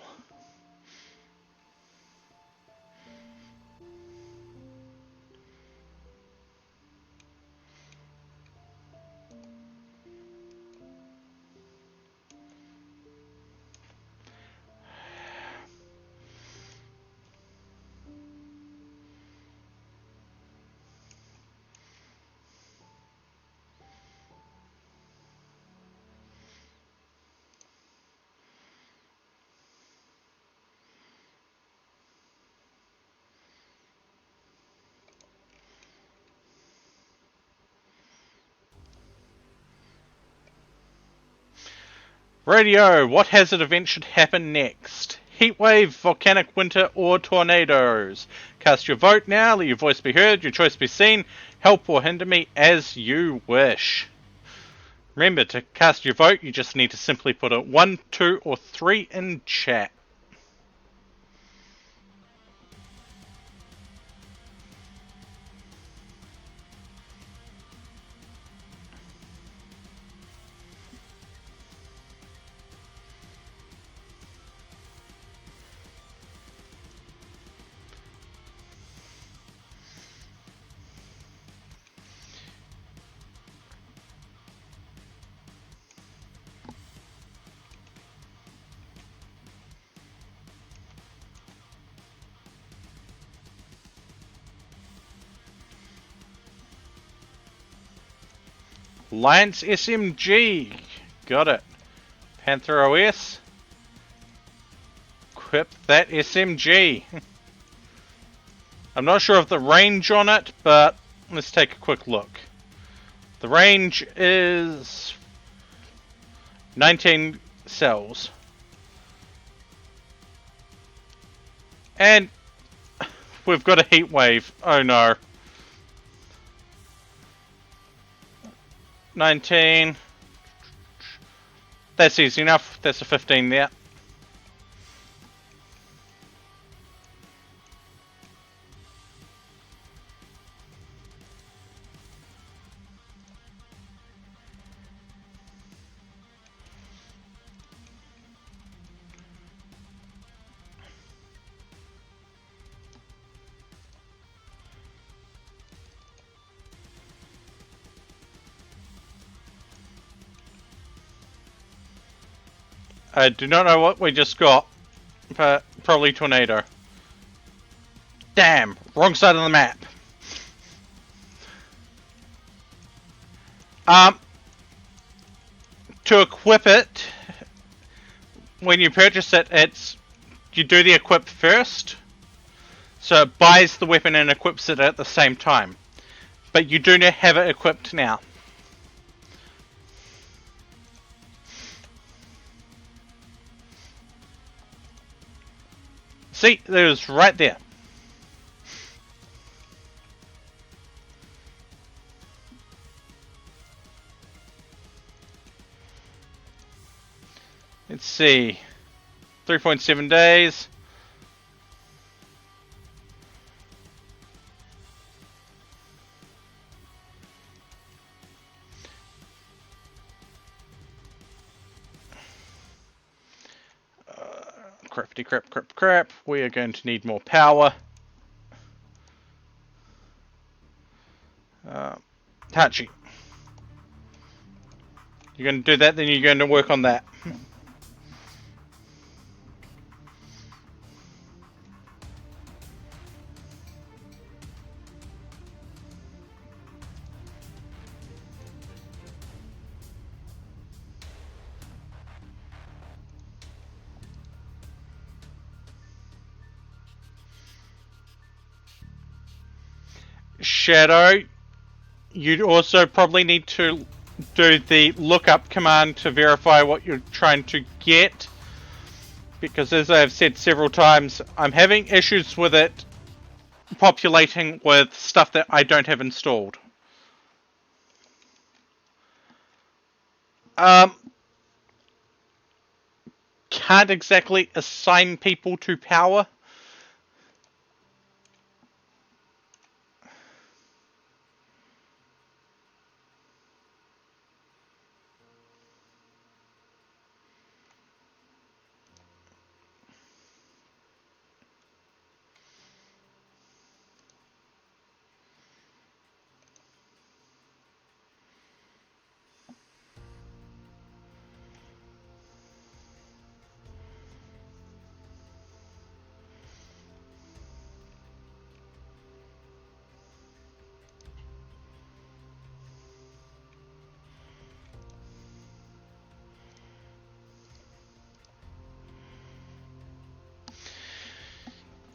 Radio, what hazard event should happen next? Heatwave, volcanic winter, or tornadoes? Cast your vote now, let your voice be heard, your choice be seen. Help or hinder me as you wish. Remember, to cast your vote, you just need to simply put a 1, 2, or 3 in chat. Lance SMG. Got it. Panther OS. Equip that SMG. I'm not sure of the range on it, but let's take a quick look. The range is 19 cells. And we've got a heat wave. Oh no. 19. That's easy enough. That's a 15 there. I do not know what we just got, but probably tornado. Damn, wrong side of the map. To equip it, when you purchase it, you do the equip first. So it buys the weapon and equips it at the same time. But you do not have it equipped now. See, it was right there. Let's see. 3.7 days. Crap. We are going to need more power. Hachi. You're going to do that, then you're going to work on that. Shadow, you'd also probably need to do the lookup command to verify what you're trying to get, because as I've said several times, I'm having issues with it populating with stuff that I don't have installed. Can't exactly assign people to power.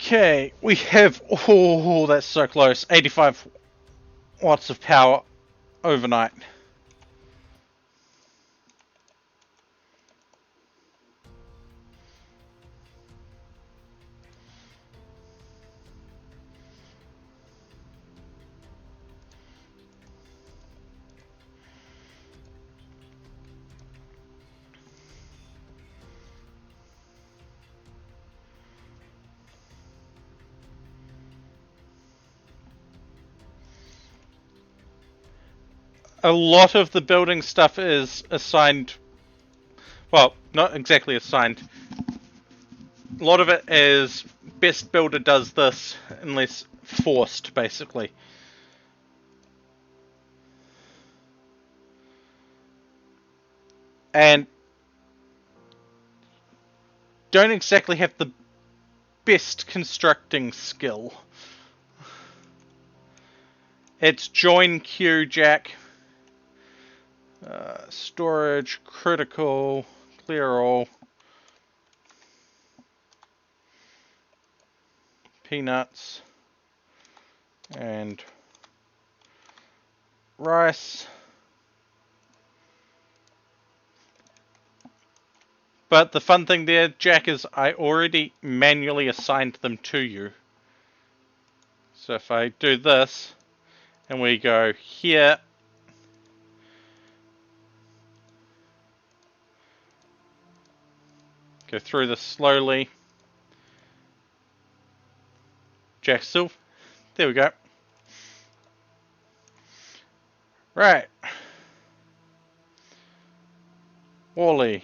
Okay, we have, oh, that's so close, 85 watts of power overnight. a lot of the building stuff is assigned. Well, not exactly assigned. A lot of it is best builder does this unless forced, basically. And don't exactly have the best constructing skill. It's join, queue, jack, storage, critical, clear all, peanuts, and rice. But the fun thing there, Jack, is I already manually assigned them to you. So if I do this, and we go here, go through this slowly. Jack still, there we go. Right. Wally.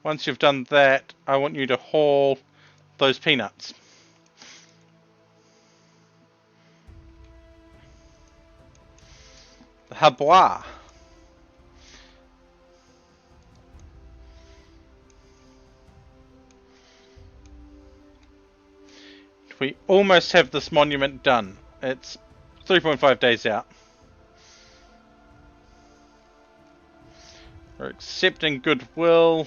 Once you've done that, I want you to haul those peanuts. The habois. We almost have this monument done. It's 3.5 days out. We're accepting goodwill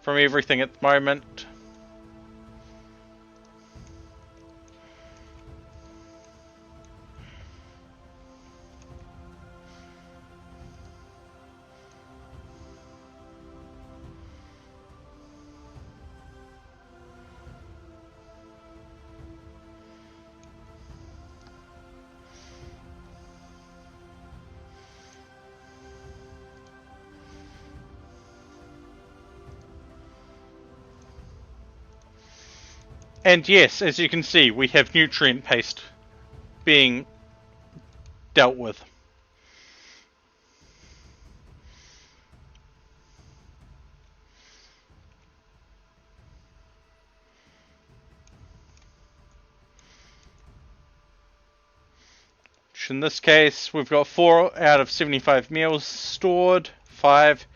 from everything at the moment. And yes, as you can see, we have nutrient paste being dealt with. In this case, we've got 4 out of 75 meals stored, 5.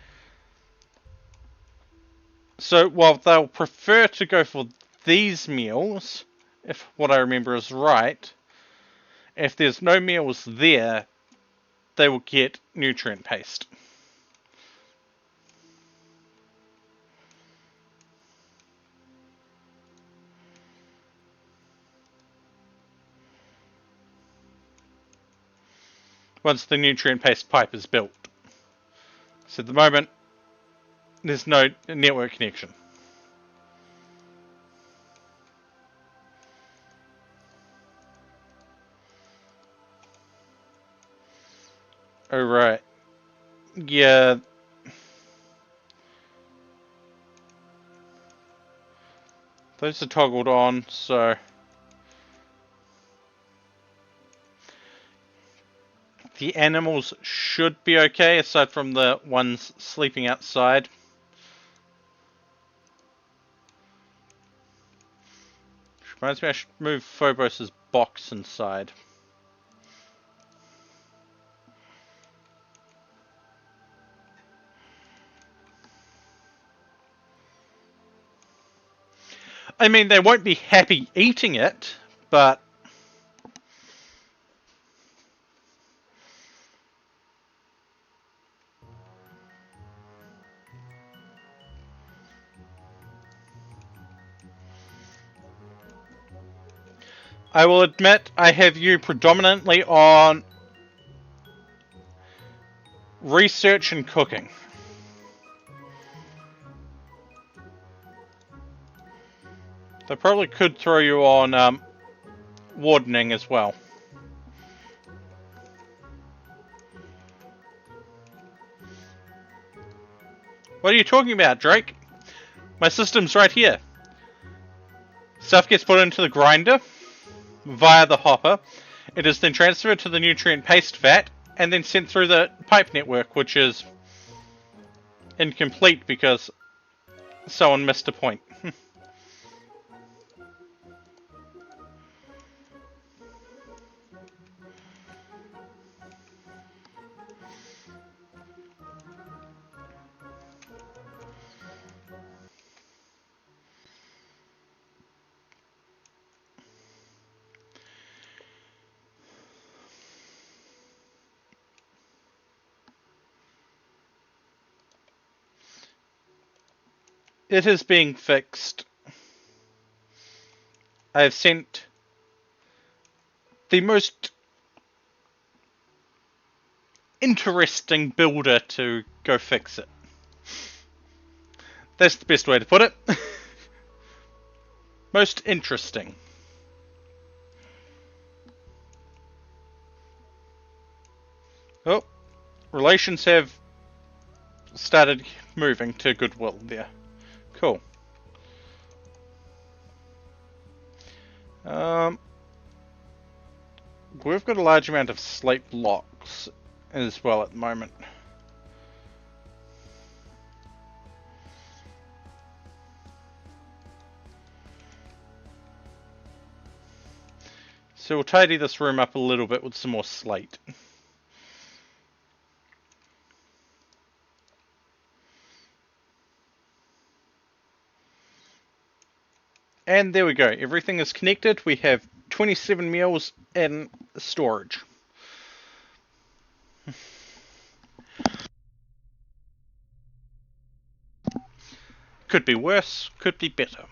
So while they'll prefer to go for these meals, if what I remember is right, if there's no meals there, they will get nutrient paste. Once the nutrient paste pipe is built. So at the moment, there's no network connection. Alright. Yeah. Those are toggled on, so... The animals should be okay, aside from the ones sleeping outside. Which reminds me I should move Phobos' box inside. I mean, they won't be happy eating it, but... I will admit I have you predominantly on research and cooking. They probably could throw you on wardening as well. What are you talking about, Drake? My system's right here. Stuff gets put into the grinder via the hopper. It is then transferred to the nutrient paste vat, and then sent through the pipe network, which is incomplete because someone missed a point. It is being fixed. I have sent the most interesting builder to go fix it. That's the best way to put it. Most interesting. Oh, relations have started moving to goodwill there. Cool. We've got a large amount of slate blocks as well at the moment. So we'll tidy this room up a little bit with some more slate. And there we go. Everything is connected. We have 27 meals in storage. Could be worse, could be better.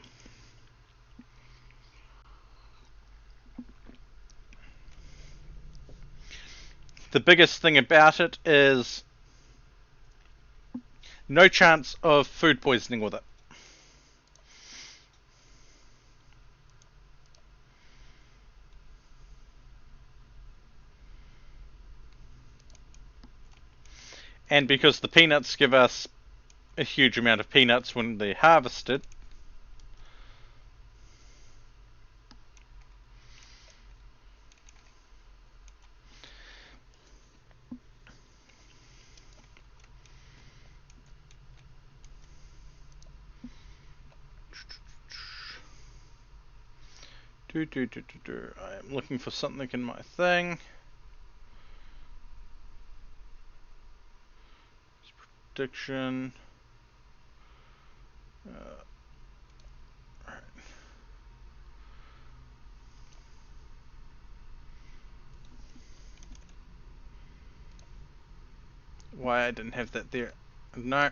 The biggest thing about it is no chance of food poisoning with it. And because the peanuts give us a huge amount of peanuts when they're harvested, I am looking for something in my thing. Prediction. Right. Why I didn't have that there? No.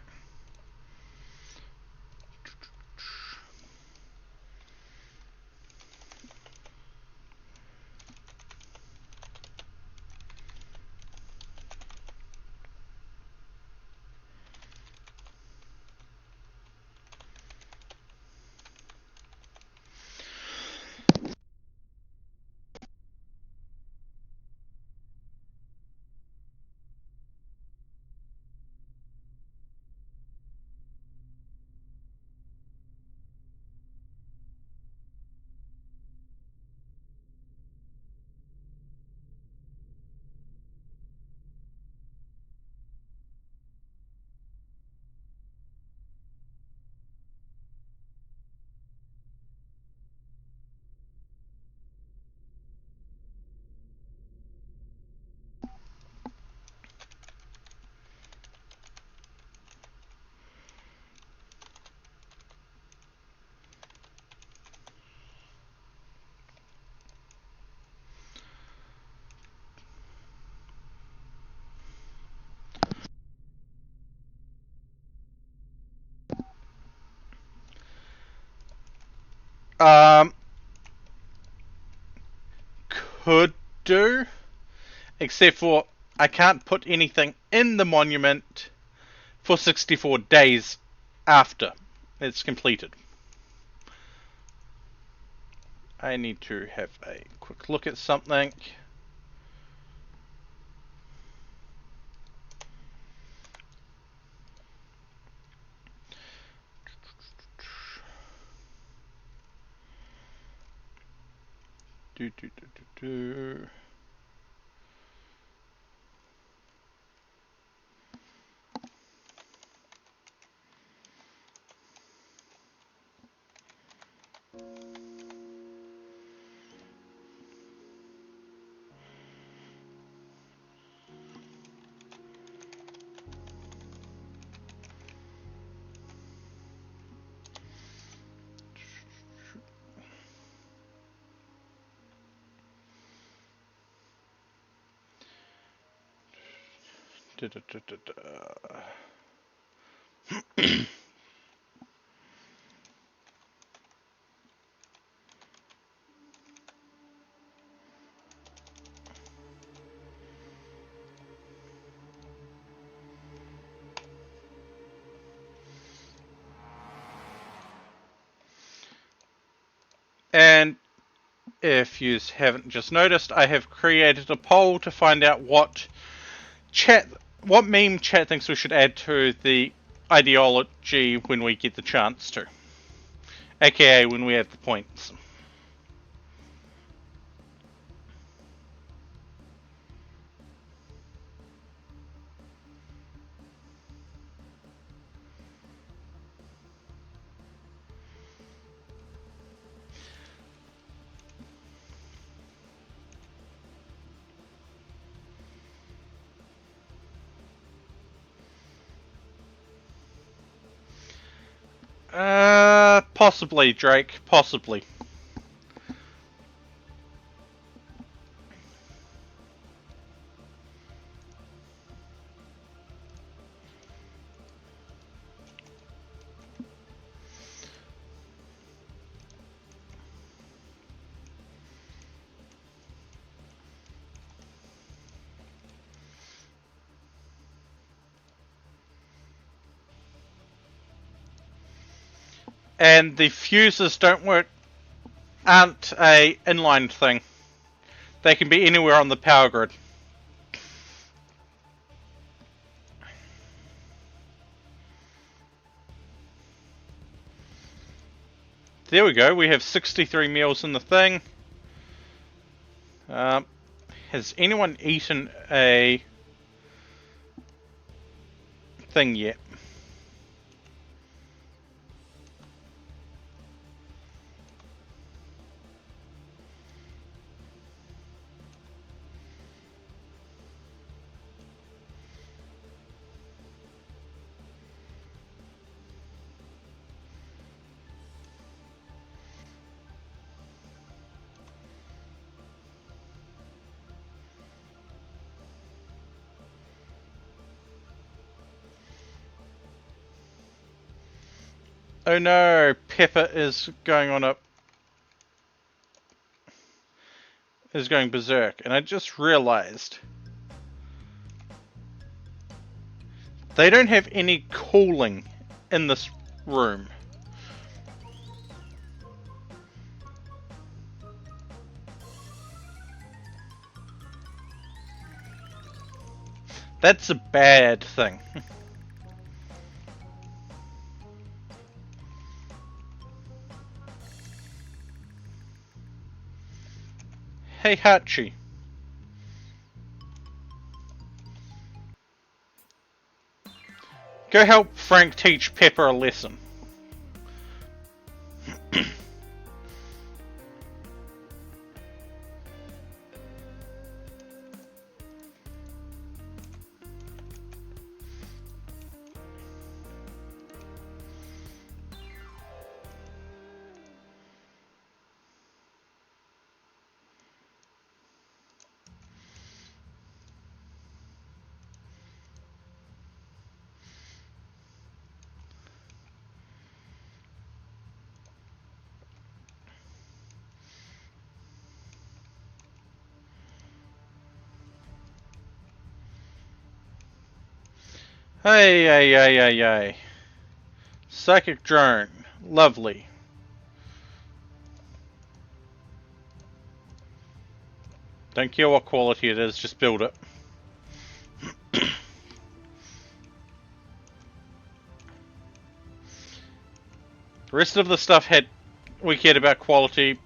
Could do, except for I can't put anything in the monument for 64 days after it's completed. I need to have a quick look at something. Da, da, da, da, da. And if you haven't just noticed, I have created a poll to find out what meme chat thinks we should add to the ideology when we get the chance to, aka when we have the points. Possibly, Drake, possibly. And the fuses aren't a inline thing. They can be anywhere on the power grid. There we go, we have 63 meals in the thing. Has anyone eaten a thing yet? Oh no, Pepper is going berserk, and I just realized they don't have any cooling in this room. That's a bad thing. Hey Hachi. Go help Frank teach Pepper a lesson. Hey. Psychic drone. Lovely. Don't care what quality it is, just build it. The rest of the stuff we cared about quality,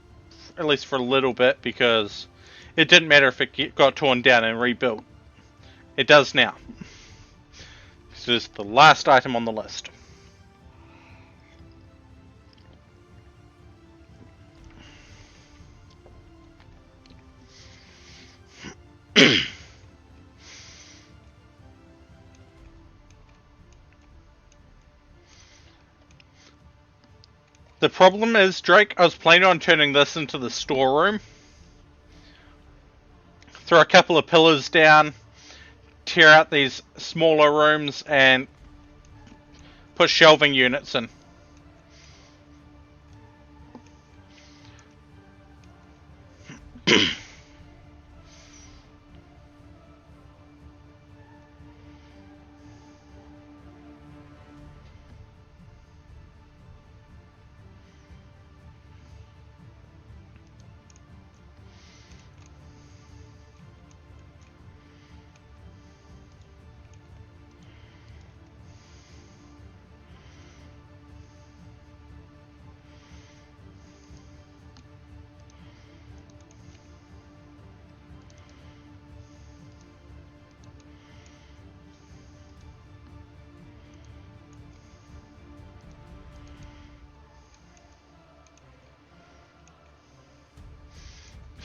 at least for a little bit, because it didn't matter if it got torn down and rebuilt. It does now. This is the last item on the list. The problem is, Drake, I was planning on turning this into the storeroom. Throw a couple of pillars down, tear out these smaller rooms and put shelving units in.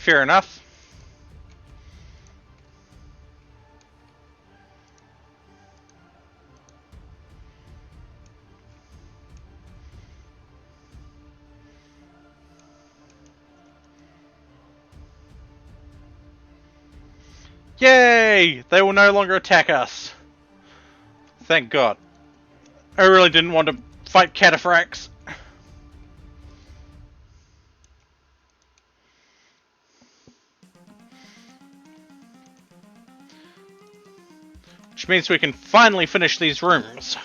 Fair enough. Yay! They will no longer attack us. Thank God. I really didn't want to fight cataphracts. Which means we can finally finish these rooms.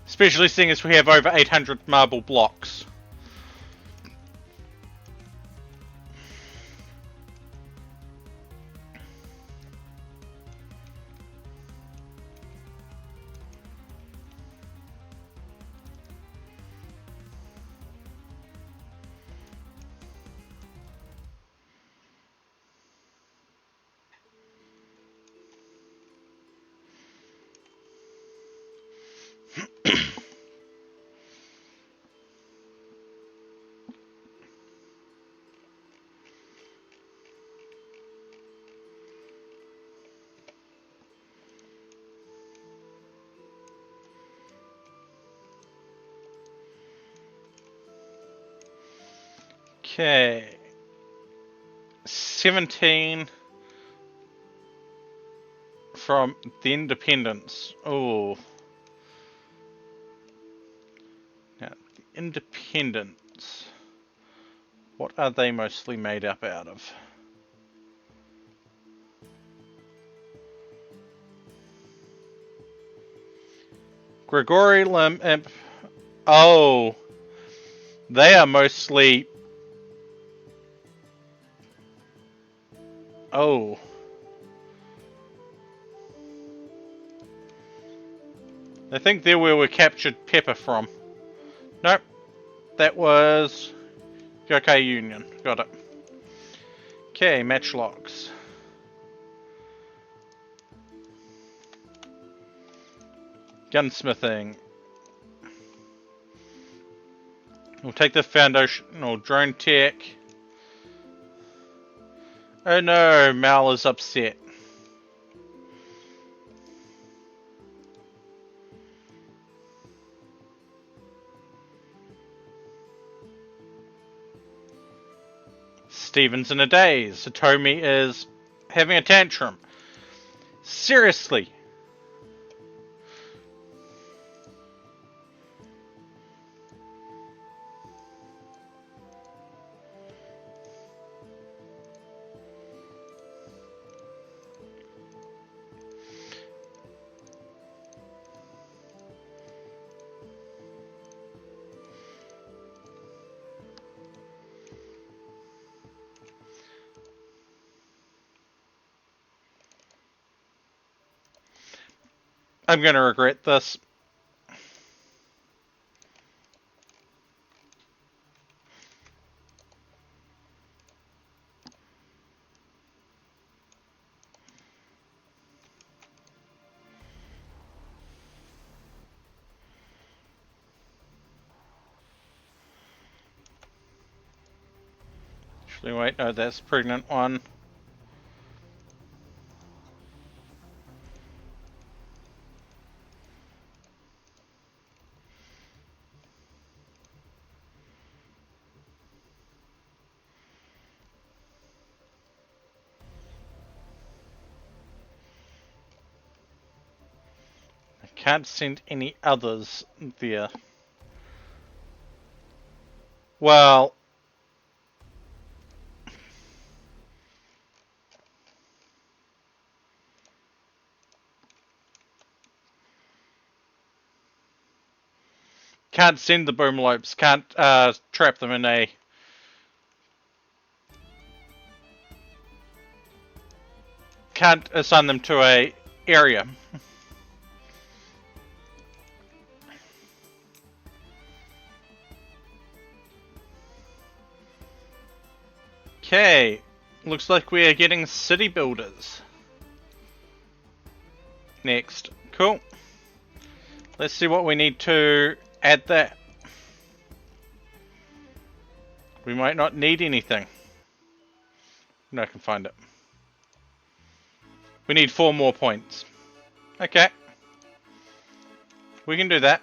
Especially seeing as we have over 800 marble blocks. Okay. 17 from the Independence. Oh. Now, the Independence. What are they mostly made up out of? Grigori Lim Imp. Oh. They are mostly... Oh. I think they're where we captured Pepper from. Nope. That was... Yokai Union. Got it. Okay, matchlocks. Gunsmithing. We'll take the foundational drone tech. Oh no, Mal is upset. Steven's in a daze. Satomi is having a tantrum. Seriously. I'm gonna regret this. Actually, wait, no, that's pregnant one. Can't send any others there. Well... Can't send the boomlopes. Can't trap them in a... Can't assign them to a area. Okay. Looks like we are getting city builders. Next. Cool. Let's see what we need to add that. We might not need anything. No, I can find it. We need 4 more points. Okay. We can do that.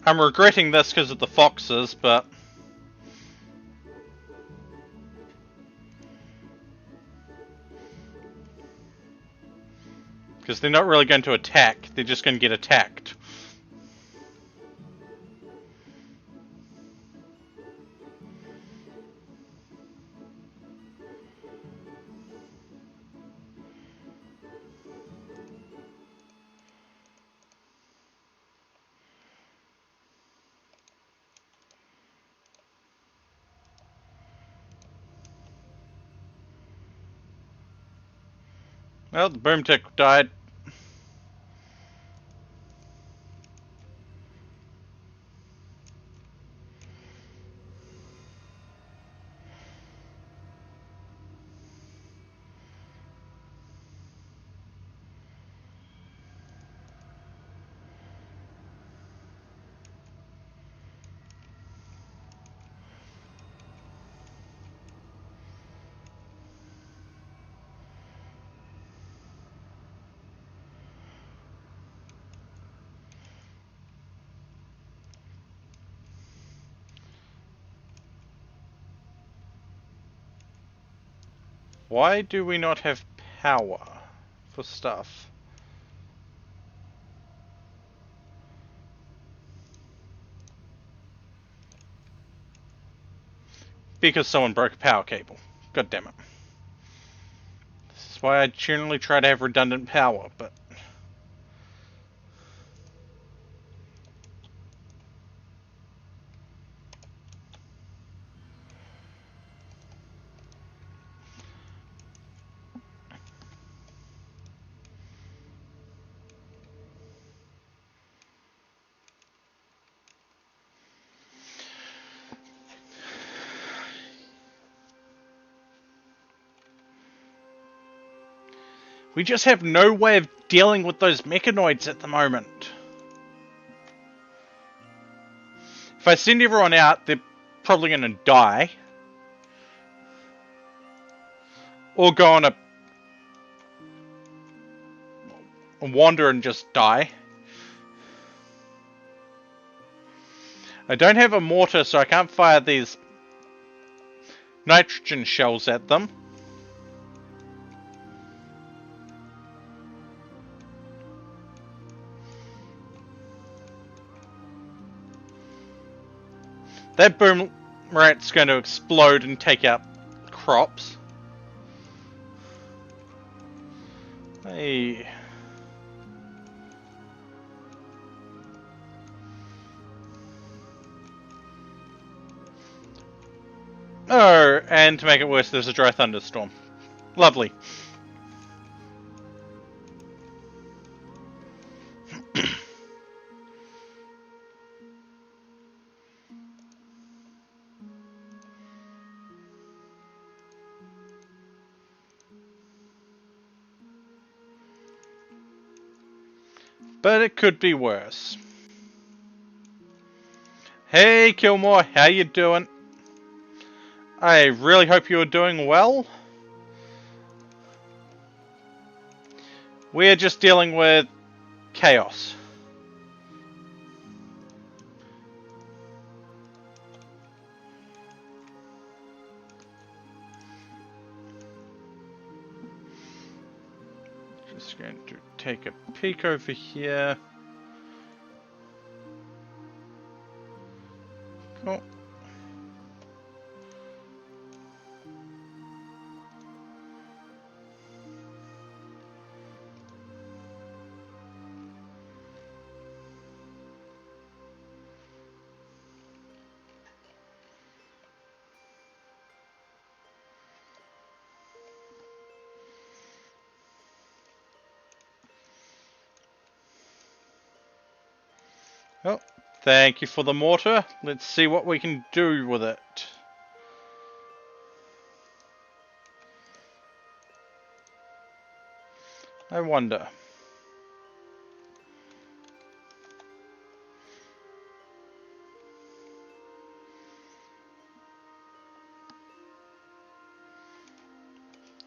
I'm regretting this because of the foxes, but... Because they're not really going to attack, they're just going to get attacked. Well, the boom tick died. Why do we not have power for stuff? Because someone broke a power cable. God damn it. This is why I generally try to have redundant power, but... We just have no way of dealing with those mechanoids at the moment. If I send everyone out, they're probably going to die. Or go on a wander and just die. I don't have a mortar, so I can't fire these nitrogen shells at them. That boom rat's going to explode and take out crops. Hey. Oh, and to make it worse, there's a dry thunderstorm. Lovely. But it could be worse. Hey, Kilmore, how you doing? I really hope you're doing well. We're just dealing with chaos. Just going to take a peek over here. Cool. Oh, thank you for the mortar. Let's see what we can do with it. I wonder.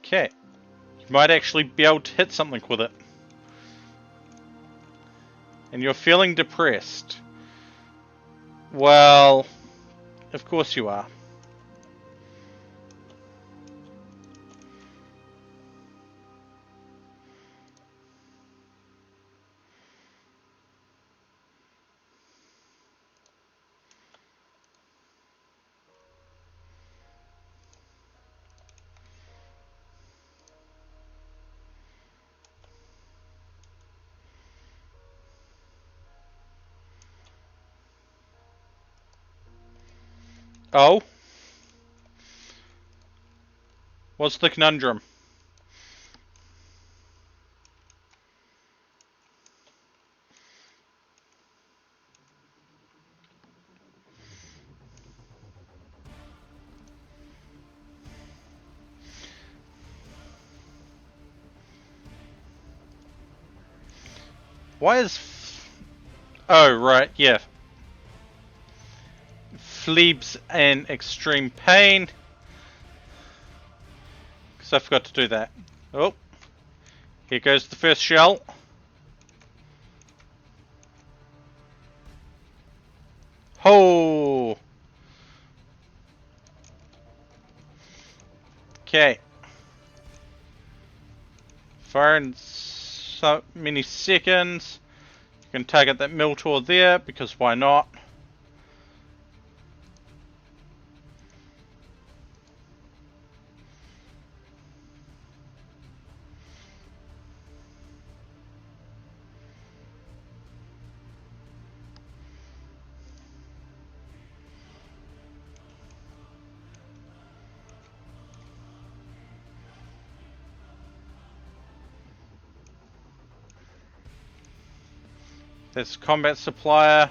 Okay. You might actually be able to hit something with it. And you're feeling depressed. Well, of course you are. Oh? What's the conundrum? Why is... Oh, right, yeah. Fleeb's in extreme pain. Because I forgot to do that. Oh. Here goes the first shell. Ho! Okay. Fire in so many seconds. You can target that Miltor there, because why not? There's combat supplier.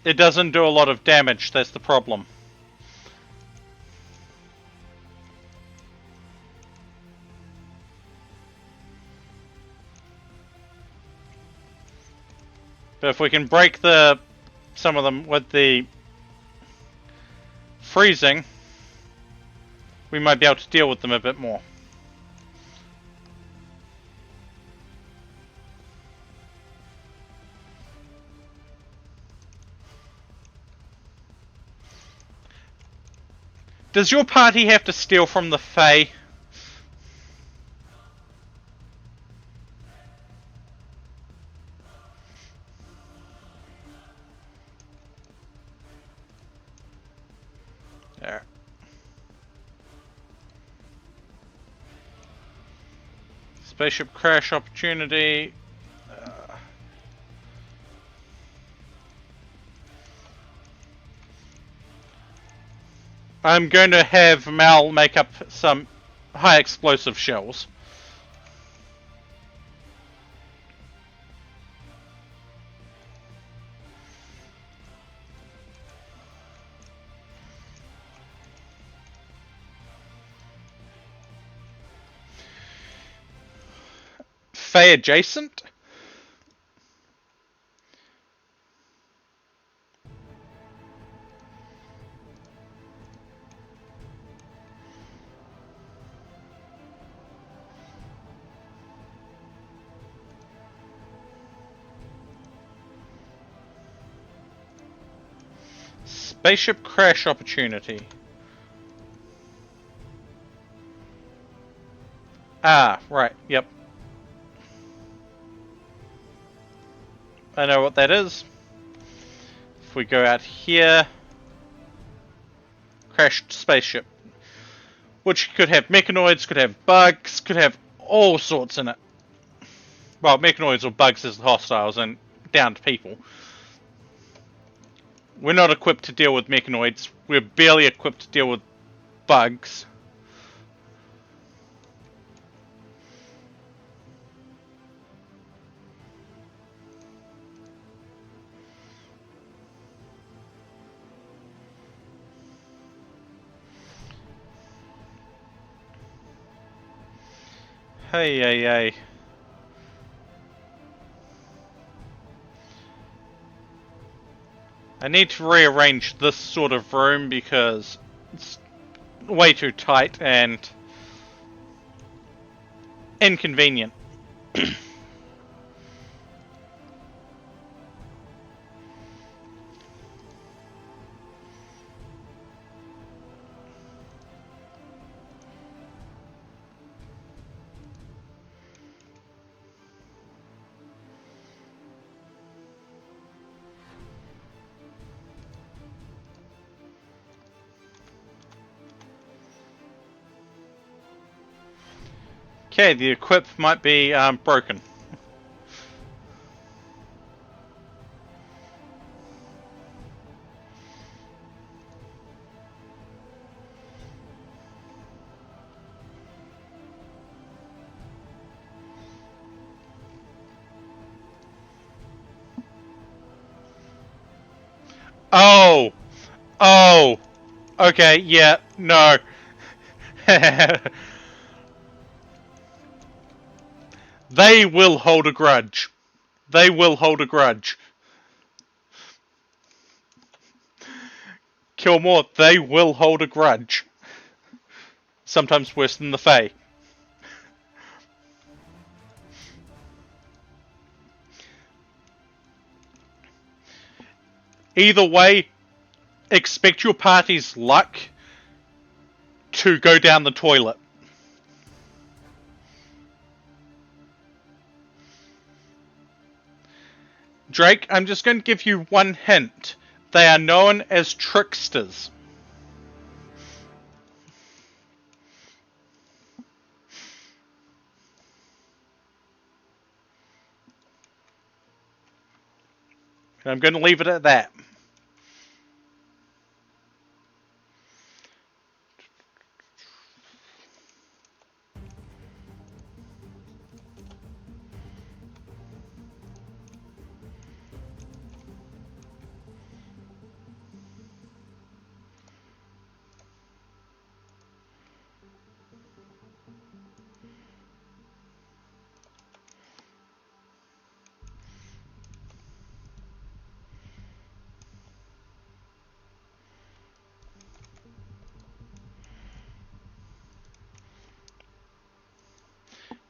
It doesn't do a lot of damage, that's the problem. But if we can break some of them with the freezing, we might be able to deal with them a bit more. Does your party have to steal from the Fae? There. Spaceship crash opportunity. I'm going to have Mal make up some high explosive shells. Fae adjacent? Spaceship crash opportunity. Ah, right, yep. I know what that is. If we go out here... Crashed spaceship. Which could have mechanoids, could have bugs, could have all sorts in it. Well, mechanoids or bugs as the hostiles and down to people. We're not equipped to deal with mechanoids. We're barely equipped to deal with bugs. Hey. I need to rearrange this sort of room because it's way too tight and inconvenient. Okay, the equip might be broken. Oh! Oh! Okay, yeah, no. They will hold a grudge. They will hold a grudge. Kill more, they will hold a grudge. Sometimes worse than the Fae. Either way, expect your party's luck to go down the toilet. Drake, I'm just going to give you one hint. They are known as tricksters. And I'm going to leave it at that.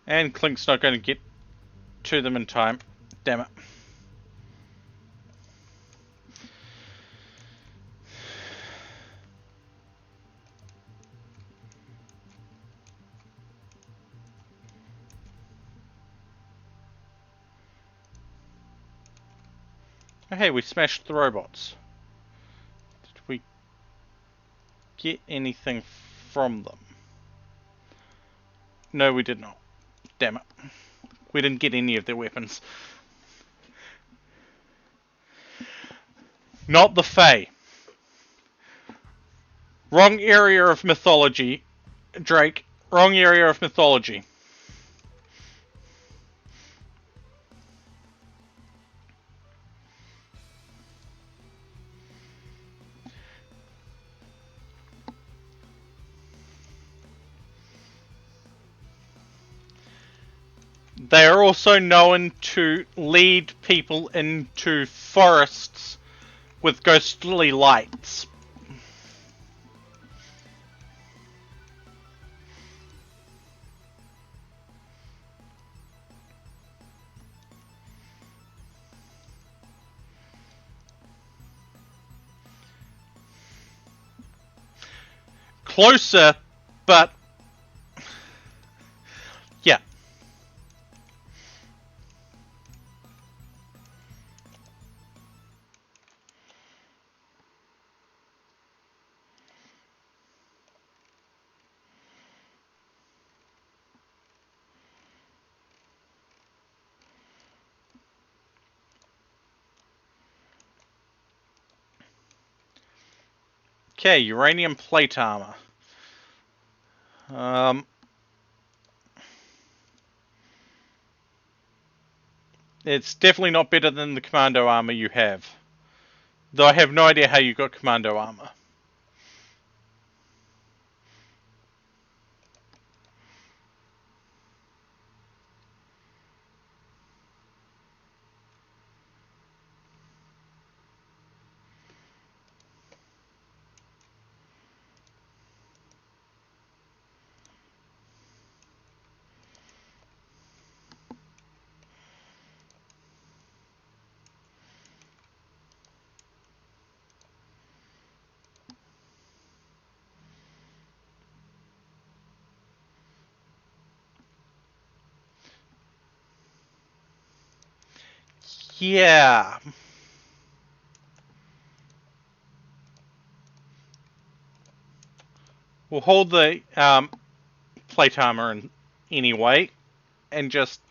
And Clink's not going to get to them in time. Damn it. Oh, hey, we smashed the robots. Did we get anything from them? No, we did not. Damn it. We didn't get any of their weapons. Not the Fae. Wrong area of mythology, Drake. Wrong area of mythology. They are also known to lead people into forests with ghostly lights. Closer, but yeah. Okay, uranium plate armor. It's definitely not better than the commando armor you have. Though I have no idea how you got commando armor. Yeah. We'll hold the plate armor anyway, and just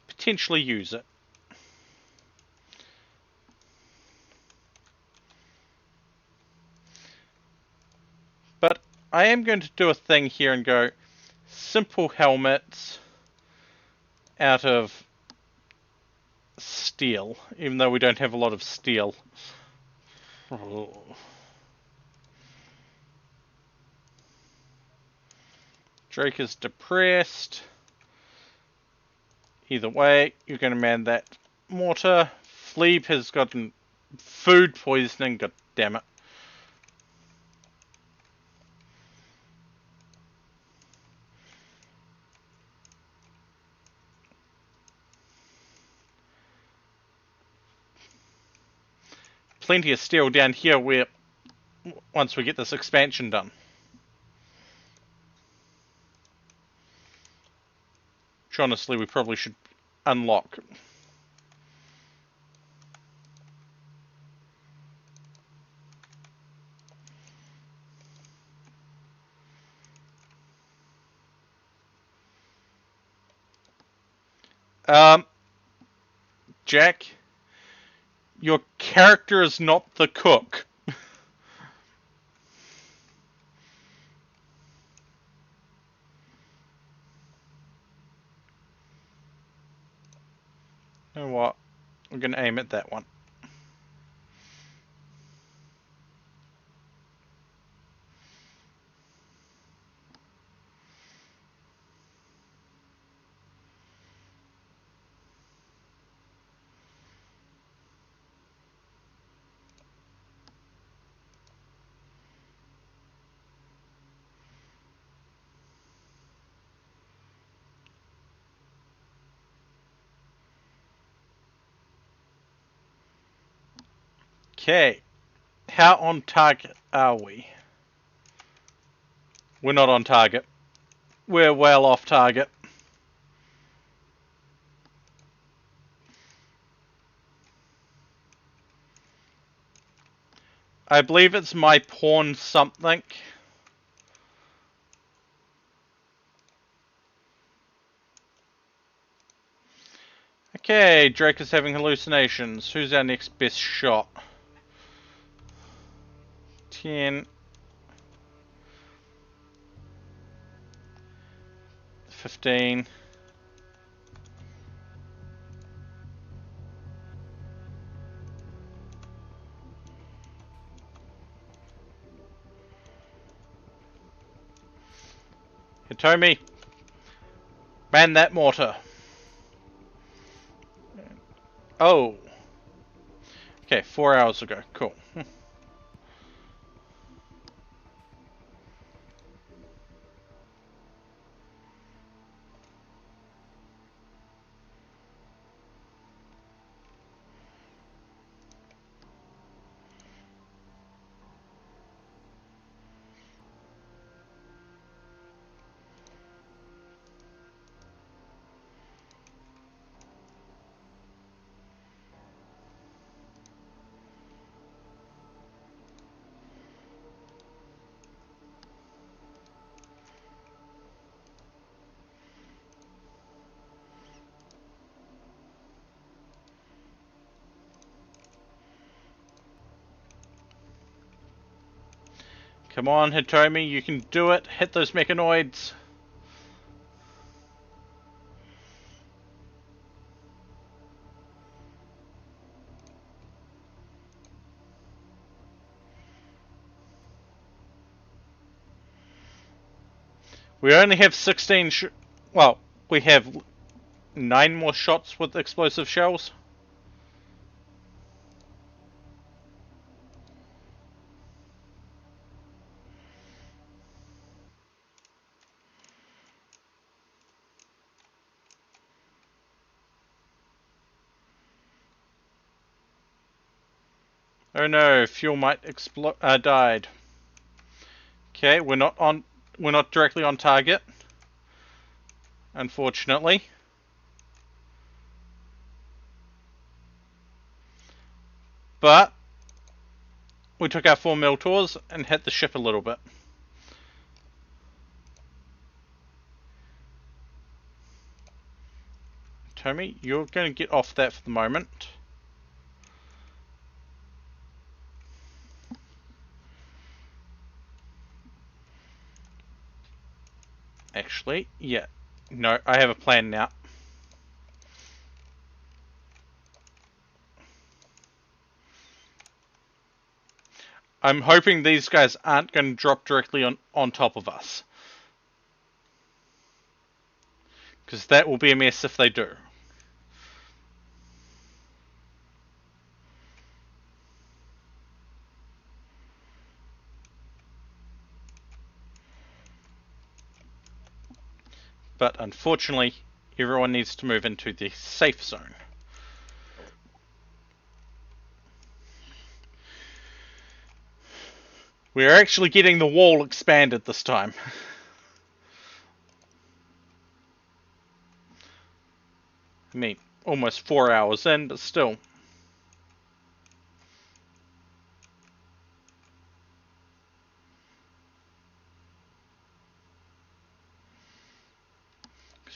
potentially use it. But I am going to do a thing here and go simple helmets out of steel, even though we don't have a lot of steel. Drake is depressed. Either way, you're going to man that mortar. Fleeb has gotten food poisoning, god damn it. Plenty of steel down here where once we get this expansion done. Which honestly we probably should unlock. Jack, your character is not the cook. You know what? We're going to aim at that one. Okay. How on target are we? We're not on target. We're well off target. I believe it's my pawn something. Okay, Drake is having hallucinations. Who's our next best shot? 10. 15. Hitomi. Man that mortar. Oh. Okay, 4 hours ago. Cool. Come on, Hitomi, you can do it. Hit those mechanoids. We only have 16 well, we have 9 more shots with explosive shells. Oh no, fuel might explode. Died. Okay, we're not directly on target, unfortunately. But we took our 4 Miltors and hit the ship a little bit. Tommy, you're going to get off that for the moment. Actually, yeah. No, I have a plan now. I'm hoping these guys aren't going to drop directly on top of us. Because that will be a mess if they do. But unfortunately, everyone needs to move into the safe zone. We're actually getting the wall expanded this time. I mean, almost 4 hours in, but still.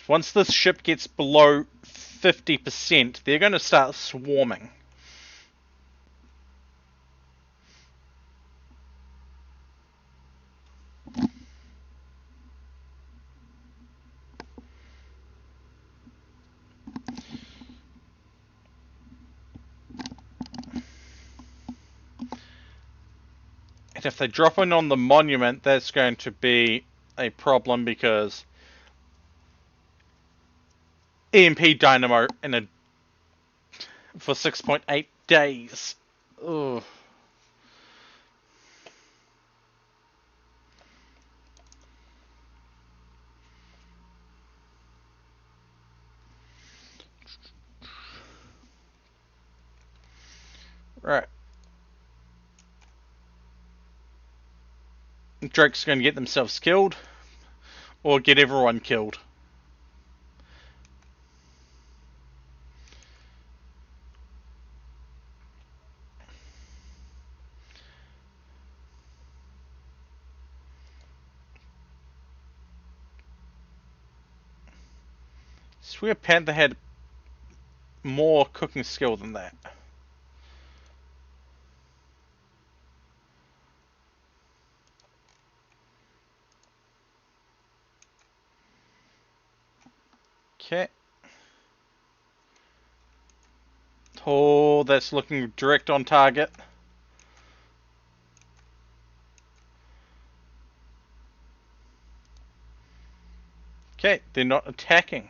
Once this ship gets below 50%, they're going to start swarming. And if they drop in on the monument, that's going to be a problem because EMP dynamo for 6.8 days. Ugh. Right. Drake's going to get themselves killed or get everyone killed. I swear Panther had more cooking skill than that. Okay. Oh, that's looking direct on target. Okay, they're not attacking.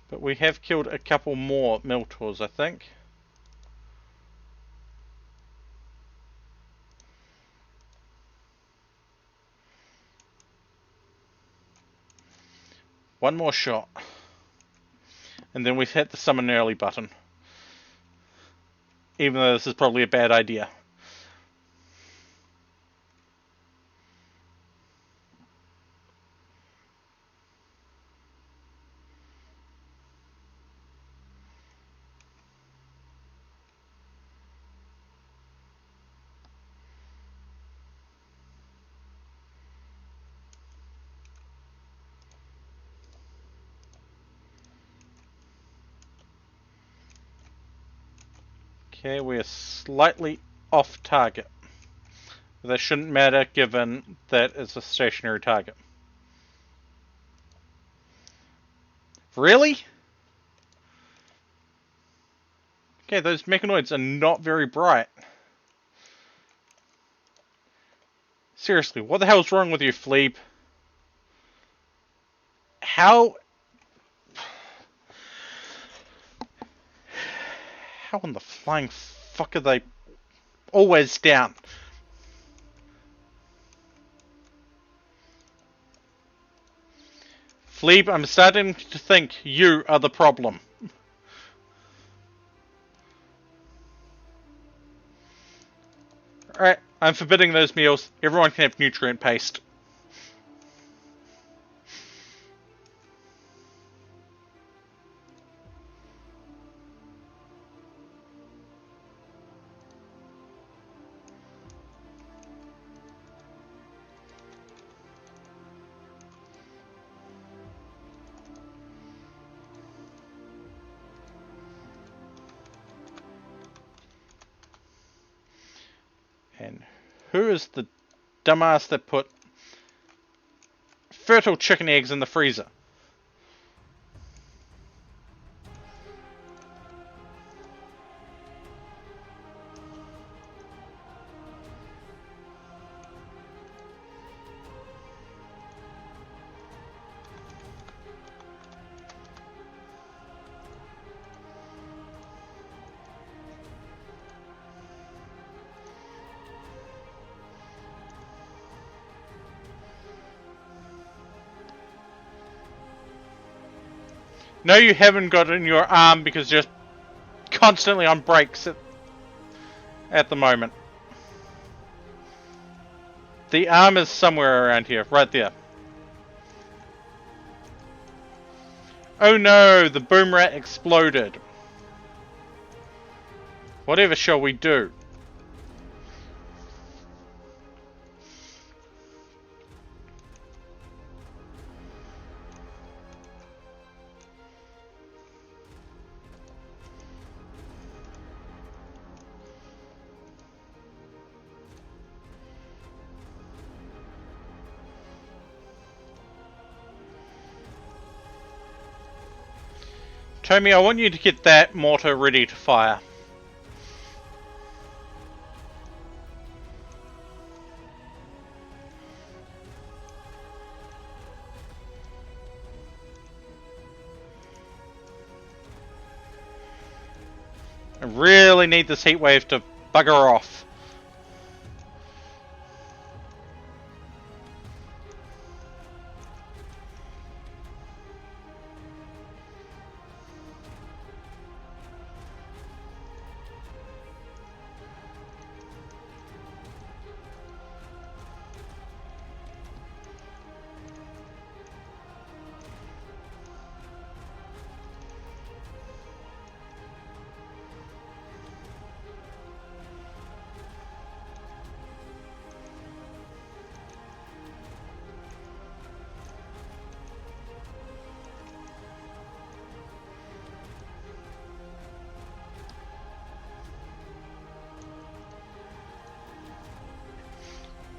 But we have killed a couple more Miltaurs, I think. One more shot. And then we've hit the summon early button. Even though this is probably a bad idea. Okay, we're slightly off target. That shouldn't matter given that it's a stationary target. Really? Okay, those mechanoids are not very bright. Seriously, what the hell's wrong with you, Fleeb? How in the flying fuck are they always down? Fleeb, I'm starting to think you are the problem. Alright, I'm forbidding those meals. Everyone can have nutrient paste. And who is the dumbass that put fertile chicken eggs in the freezer? No, you haven't got it in your arm because you're constantly on brakes at the moment. The arm is somewhere around here, right there. Oh no, the boom rat exploded. Whatever shall we do? Tommy, I want you to get that mortar ready to fire. I really need this heat wave to bugger off.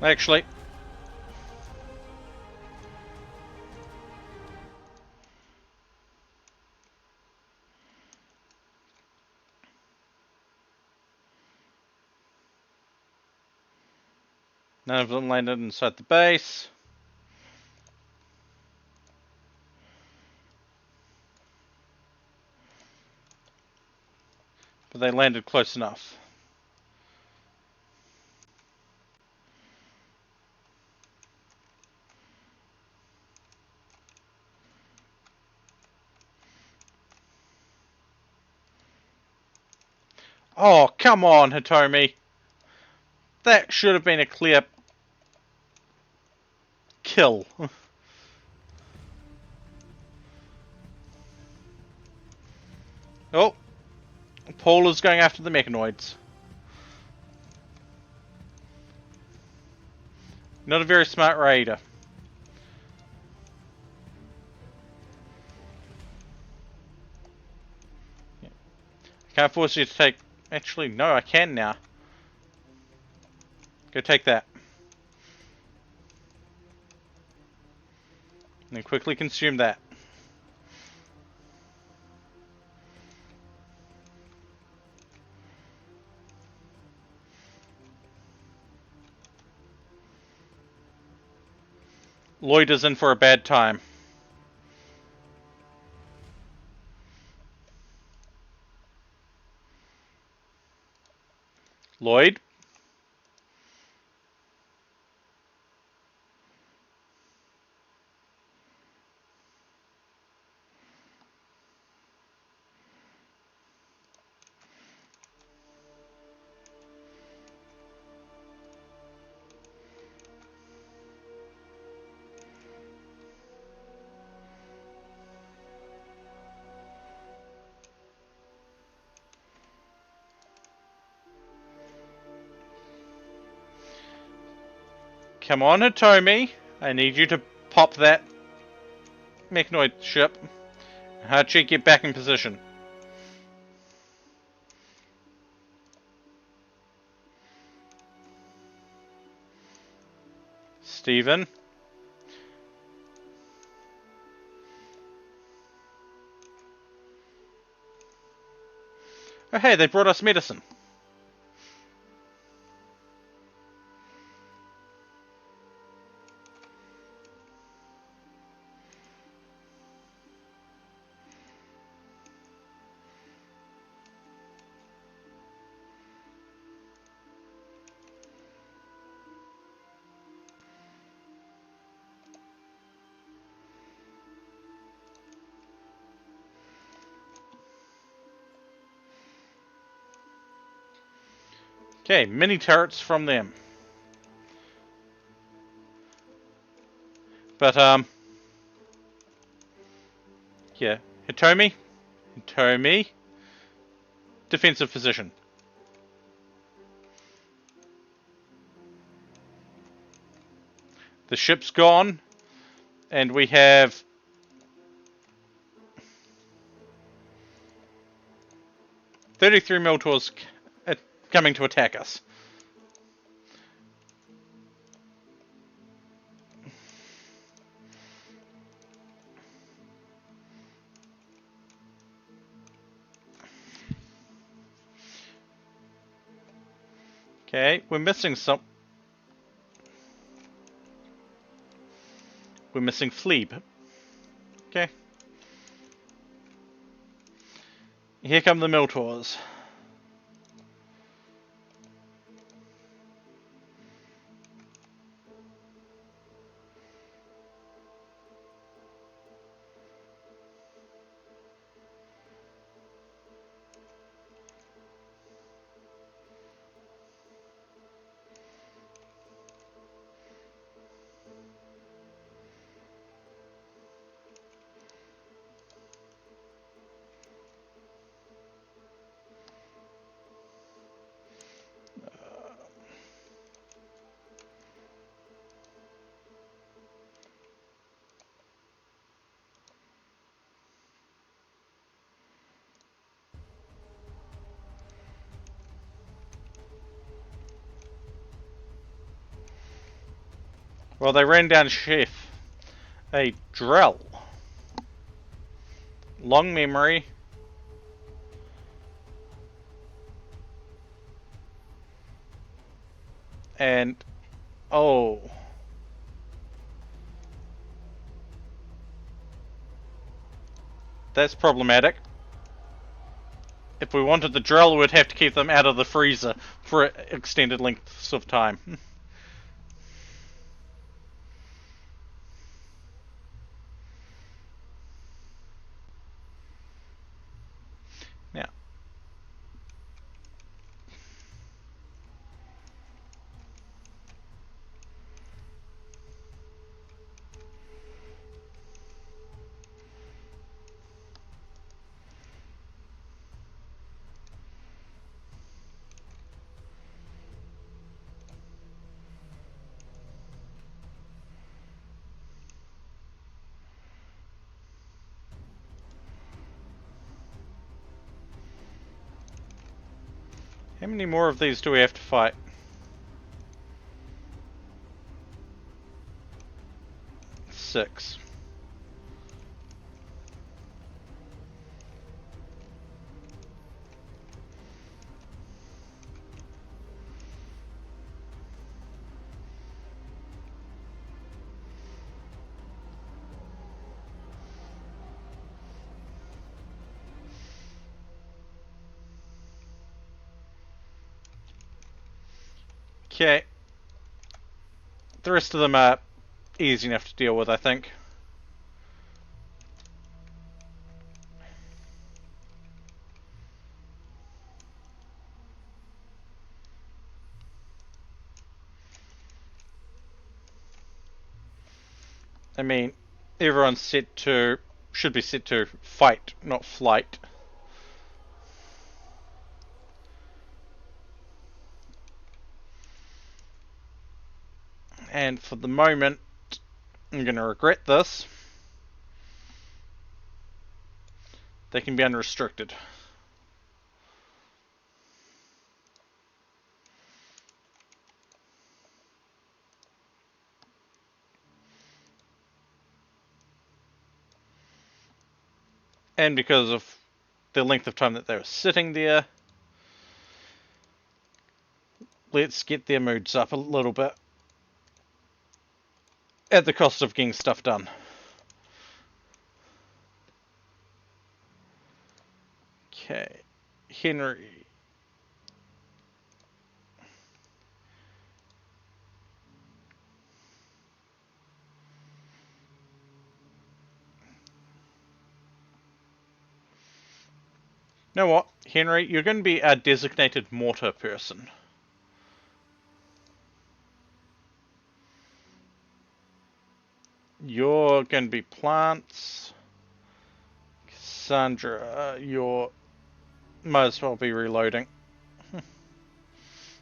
Actually, None of them landed inside the base. But they landed close enough. Oh, come on, Hitomi. That should have been a clear kill. Oh, Paul is going after the mechanoids. Not a very smart raider. I can't force you to take... Actually, no, I can now. Go take that. And then quickly consume that. Lloyd is in for a bad time. Lloyd? Come on, Hitomi. I need you to pop that mechanoid ship. Hachi, get back in position. Steven. Oh hey, they brought us medicine. Okay, mini turrets from them. But, yeah. Hitomi. Defensive position. The ship's gone. And we have... $33 Minotaurs coming to attack us. Okay, we're missing some... We're missing Fleeb. Okay. Here come the Minotaurs. Well, they ran down Chef. A drill. Long memory. And... Oh. That's problematic. If we wanted the drill, we'd have to keep them out of the freezer for extended lengths of time. Now, how many more of these do we have to fight? 6. Okay. The rest of them are easy enough to deal with, I think. I mean, everyone's should be set to fight, not flight. And for the moment, I'm going to regret this. They can be unrestricted. And because of the length of time that they were sitting there, let's get their moods up a little bit. At the cost of getting stuff done. Okay. Henry. You know what, Henry? You're going to be our designated mortar person. You're going to be plants. Cassandra, you're... might as well be reloading.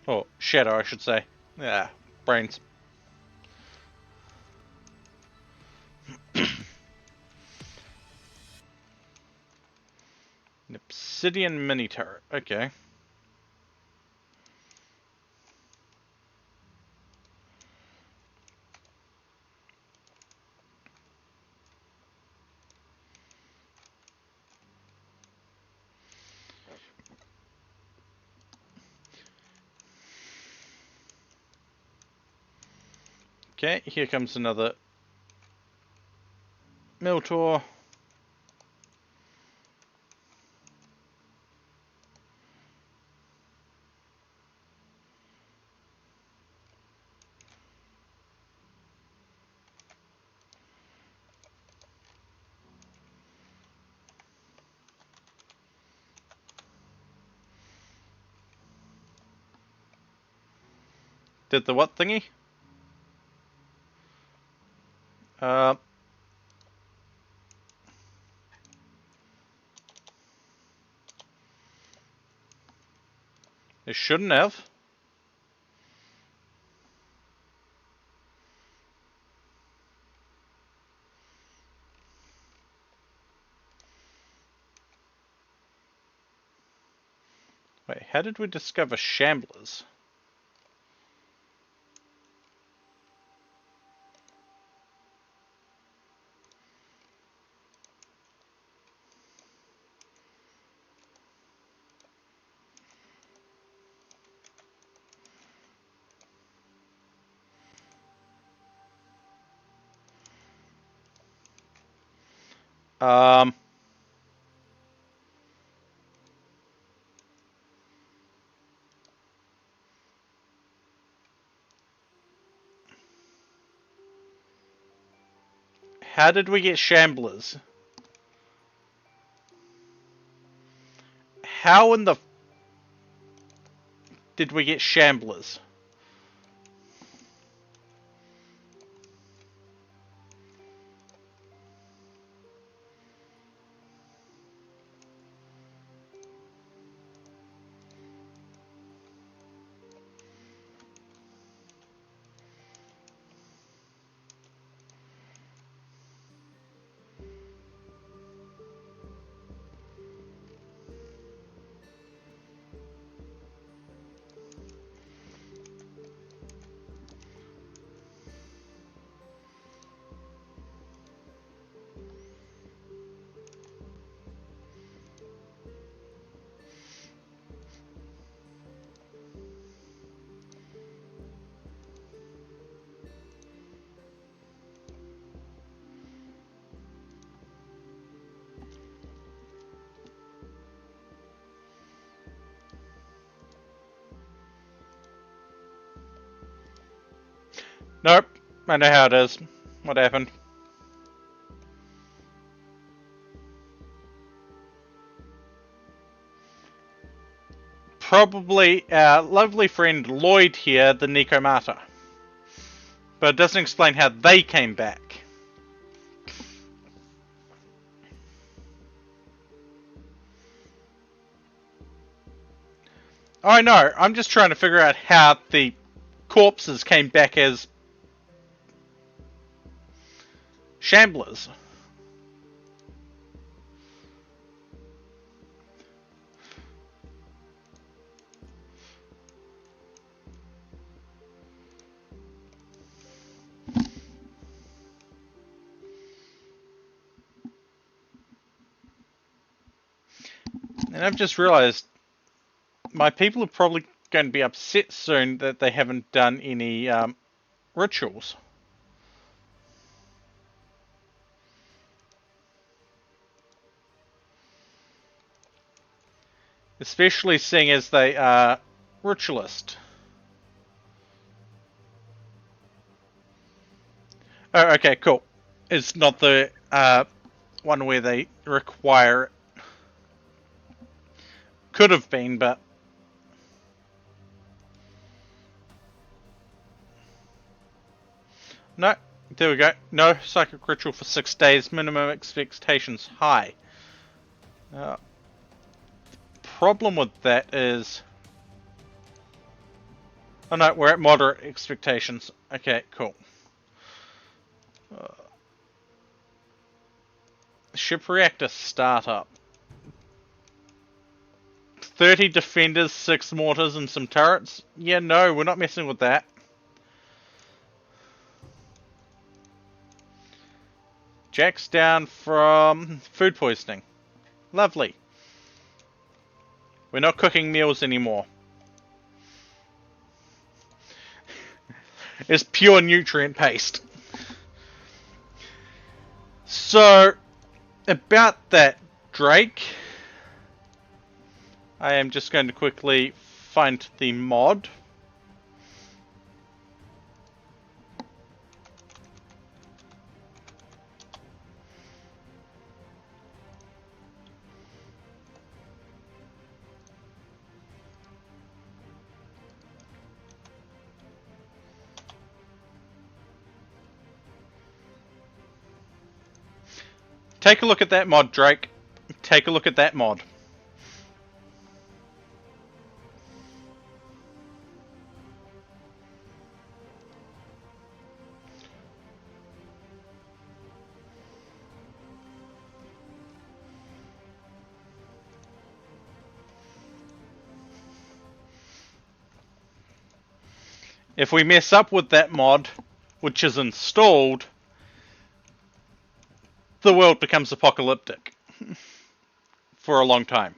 Or Shadow, I should say. Yeah, brains. An obsidian mini turret. Okay. Okay, here comes another Miltor. Did the what thingy? Uh... It shouldn't have. Wait, how did we discover shamblers? Um, how did we get shamblers? How in the did we get shamblers? Nope. I know how it is. What happened? Probably our lovely friend Lloyd here, the Necomata. But it doesn't explain how they came back. I know, I'm just trying to figure out how the corpses came back as shamblers. And I've just realized my people are probably going to be upset soon that they haven't done any rituals. Especially seeing as they are ritualist. Oh, okay, cool. It's not the one where they require it. Could have been, but no. There we go. No psychic ritual for 6 days. Minimum expectations high. Uh, Problem with that is... Oh no, we're at moderate expectations. Okay, cool. Ship reactor startup. 30 defenders, 6 mortars, and some turrets? Yeah, no, we're not messing with that. Jack's down from food poisoning. Lovely. We're not cooking meals anymore. It's pure nutrient paste. So, about that, Drake, I am just going to quickly find the mod. Take a look at that mod, Drake. Take a look at that mod. If we mess up with that mod, which is installed, the world becomes apocalyptic for a long time.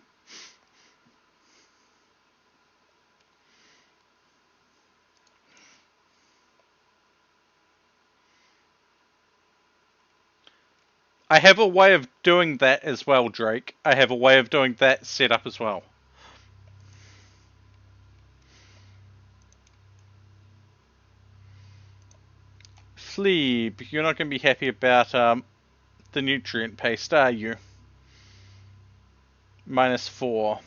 I have a way of doing that as well, Drake. I have a way of doing that setup as well. Fleeb, you're not going to be happy about the nutrient paste, are you? -4.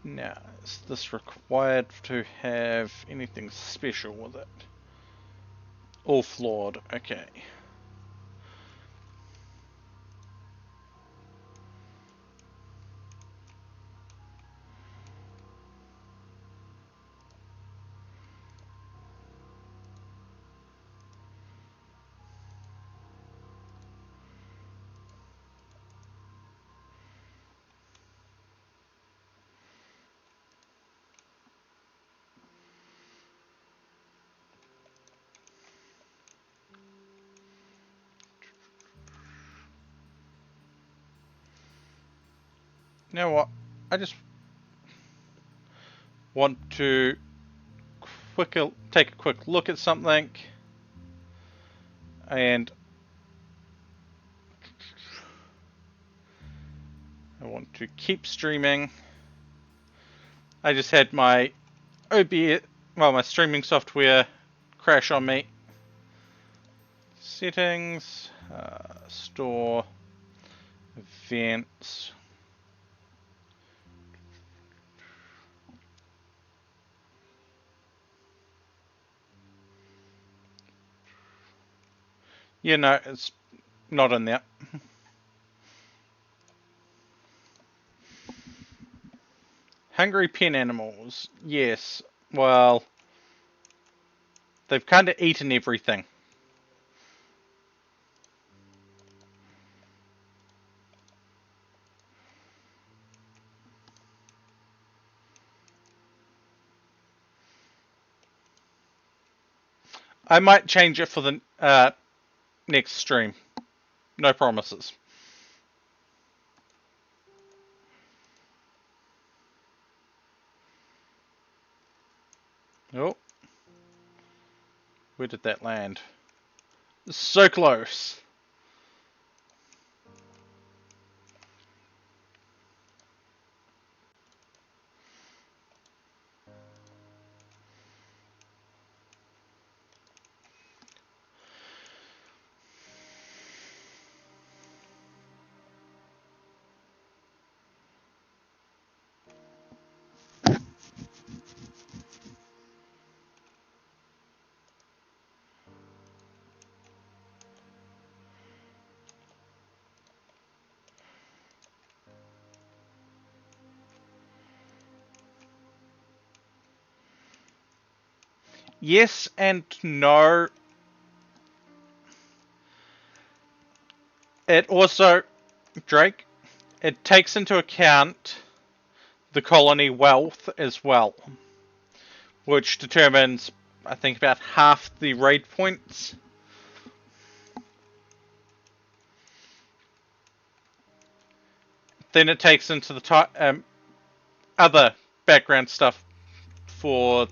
Now, is this required to have anything special with it? All flawed, okay. You know what? I just want to take a quick look at something, and I want to keep streaming. I just had my OBS, well, my streaming software crash on me. Settings, store, events. Yeah, no, it's not in there. Hungry pen animals. Yes. Well, they've kind of eaten everything. I might change it for the next stream. No promises. Oh. Where did that land? So close. Yes and no. It also, Drake, it takes into account the colony wealth as well, which determines, I think, about half the raid points. Then it takes into the other background stuff for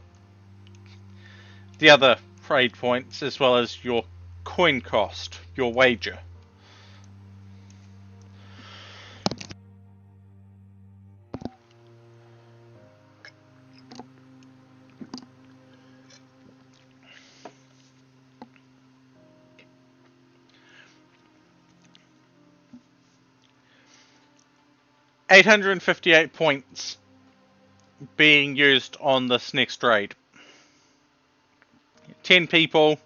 the other raid points, as well as your coin cost, your wager. 858 points being used on this next raid. 10 people.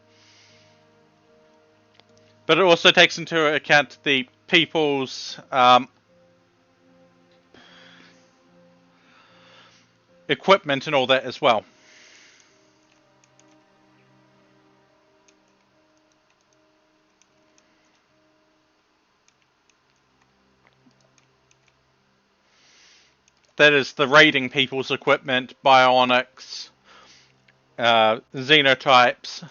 But it also takes into account the people's equipment and all that as well. That is the raiding people's equipment, bionics, xenotypes.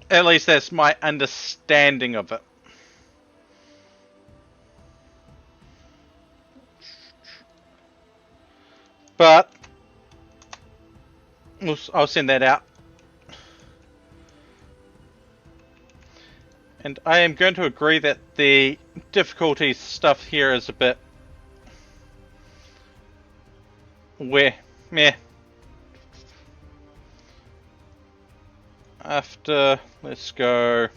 At least that's my understanding of it. But I'll send that out. And I am going to agree that the difficulty stuff here is a bit... meh. After, let's go...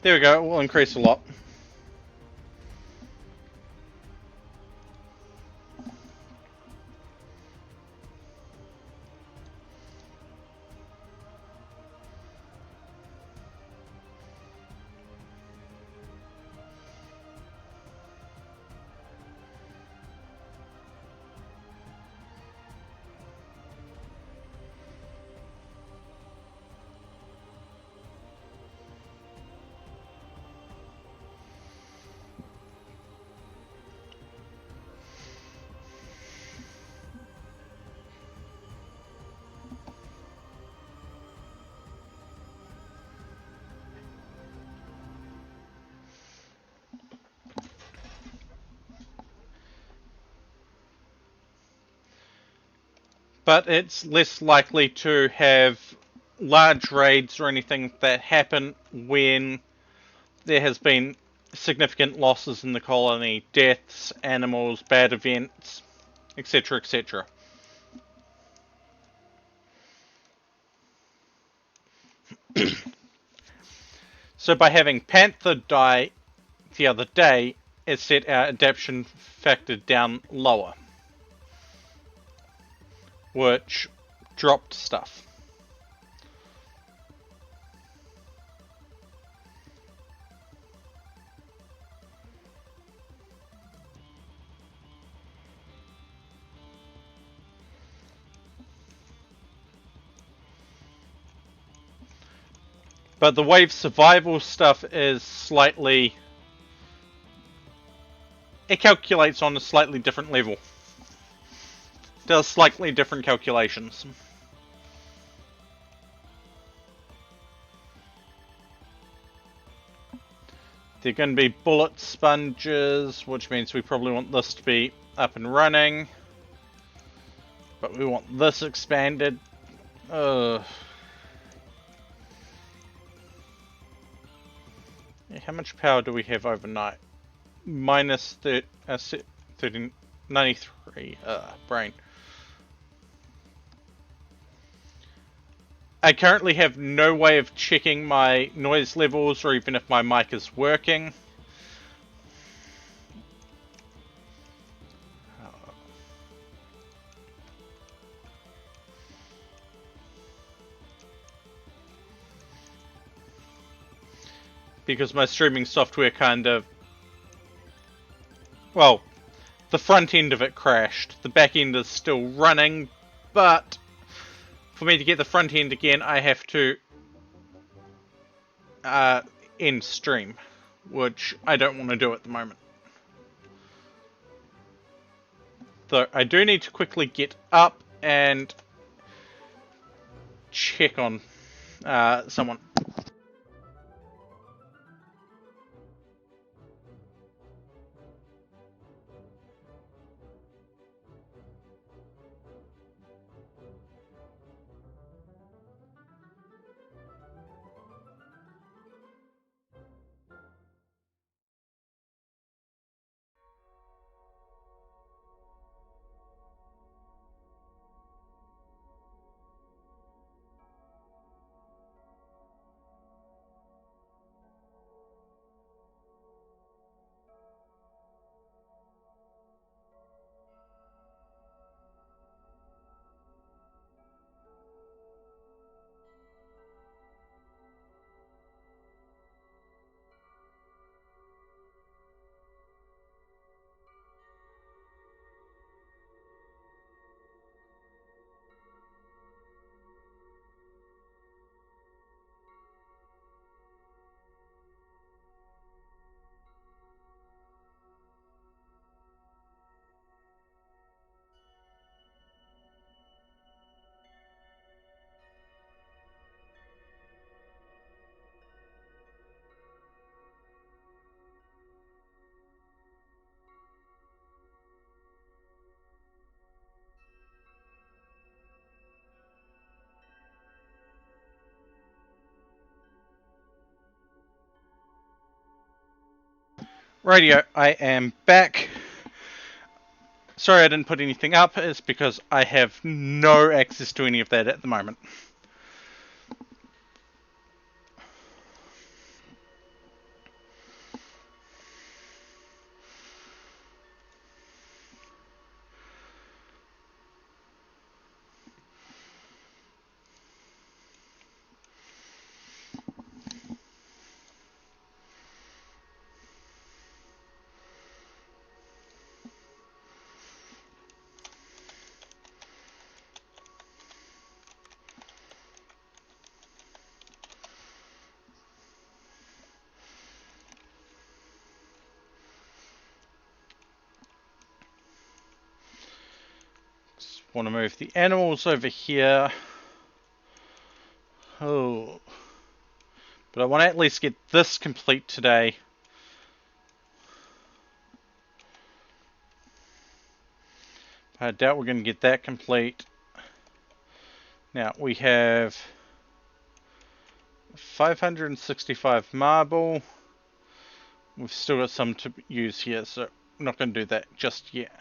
There we go, it will increase a lot. But it's less likely to have large raids or anything that happen when there has been significant losses in the colony, deaths, animals, bad events, etc., etc. So by having Panther die the other day, it set our adaptation factor down lower, which dropped stuff. But the wave survival stuff is slightly... It calculates on a slightly different level. Does slightly different calculations. They're going to be bullet sponges, which means we probably want this to be up and running. But we want this expanded. How much power do we have overnight? Minus 93. Brain. I currently have no way of checking my noise levels or even if my mic is working. Because my streaming software kind of... Well, the front end of it crashed. The back end is still running, but for me to get the front end again, I have to end stream, which I don't want to do at the moment. Though I do need to quickly get up and check on someone. Radio, I am back. Sorry I didn't put anything up. It's because I have no access to any of that at the moment. Just want to move the animals over here. Oh. But I want to at least get this complete today. I doubt we're going to get that complete. Now, we have 565 marble. We've still got some to use here, so I'm not going to do that just yet.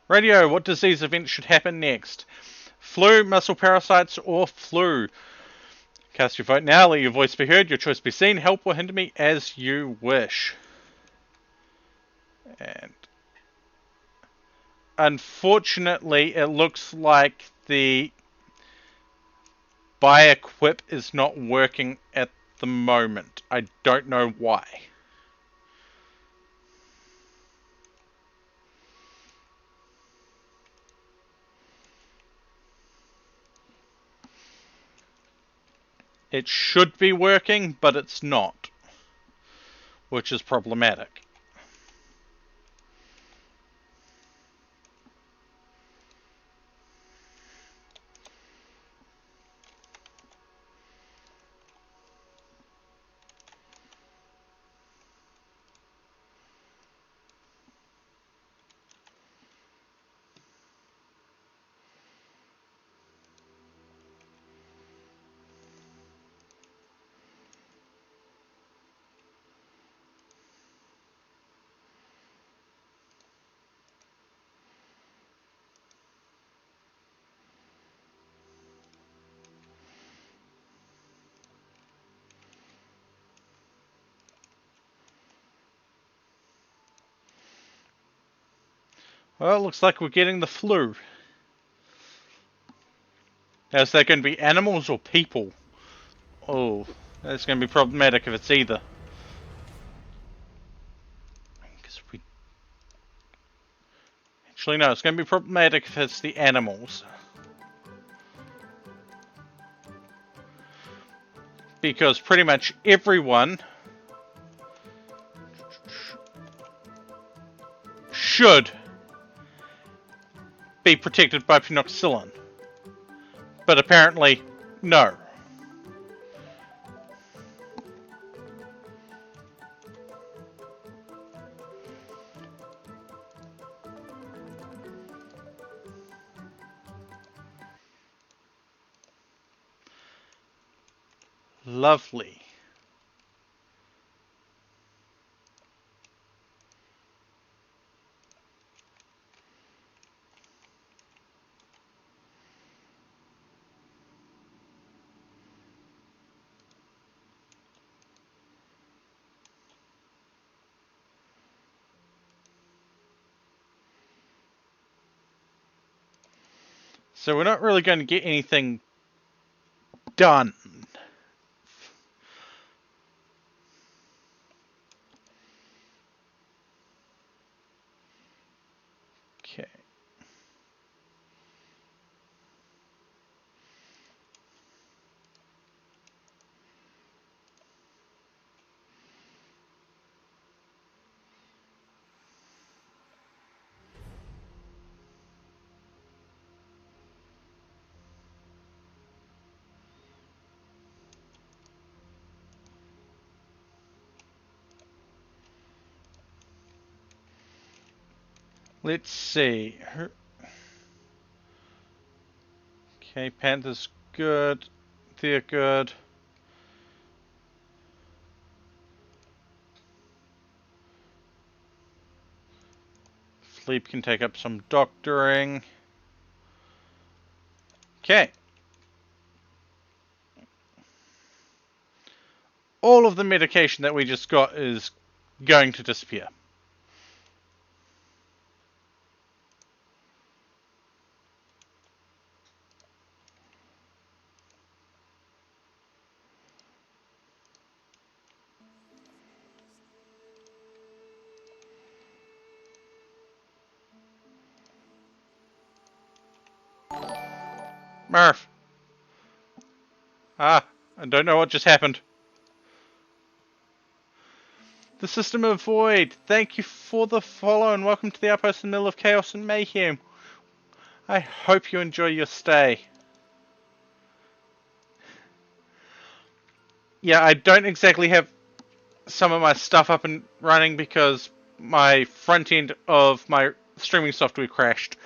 Radio, what disease event should happen next? Flu, muscle parasites, or flu? Cast your vote now, let your voice be heard, your choice be seen, help or hinder me as you wish. And unfortunately, it looks like the buy equip is not working at the moment. I don't know why. It should be working, but it's not, which is problematic. Well, it looks like we're getting the flu. Now, is that going to be animals or people? Oh, that's going to be problematic if it's either. Actually, no, it's going to be problematic if it's the animals. Because pretty much everyone should be protected by penicillin. But apparently, no. Lovely. So we're not really going to get anything done. Okay. Let's see. Okay, Panther's good. They're good. Sleep can take up some doctoring. Okay. All of the medication that we just got is going to disappear. Murph. I don't know what just happened. The System of Void, thank you for the follow and welcome to the Outpost in the middle of chaos and mayhem. I hope you enjoy your stay. Yeah, I don't exactly have some of my stuff up and running because my front end of my streaming software crashed.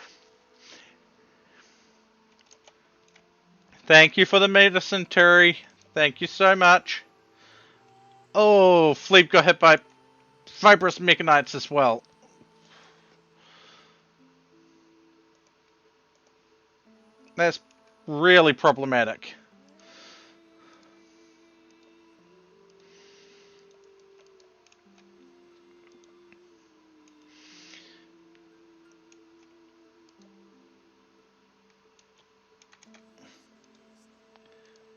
Thank you for the medicine, Terry. Thank you so much. Oh, Fleep got hit by fibrous mechanites as well. That's really problematic.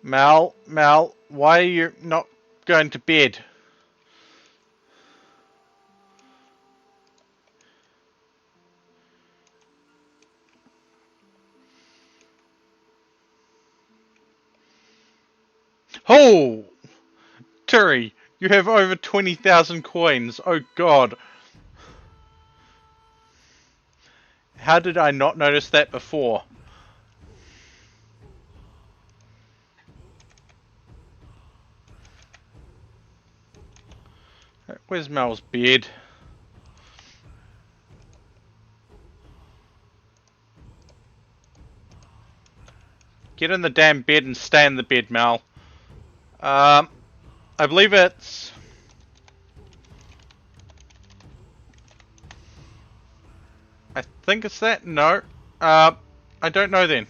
Mal, why are you not going to bed? Oh! Terry, you have over 20,000 coins. Oh god. How did I not notice that before? Where's Mal's bed? Get in the damn bed and stay in the bed, Mal. I believe it's... I think it's that? No. I don't know then.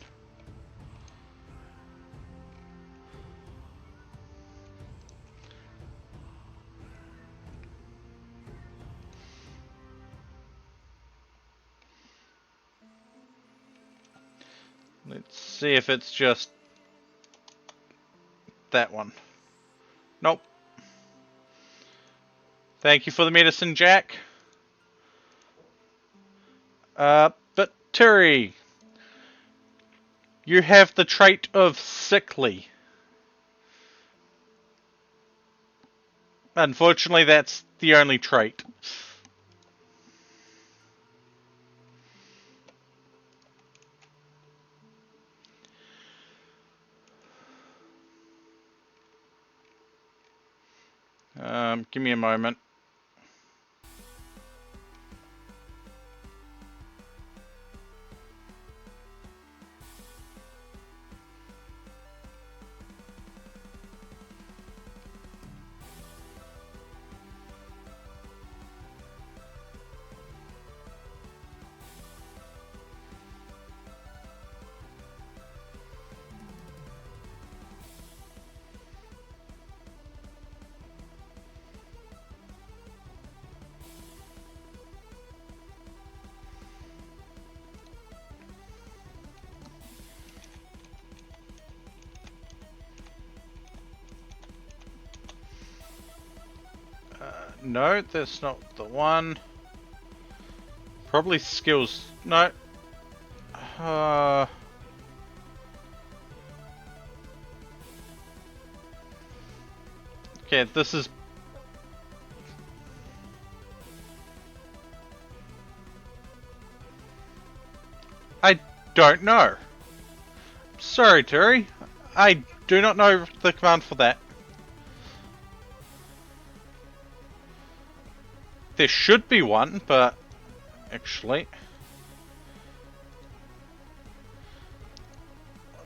Let's see if it's just that one. Nope. Thank you for the medicine, Jack. But Terry, you have the trait of sickly. Unfortunately, that's the only trait. Give me a moment. No, that's not the one. Probably skills. No. Okay, this is... I don't know. Sorry, Terry. I do not know the command for that. There should be one, but... Actually...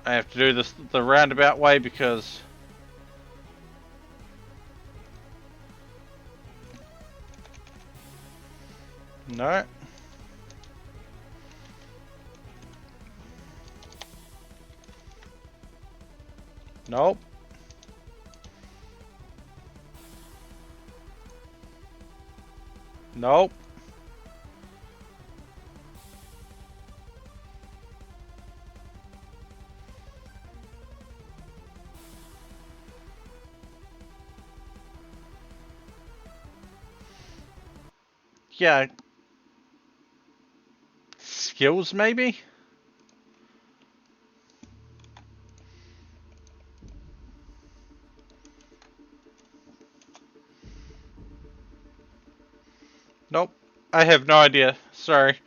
I have to do this the roundabout way because... No. Nope. Nope. Yeah. Skills, maybe? Nope. I have no idea. Sorry.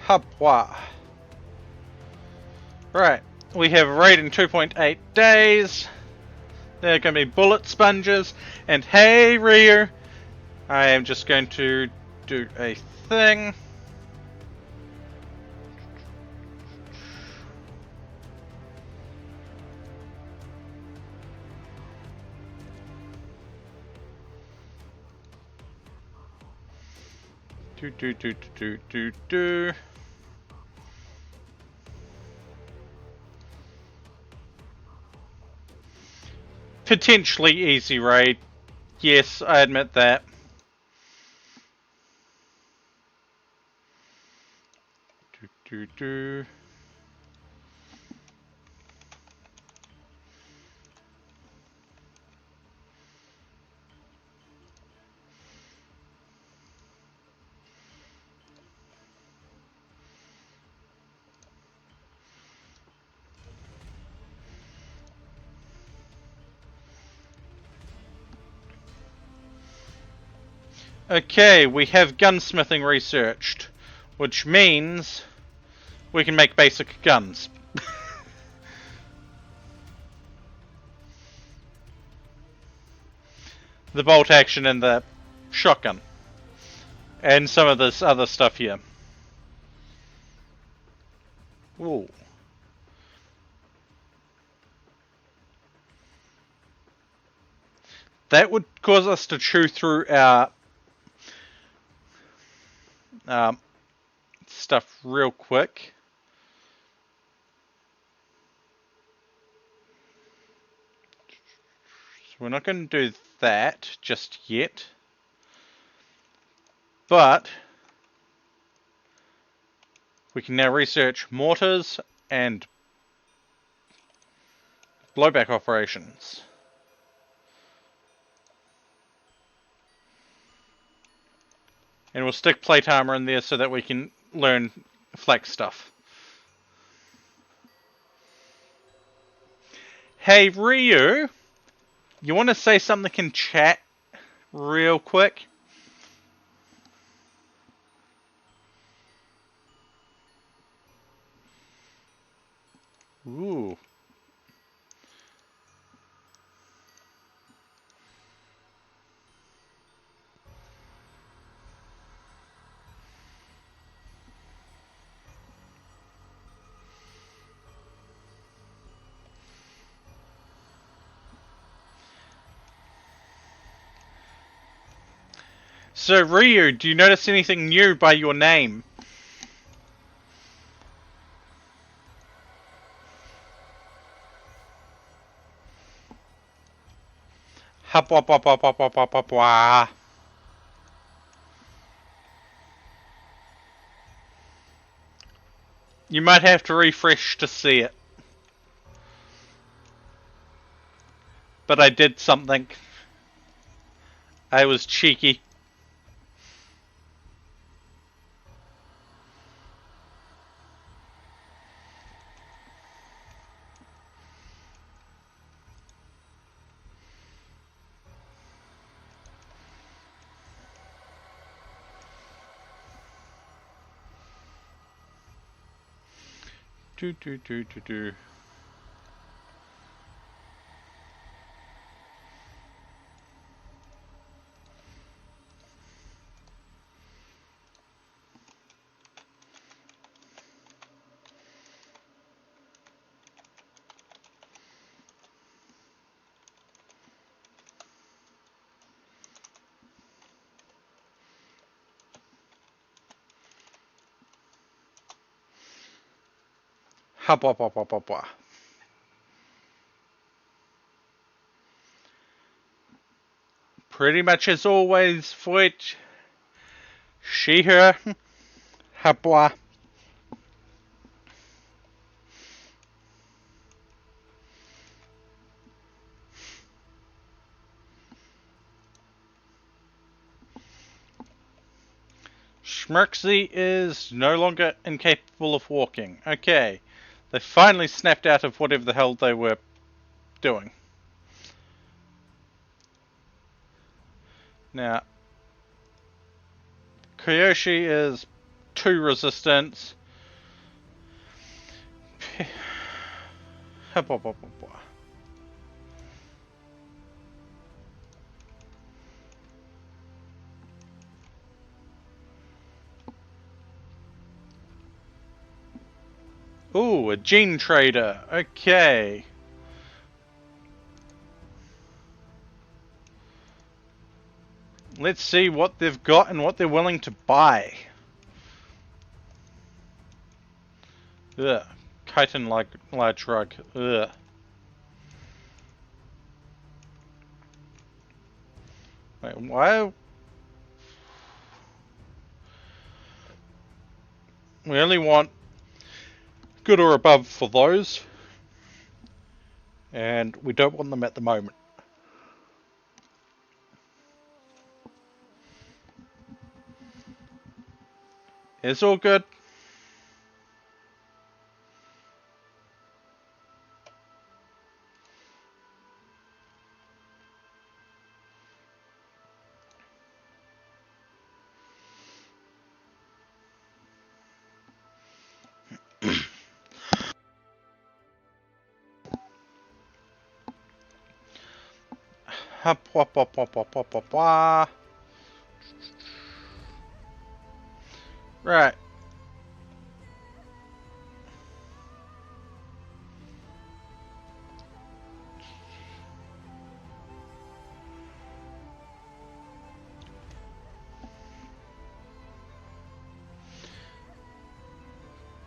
Hopwa. Right. We have a raid in 2.8 days. There are going to be bullet sponges. And hey, Ryu, I am just going to do a thing. Do. Potentially easy raid. Yes, I admit that. Do. Okay, we have gunsmithing researched, which means we can make basic guns. The bolt action and the shotgun. And some of this other stuff here. Ooh. That would cause us to chew through our stuff real quick. So we're not going to do that just yet. But we can now research mortars and blowback operations. And we'll stick plate armor in there so that we can learn flak stuff. Hey Ryu, you want to say something in chat real quick? Ooh. So Ryu, do you notice anything new by your name? Hop. You might have to refresh to see it. But I did something. I was cheeky. Do. Hop. Pretty much as always, for it. She, her. Hopwa. Schmerksy is no longer incapable of walking. Okay. They finally snapped out of whatever the hell they were doing. Now, Kyoshi is 2 resistance. Ooh, a gene trader. Okay. Let's see what they've got and what they're willing to buy. Ugh. Chitin like large rug. Ugh. Wait, why? We only want good or above for those. And we don't want them at the moment. It's all good. Right.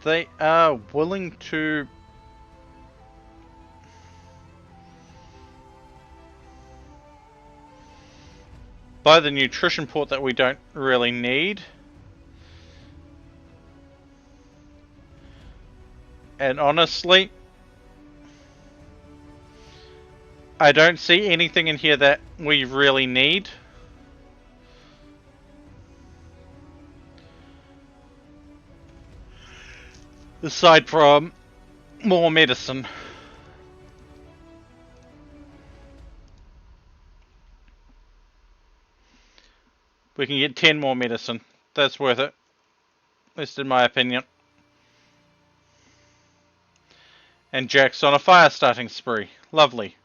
They are willing to... buy the nutrition port that we don't really need. And honestly, I don't see anything in here that we really need. Aside from more medicine. We can get 10 more medicine. That's worth it. At least in my opinion. And Jack's on a fire starting spree. Lovely.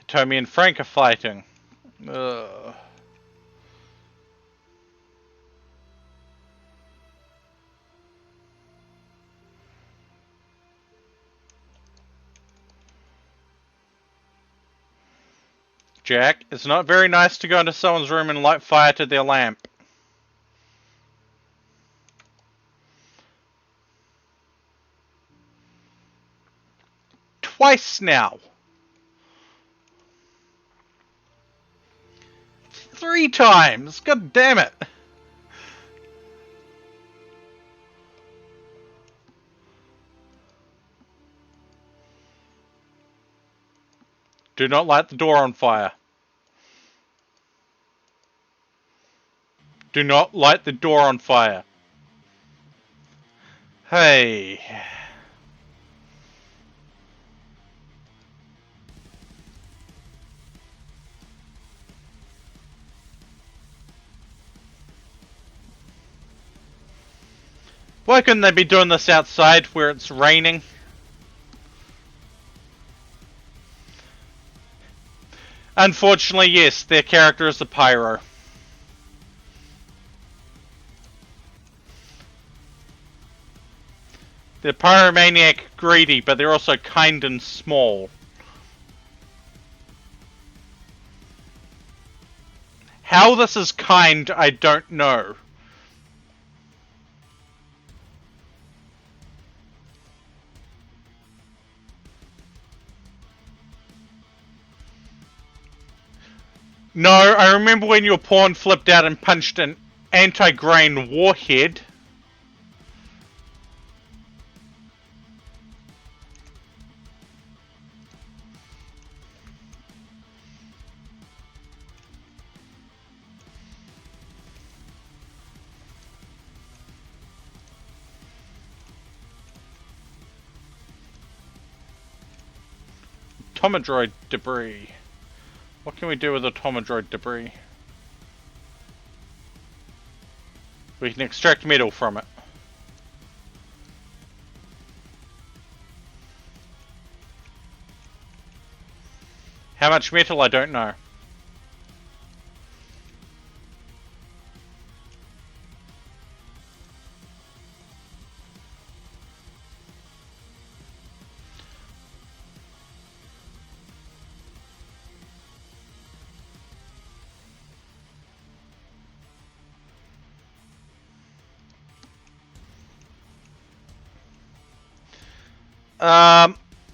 Hitomi and Frank are fighting. Ugh. Jack, it's not very nice to go into someone's room and light fire to their lamp. Twice now. 3 times. God damn it. Do not light the door on fire. Do not light the door on fire. Hey. Why couldn't they be doing this outside where it's raining? Unfortunately, yes, their character is a pyro. They're pyromaniac greedy, but they're also kind and small. How this is kind, I don't know. No, I remember when your pawn flipped out and punched an anti-grain warhead. Tomodroid debris. What can we do with the Tomodroid debris? We can extract metal from it. How much metal, I don't know.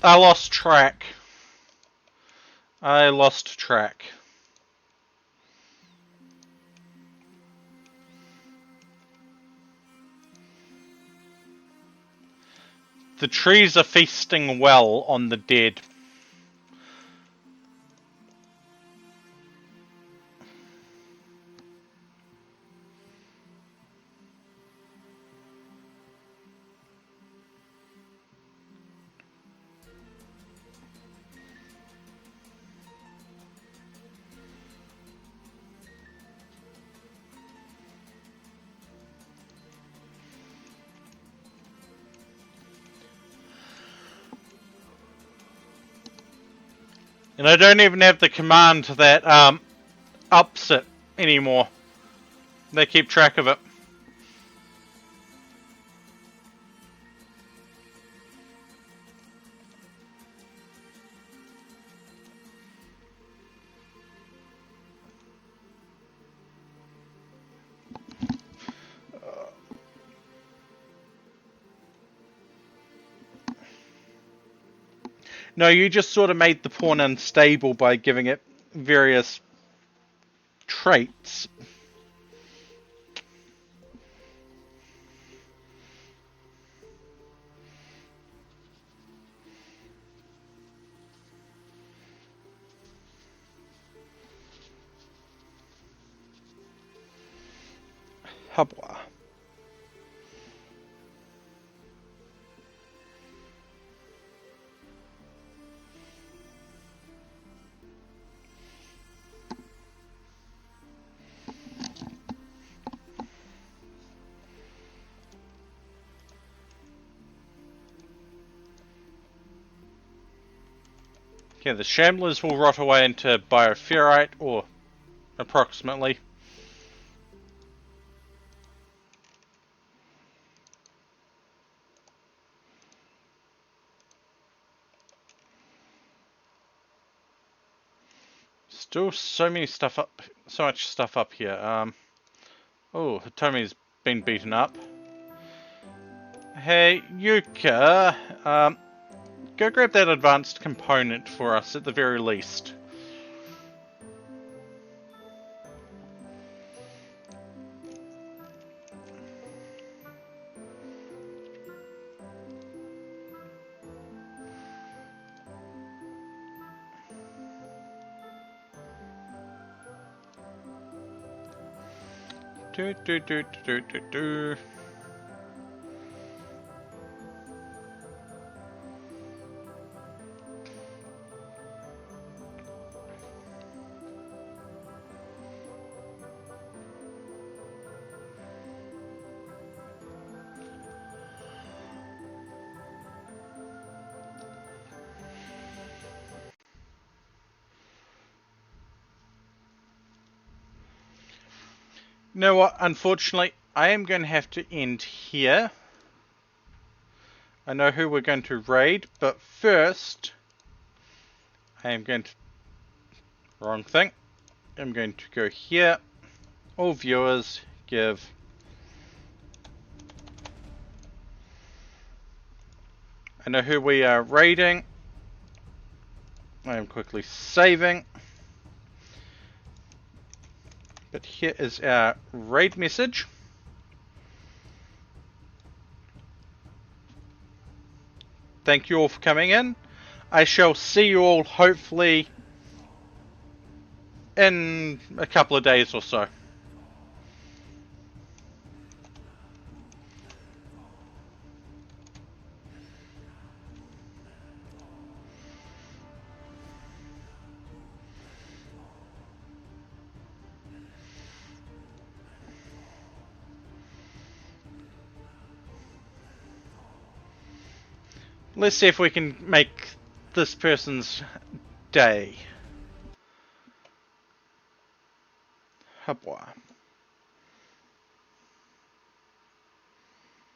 I lost track. I lost track. The trees are feasting well on the dead. And I don't even have the command that ups it anymore. They keep track of it. No, you just sort of made the pawn unstable by giving it various traits. Habwa. Okay, the Shamblers will rot away into Bioferrite, or approximately. Still so much stuff up here. Oh, Hitomi's been beaten up. Hey, Yuka, go grab that advanced component for us at the very least. Do. You know what? Unfortunately, I am going to have to end here. I know who we're going to raid, but first, I am going to... Wrong thing. I'm going to go here. All viewers give... I know who we are raiding. I am quickly saving. But here is our raid message. Thank you all for coming in. I shall see you all hopefully in a couple of days or so. Let's see if we can make this person's day. Habwa.